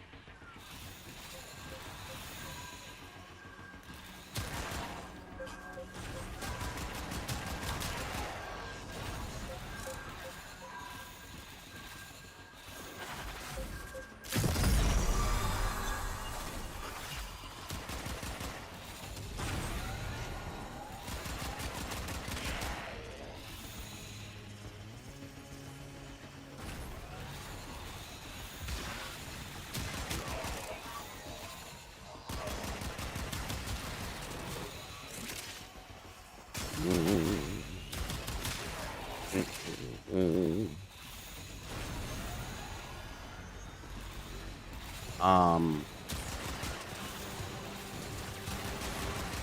Mm.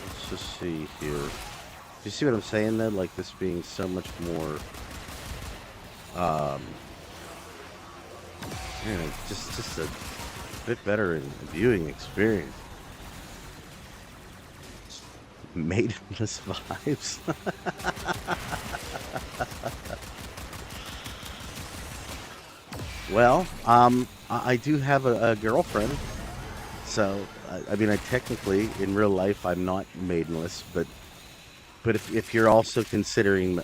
Let's just see here. Do you see what I'm saying though? Like this being so much more, just a bit better in viewing experience. Maidenless vibes. Well, I do have a girlfriend, so I mean, I technically in real life I'm not maidenless, but if you're also considering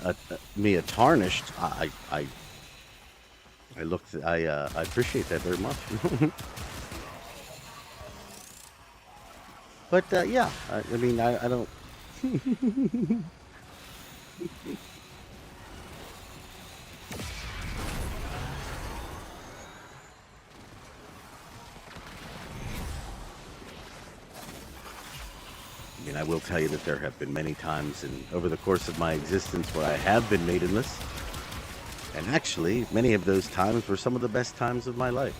me a tarnished, I appreciate that very much. But yeah, I mean, I don't. I mean, I will tell you that there have been many times over the course of my existence where I have been maidenless. And actually, many of those times were some of the best times of my life.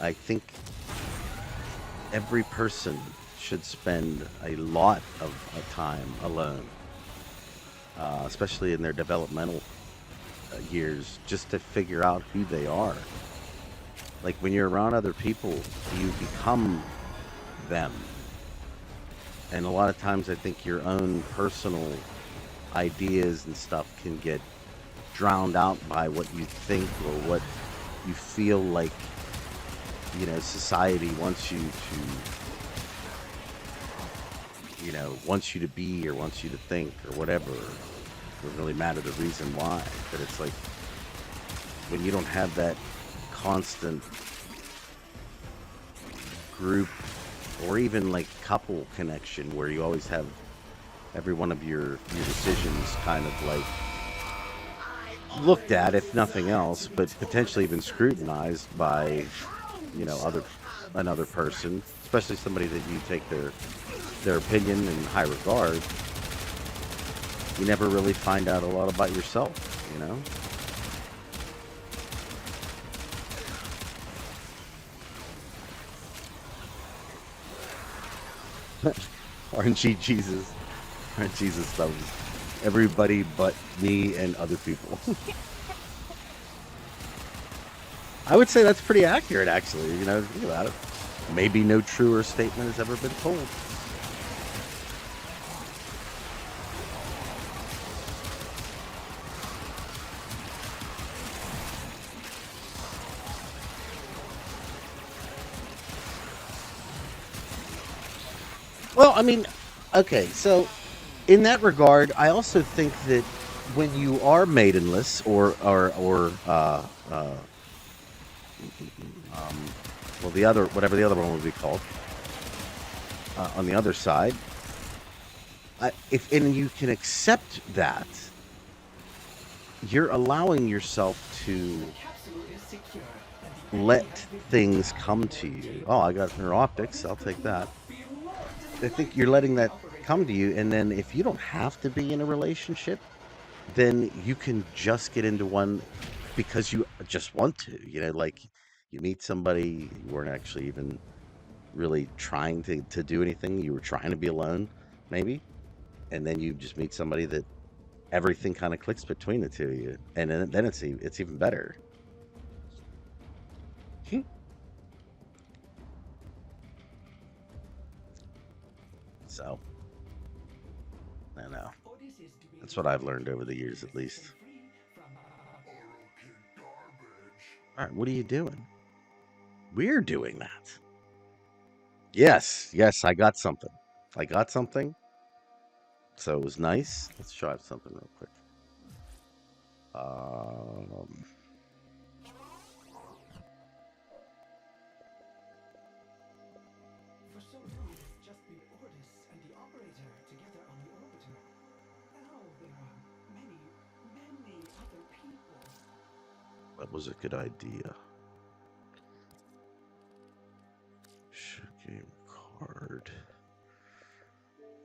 I think every person should spend a lot of time alone, especially in their developmental years, just to figure out who they are. Like when you're around other people, you become them. And a lot of times I think your own personal ideas and stuff can get drowned out by what you think or what you feel like, society wants you to, wants you to be or wants you to think or whatever. It doesn't really matter the reason why, but it's like when you don't have that constant group or even like couple connection where you always have every one of your decisions kind of like looked at, if nothing else, but potentially even scrutinized by, another person, especially somebody that you take their opinion in high regard. You never really find out a lot about yourself, RNG Jesus. RNG Jesus loves everybody but me and other people. I would say that's pretty accurate, actually. Think about it. Maybe no truer statement has ever been told. Well, I mean, okay, so in that regard, I also think that when you are maidenless or well, whatever the other one would be called, on the other side, if you can accept that, you're allowing yourself to let things come to you. Oh, I got neuroptics. I'll take that. I think you're letting that come to you, and then if you don't have to be in a relationship, then you can just get into one because you just want to. Like you meet somebody, you weren't actually even really trying to do anything. You were trying to be alone, maybe, and then you just meet somebody that everything kind of clicks between the two of you, and then it's even better. So, I don't know. That's what I've learned over the years, at least. All right, what are you doing? We're doing that. Yes, I got something. I got something. So it was nice. Let's try something real quick. For so long, it's just been Ordis and the operator together on the orbiter. Now there are many, many other people. That was a good idea. Game card.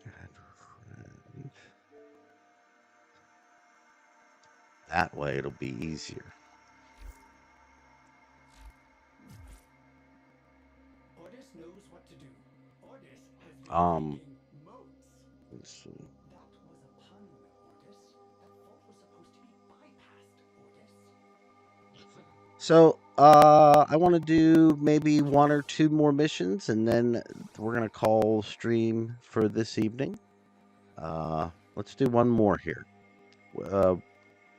And friend. That way it'll be easier. Ordis knows what to do. Ordis has been Um, making moats. let's see. That was a pun, Ordis. That fault was supposed to be bypassed, Ordis. So, I want to do maybe one or two more missions, and then we're gonna call stream for this evening. Let's do one more here.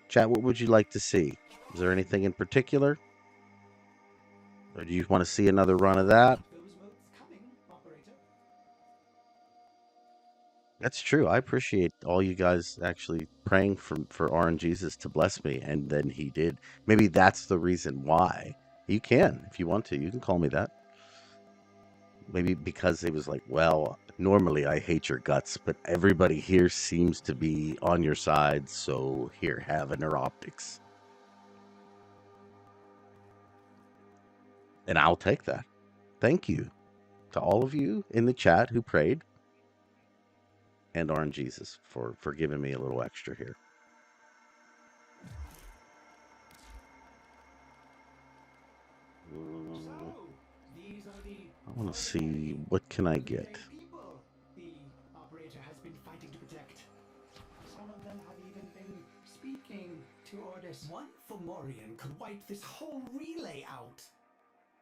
Chat, what would you like to see? Is there anything in particular? Or do you want to see another run of that? Those moats coming, operator. That's true. I appreciate all you guys actually praying for RNGesus to bless me, and then he did. Maybe that's the reason why. You can, if you want to. You can call me that. Maybe because it was like, well, normally I hate your guts, but everybody here seems to be on your side, so here, have inner optics. And I'll take that. Thank you to all of you in the chat who prayed, and RNGesus for giving me a little extra here. I want to see, what can I get? People the operator has been fighting to protect. Some of them have even been speaking to Ordis. One Fomorian could wipe this whole relay out.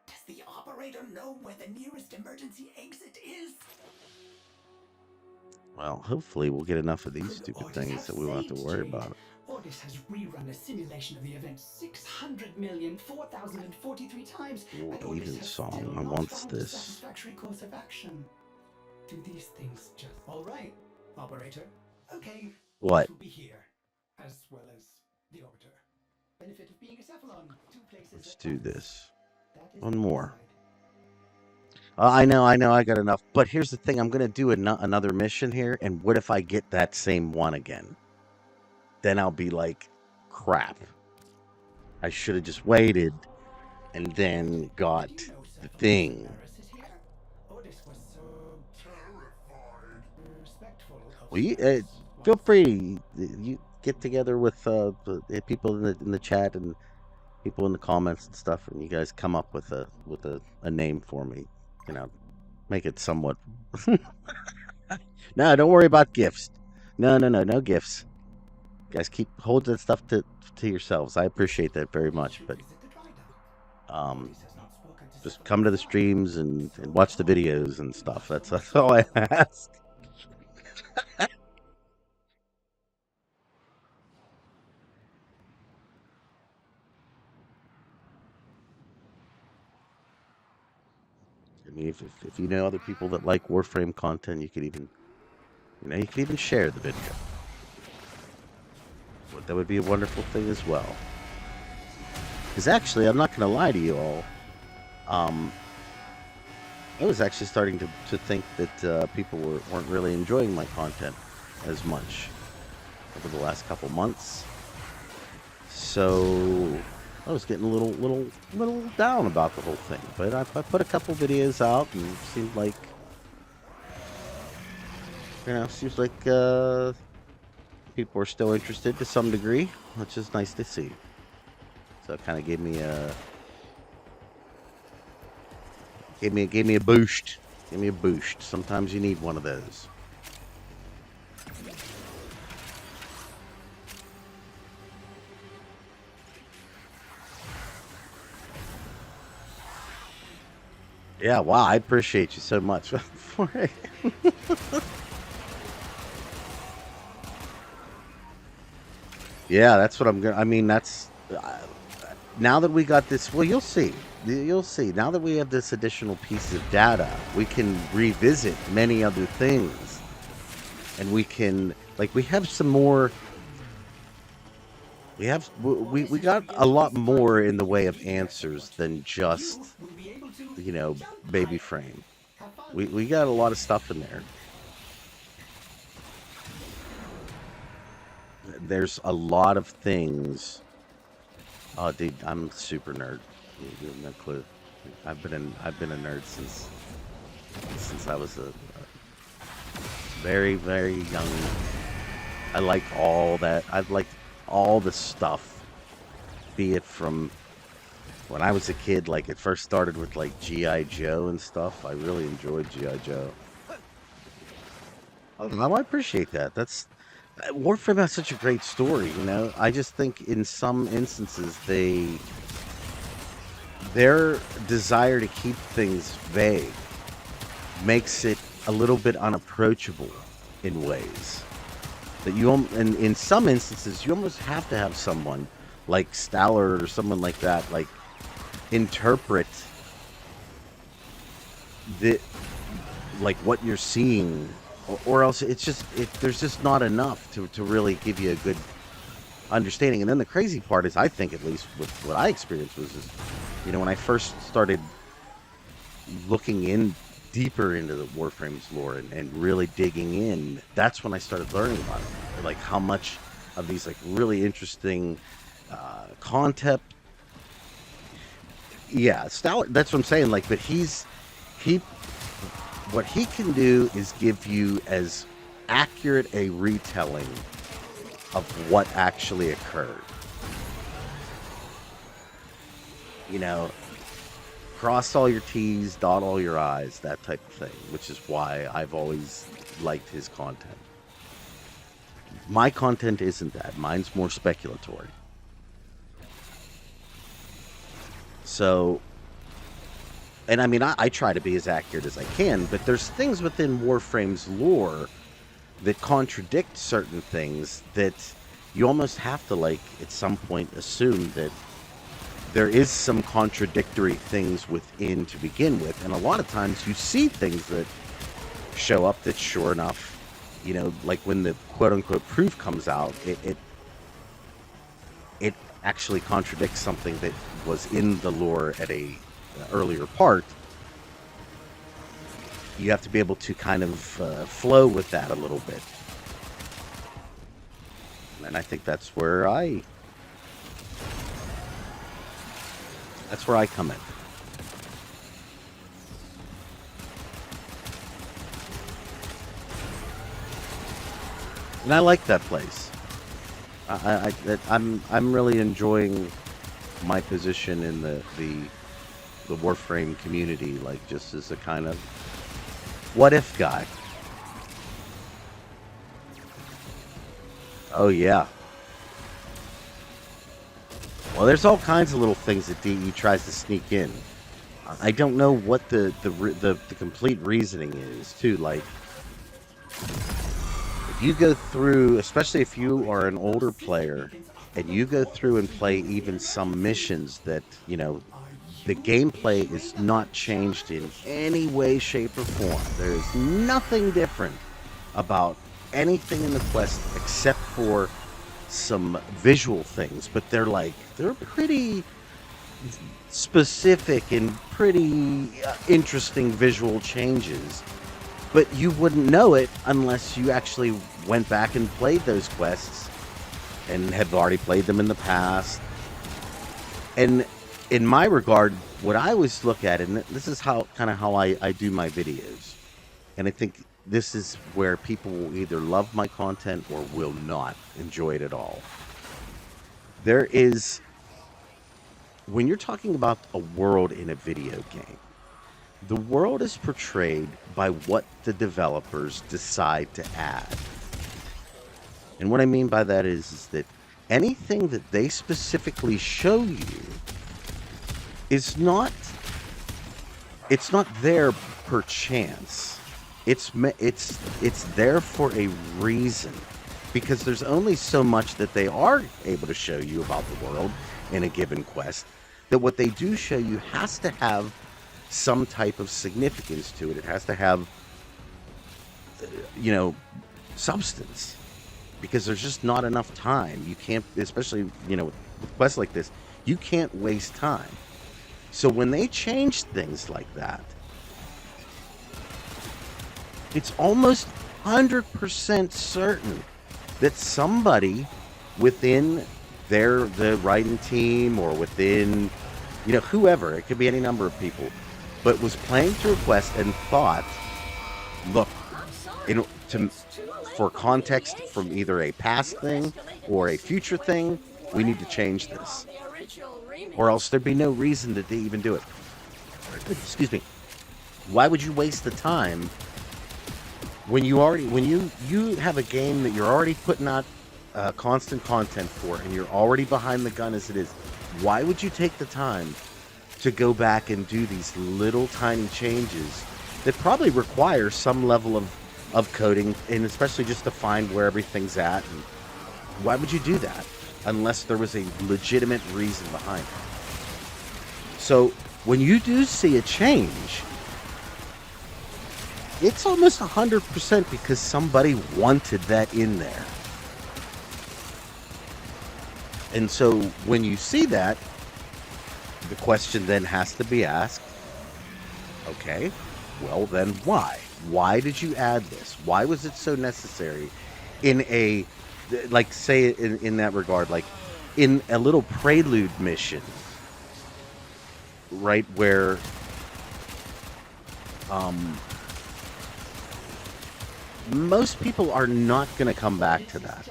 Does the operator know where the nearest emergency exit is? Well, hopefully we'll get enough of these stupid things that we won't have to worry about it. Ordis has rerun a simulation of the event 600,004,043 times. Ooh, even song. I want this. Satisfactory course of action. Do these things just all right, operator? Okay. What? Will be here, as well as the orbiter. Benefit of being a cephalon. Two places. Let's do this. One more. I know, I got enough. But here's the thing. I'm going to do another mission here. And what if I get that same one again? Then I'll be like, crap. I should have just waited and then got the thing. Well, feel free. You get together with the people in the chat and people in the comments and stuff, and you guys come up with a name for me. You know, make it somewhat. No, don't worry about gifts. No gifts. You guys, hold that stuff to yourselves. I appreciate that very much, but just come to the streams and watch the videos and stuff. That's all I ask. I mean, if you know other people that like Warframe content, you could even, share the video. That would be a wonderful thing as well. Because actually, I'm not going to lie to you all. I was actually starting to think that people weren't really enjoying my content as much over the last couple months. So I was getting a little down about the whole thing. But I put a couple videos out, and it seemed like, people are still interested to some degree, which is nice to see. So it kind of gave me a boost. Give me a boost. Sometimes you need one of those. Yeah, wow, I appreciate you so much for it. Yeah, that's what I'm gonna. I mean, that's now that we got this. Well, you'll see. You'll see. Now that we have this additional piece of data, we can revisit many other things, and we can we have some more. We got a lot more in the way of answers than just baby frame. We got a lot of stuff in there. There's a lot of things. Oh, dude, I'm a super nerd. You have no clue. I've been a nerd since I was a very, very young. I like all that. all the stuff, be it from when I was a kid, like it first started with like G.I. Joe and stuff. I really enjoyed G.I. Joe. I appreciate that. That's Warframe has such a great story, you know. I just think in some instances their desire to keep things vague makes it a little bit unapproachable in ways that and in some instances you almost have to have someone like Stalker or someone like that like interpret the like what you're seeing, or else there's just not enough to really give you a good understanding. And then the crazy part is, I think, at least with what I experienced, was you know, when I first started looking in deeper into the Warframe's lore and really digging in, that's when I started learning about it, like how much of these like really interesting concept. Yeah, Stalker, that's what I'm saying. Like, but what he can do is give you as accurate a retelling of what actually occurred. You know, cross all your T's, dot all your I's, that type of thing, which is why I've always liked his content. My content isn't that. Mine's more speculatory. So, and I mean, I try to be as accurate as I can, but there's things within Warframe's lore that contradict certain things that you almost have to, like, at some point assume that there is some contradictory things within to begin with. And a lot of times you see things that show up that, sure enough, you know, like when the quote-unquote proof comes out, it actually contradicts something that was in the lore at a earlier part. You have to be able to kind of flow with that a little bit. And I think that's where I come in. And I like that place. I'm really enjoying my position in the Warframe community, like just as a kind of what if guy. Oh yeah. Well, there's all kinds of little things that DE tries to sneak in. I don't know what the complete reasoning is, too. Like, if you go through, especially if you are an older player, and you go through and play even some missions that, you know, the gameplay is not changed in any way, shape, or form. There is nothing different about anything in the quest except for some visual things, but they're pretty specific and pretty interesting visual changes. But you wouldn't know it unless you actually went back and played those quests and have already played them in the past. And in my regard, what I always look at, and this is how I do my videos, and I think this is where people will either love my content or will not enjoy it at all. There is, when you're talking about a world in a video game, the world is portrayed by what the developers decide to add. And what I mean by that is that anything that they specifically show you is not, it's not there per chance. It's there for a reason, because there's only so much that they are able to show you about the world in a given quest, that what they do show you has to have some type of significance to it. It has to have, you know, substance, because there's just not enough time. You can't, especially, you know, with quests like this, you can't waste time. So when they change things like that, it's almost 100% certain that somebody within the writing team, or within, you know, whoever, it could be any number of people, but was playing through a quest and thought, look, for context from either a past thing or a future thing, we need to change this. Or else there'd be no reason to even do it. Excuse me. Why would you waste the time when you have a game that you're already putting out constant content for, and you're already behind the gun as it is? Why would you take the time to go back and do these little tiny changes that probably require some level of coding, and especially just to find where everything's at? And why would you do that unless there was a legitimate reason behind it? So when you do see a change, it's almost 100% because somebody wanted that in there. And so when you see that, the question then has to be asked, okay, well then why? Why did you add this? Why was it so necessary in a, like, say in that regard, like in a little prelude mission, right, where most people are not going to come back to that.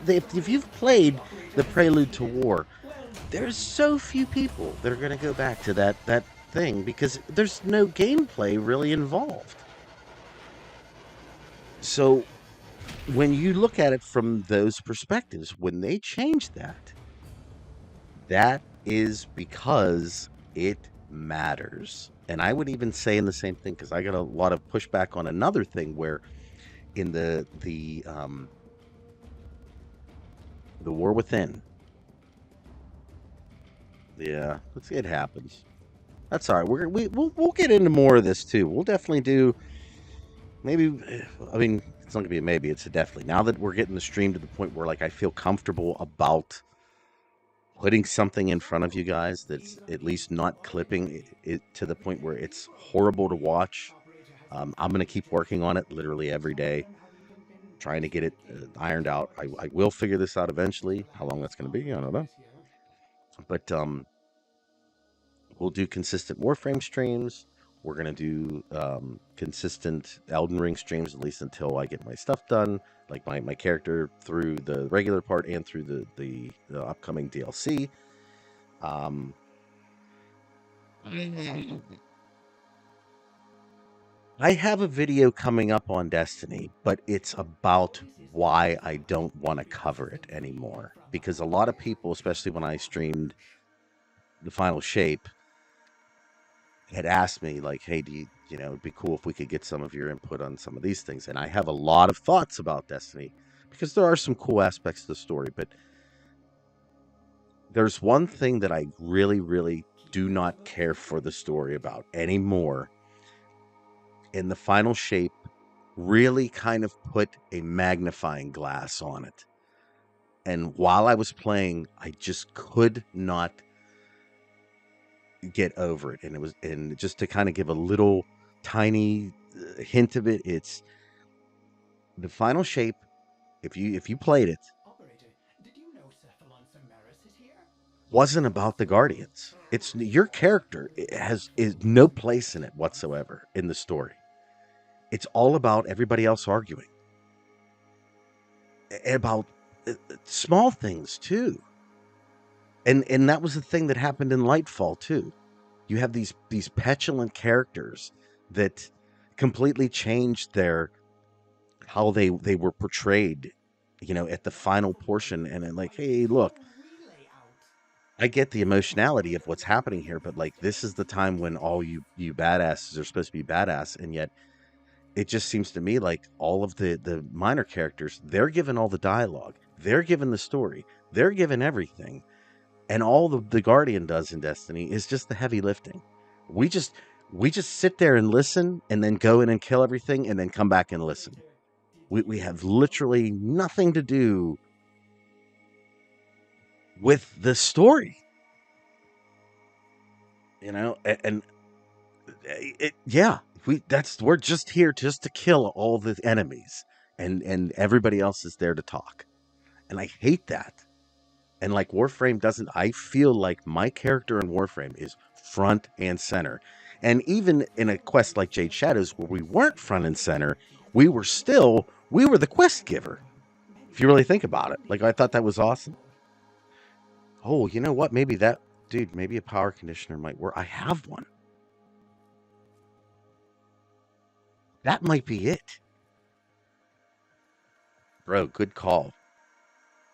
If you've played the Prelude to War, there's so few people that are going to go back to that thing because there's no gameplay really involved. So when you look at it from those perspectives, when they change that is because it matters. And I would even say in the same thing, because I got a lot of pushback on another thing where in the War Within. Yeah, it happens. That's all right. We'll get into more of this too. We'll definitely do. Maybe, I mean, it's not gonna be a maybe. It's a definitely. Now that we're getting the stream to the point where like I feel comfortable about putting something in front of you guys that's at least not clipping it to the point where it's horrible to watch. I'm gonna keep working on it literally every day, trying to get it ironed out. I will figure this out eventually. How long that's gonna be, I don't know. But we'll do consistent Warframe streams. We're going to do consistent Elden Ring streams, at least until I get my stuff done, like my character through the regular part and through the upcoming DLC. I have a video coming up on Destiny, but it's about why I don't want to cover it anymore. Because a lot of people, especially when I streamed the Final Shape, had asked me like, hey, it'd be cool if we could get some of your input on some of these things. And I have a lot of thoughts about Destiny because there are some cool aspects to the story, but there's one thing that I really, really do not care for the story about anymore. And the Final Shape really kind of put a magnifying glass on it. And while I was playing, I just could not get over it. And just to kind of give a little tiny hint of it, it's the Final Shape. If you played it, wasn't about the Guardians. It's your character is no place in it whatsoever in the story. It's all about everybody else arguing about small things too. And that was the thing that happened in Lightfall too. You have these petulant characters that completely changed how they were portrayed, at the final portion. And then like, hey, look, I get the emotionality of what's happening here, but like this is the time when all you badasses are supposed to be badass, and yet it just seems to me like all of the minor characters, they're given all the dialogue, they're given the story, they're given everything. And all the Guardian does in Destiny is just the heavy lifting. We just sit there and listen and then go in and kill everything and then come back and listen. We have literally nothing to do with the story. We're just here just to kill all the enemies and everybody else is there to talk. And I hate that. And like Warframe doesn't, I feel like my character in Warframe is front and center. And even in a quest like Jade Shadows, where we weren't front and center, we were still We were the quest giver, if you really think about it. Like, I thought that was awesome. Oh, you know what? Maybe that, dude, maybe a power conditioner might work. I have one. That might be it. Bro, good call.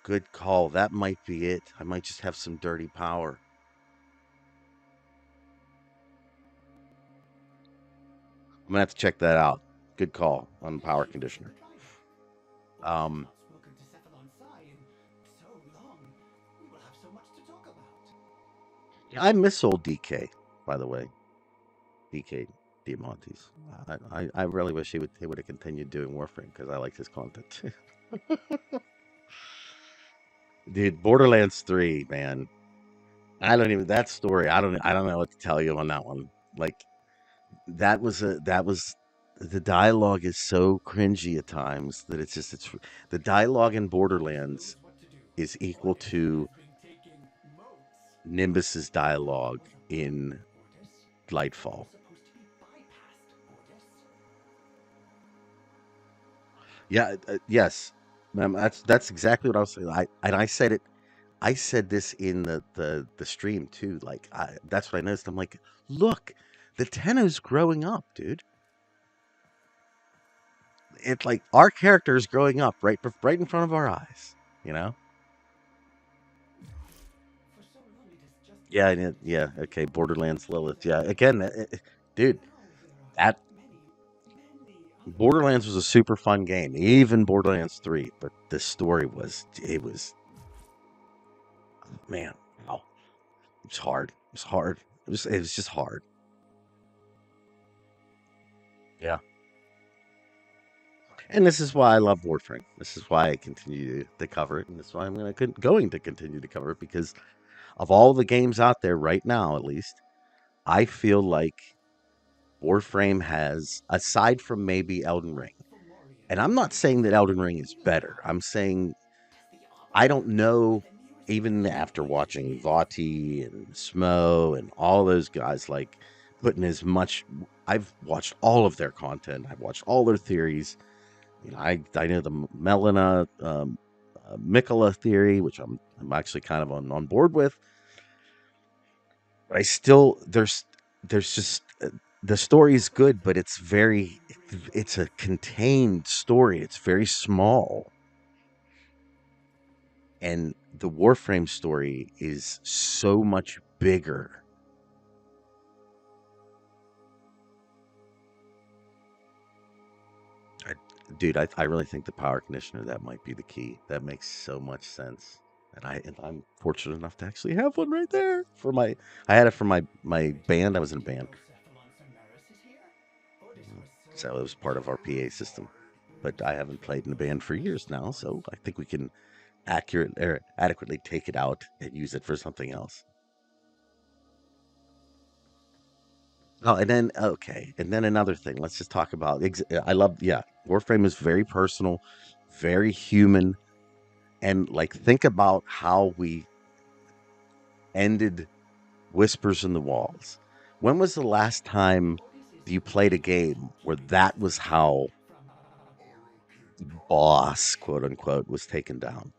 Good call. That might be it. I might just have some dirty power. I'm gonna have to check that out. Good call on the power conditioner. Um, I miss old DK, by the way. DK Diamantes. I really wish he would have continued doing Warframe because I liked his content too. Dude, Borderlands 3, man. I don't even that story. I don't know what to tell you on that one. Like that was the dialogue is so cringy at times that it's the dialogue in Borderlands is equal to Nimbus's dialogue in Lightfall. Yeah, yes, ma'am. That's exactly what I was saying. I said it. I said this in the stream too. Like that's what I noticed. I'm like, look, the Tenno's growing up, dude. It's like our character is growing up right in front of our eyes. You know. Yeah, yeah. Okay, Borderlands Lilith. Yeah, again, dude, that Borderlands was a super fun game, even Borderlands 3. But the story was man, wow, it's hard. It's hard. It was just hard. Yeah. And this is why I love Warframe. This is why I continue to cover it, and this is why I'm going to continue to cover it because of all the games out there right now, at least, I feel like Warframe has, aside from maybe Elden Ring, and I'm not saying that Elden Ring is better. I'm saying I don't know, even after watching Vati and Smo and all those guys, like putting as much. I've watched all of their content. I've watched all their theories. You know, I know the Melina Mikola theory, which I'm actually kind of on board with. But I still there's just the story is good, but it's a contained story. It's very small, and the Warframe story is so much bigger. Dude, I really think the power conditioner that might be the key. That makes so much sense. And I'm fortunate enough to actually have one right there for my. I had it for my band. I was in a band, so it was part of our PA system. But I haven't played in a band for years now, so I think we can adequately take it out and use it for something else. Oh, and then okay, and then another thing. Let's just talk about. I love, yeah. Warframe is very personal, very human, and like think about how we ended Whispers in the Walls. When was the last time you played a game where that was how boss, quote unquote, was taken down?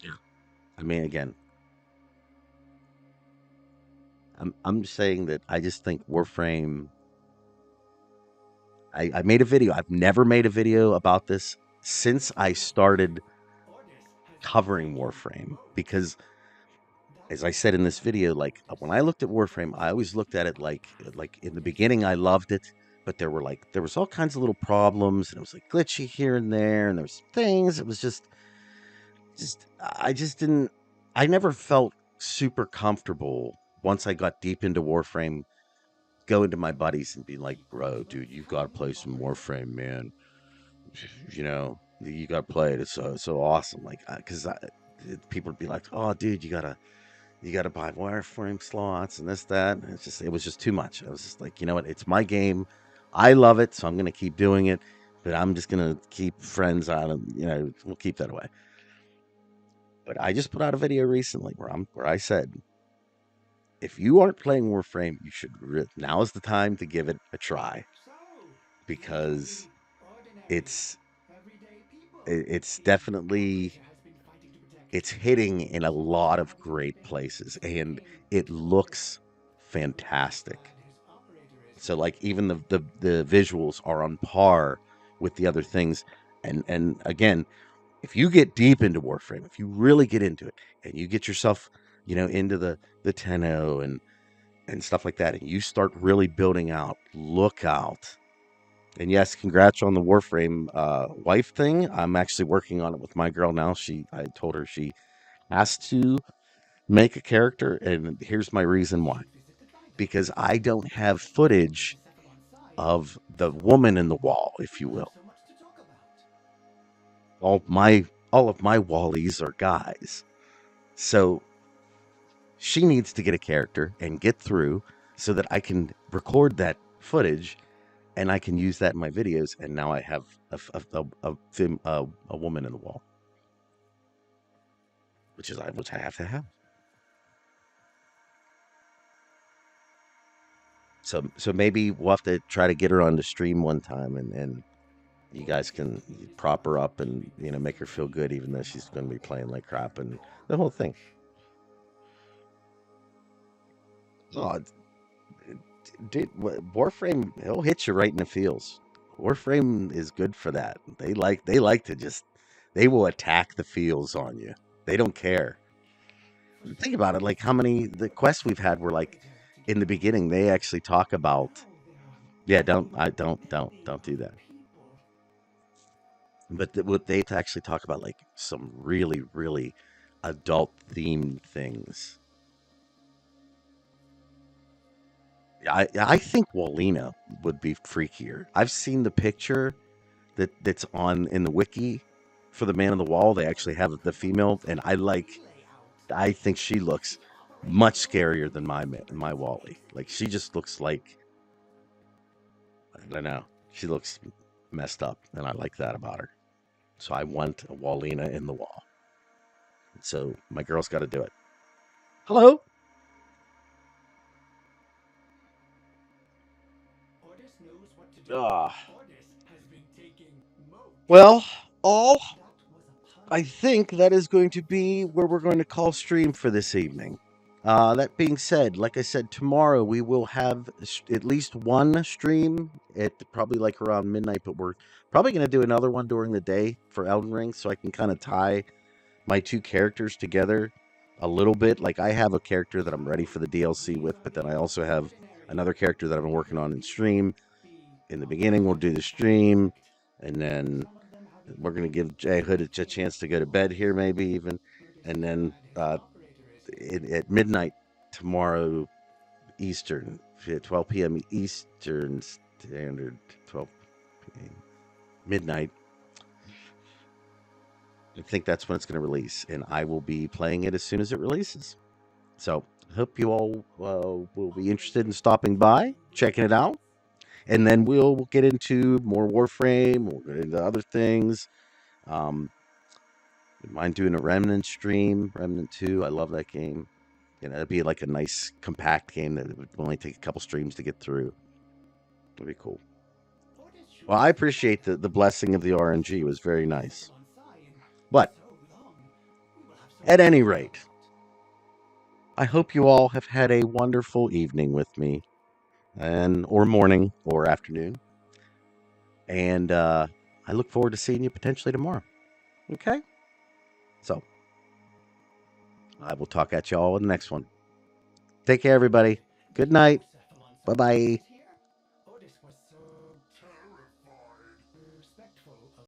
Yeah. I mean, again, I'm saying that I just think Warframe. I made a video. I've never made a video about this since I started covering Warframe because, as I said in this video, like when I looked at Warframe, I always looked at it like in the beginning I loved it, but there was all kinds of little problems and it was like glitchy here and there, and there was things. It was just I just didn't. I never felt super comfortable once I got deep into Warframe. Going to my buddies and be like, "Bro, dude, you gotta play some Warframe, man. You know, you gotta play it. It's so awesome." Like, because people would be like, "Oh, dude, you gotta buy wireframe slots and this that." And it was just too much. I was just like, you know what? It's my game. I love it, so I'm gonna keep doing it. But I'm just gonna keep friends on, and we'll keep that away. But I just put out a video recently where I said, if you aren't playing Warframe, you should. Now is the time to give it a try because it's it's definitely it's hitting in a lot of great places and it looks fantastic. So like even the visuals are on par with the other things. And again, if you get deep into Warframe, if you really get into it and you get yourself, into the Tenno and stuff like that, and you start really building out, look out. And yes, congrats on the Warframe wife thing. I'm actually working on it with my girl now. I told her she has to make a character, and here's my reason why. Because I don't have footage of the woman in the wall, if you will. All of my wallies are guys. So she needs to get a character and get through so that I can record that footage and I can use that in my videos. And now I have a woman in the wall, which I have to have. So maybe we'll have to try to get her on the stream one time, and you guys can prop her up and make her feel good, even though she's going to be playing like crap and the whole thing. Oh, dude, Warframe, he'll hit you right in the feels. Warframe is good for that. They like they will attack the feels on you. They don't care. Think about it, like how many the quests we've had were like in the beginning they actually talk about. Yeah, don't do that. But what they actually talk about like some really really adult themed things. I think Walina would be freakier. I've seen the picture that's on in the wiki for the Man on the Wall. They actually have the female, and I think she looks much scarier than my Wally. Like she just looks like I don't know. She looks messed up, and I like that about her. So I want a Wallina in the wall. So my girl's got to do it. Hello. Ah. Well, I think that is going to be where we're going to call stream for this evening. That being said, like I said, tomorrow we will have at least one stream at probably like around midnight, but we're probably going to do another one during the day for Elden Ring so I can kind of tie my two characters together a little bit. Like I have a character that I'm ready for the DLC with, but then I also have another character that I've been working on in stream. In the beginning, we'll do the stream, and then we're going to give Jay Hood a chance to go to bed here, maybe even. And then at midnight tomorrow, Eastern, 12 p.m. Eastern Standard, 12 p.m. midnight. I think that's when it's going to release, and I will be playing it as soon as it releases. So, I hope you all will be interested in stopping by, checking it out. And then we'll get into more Warframe. We'll get into other things. Mind doing a Remnant stream, Remnant 2. I love that game. It'd be like a nice compact game that would only take a couple streams to get through. It'd be cool. Well, I appreciate the blessing of the RNG. It was very nice. But at any rate, I hope you all have had a wonderful evening with me, or morning or afternoon. And I look forward to seeing you potentially tomorrow. Okay? So, I will talk at you all in the next one. Take care, everybody. Good night. Bye-bye.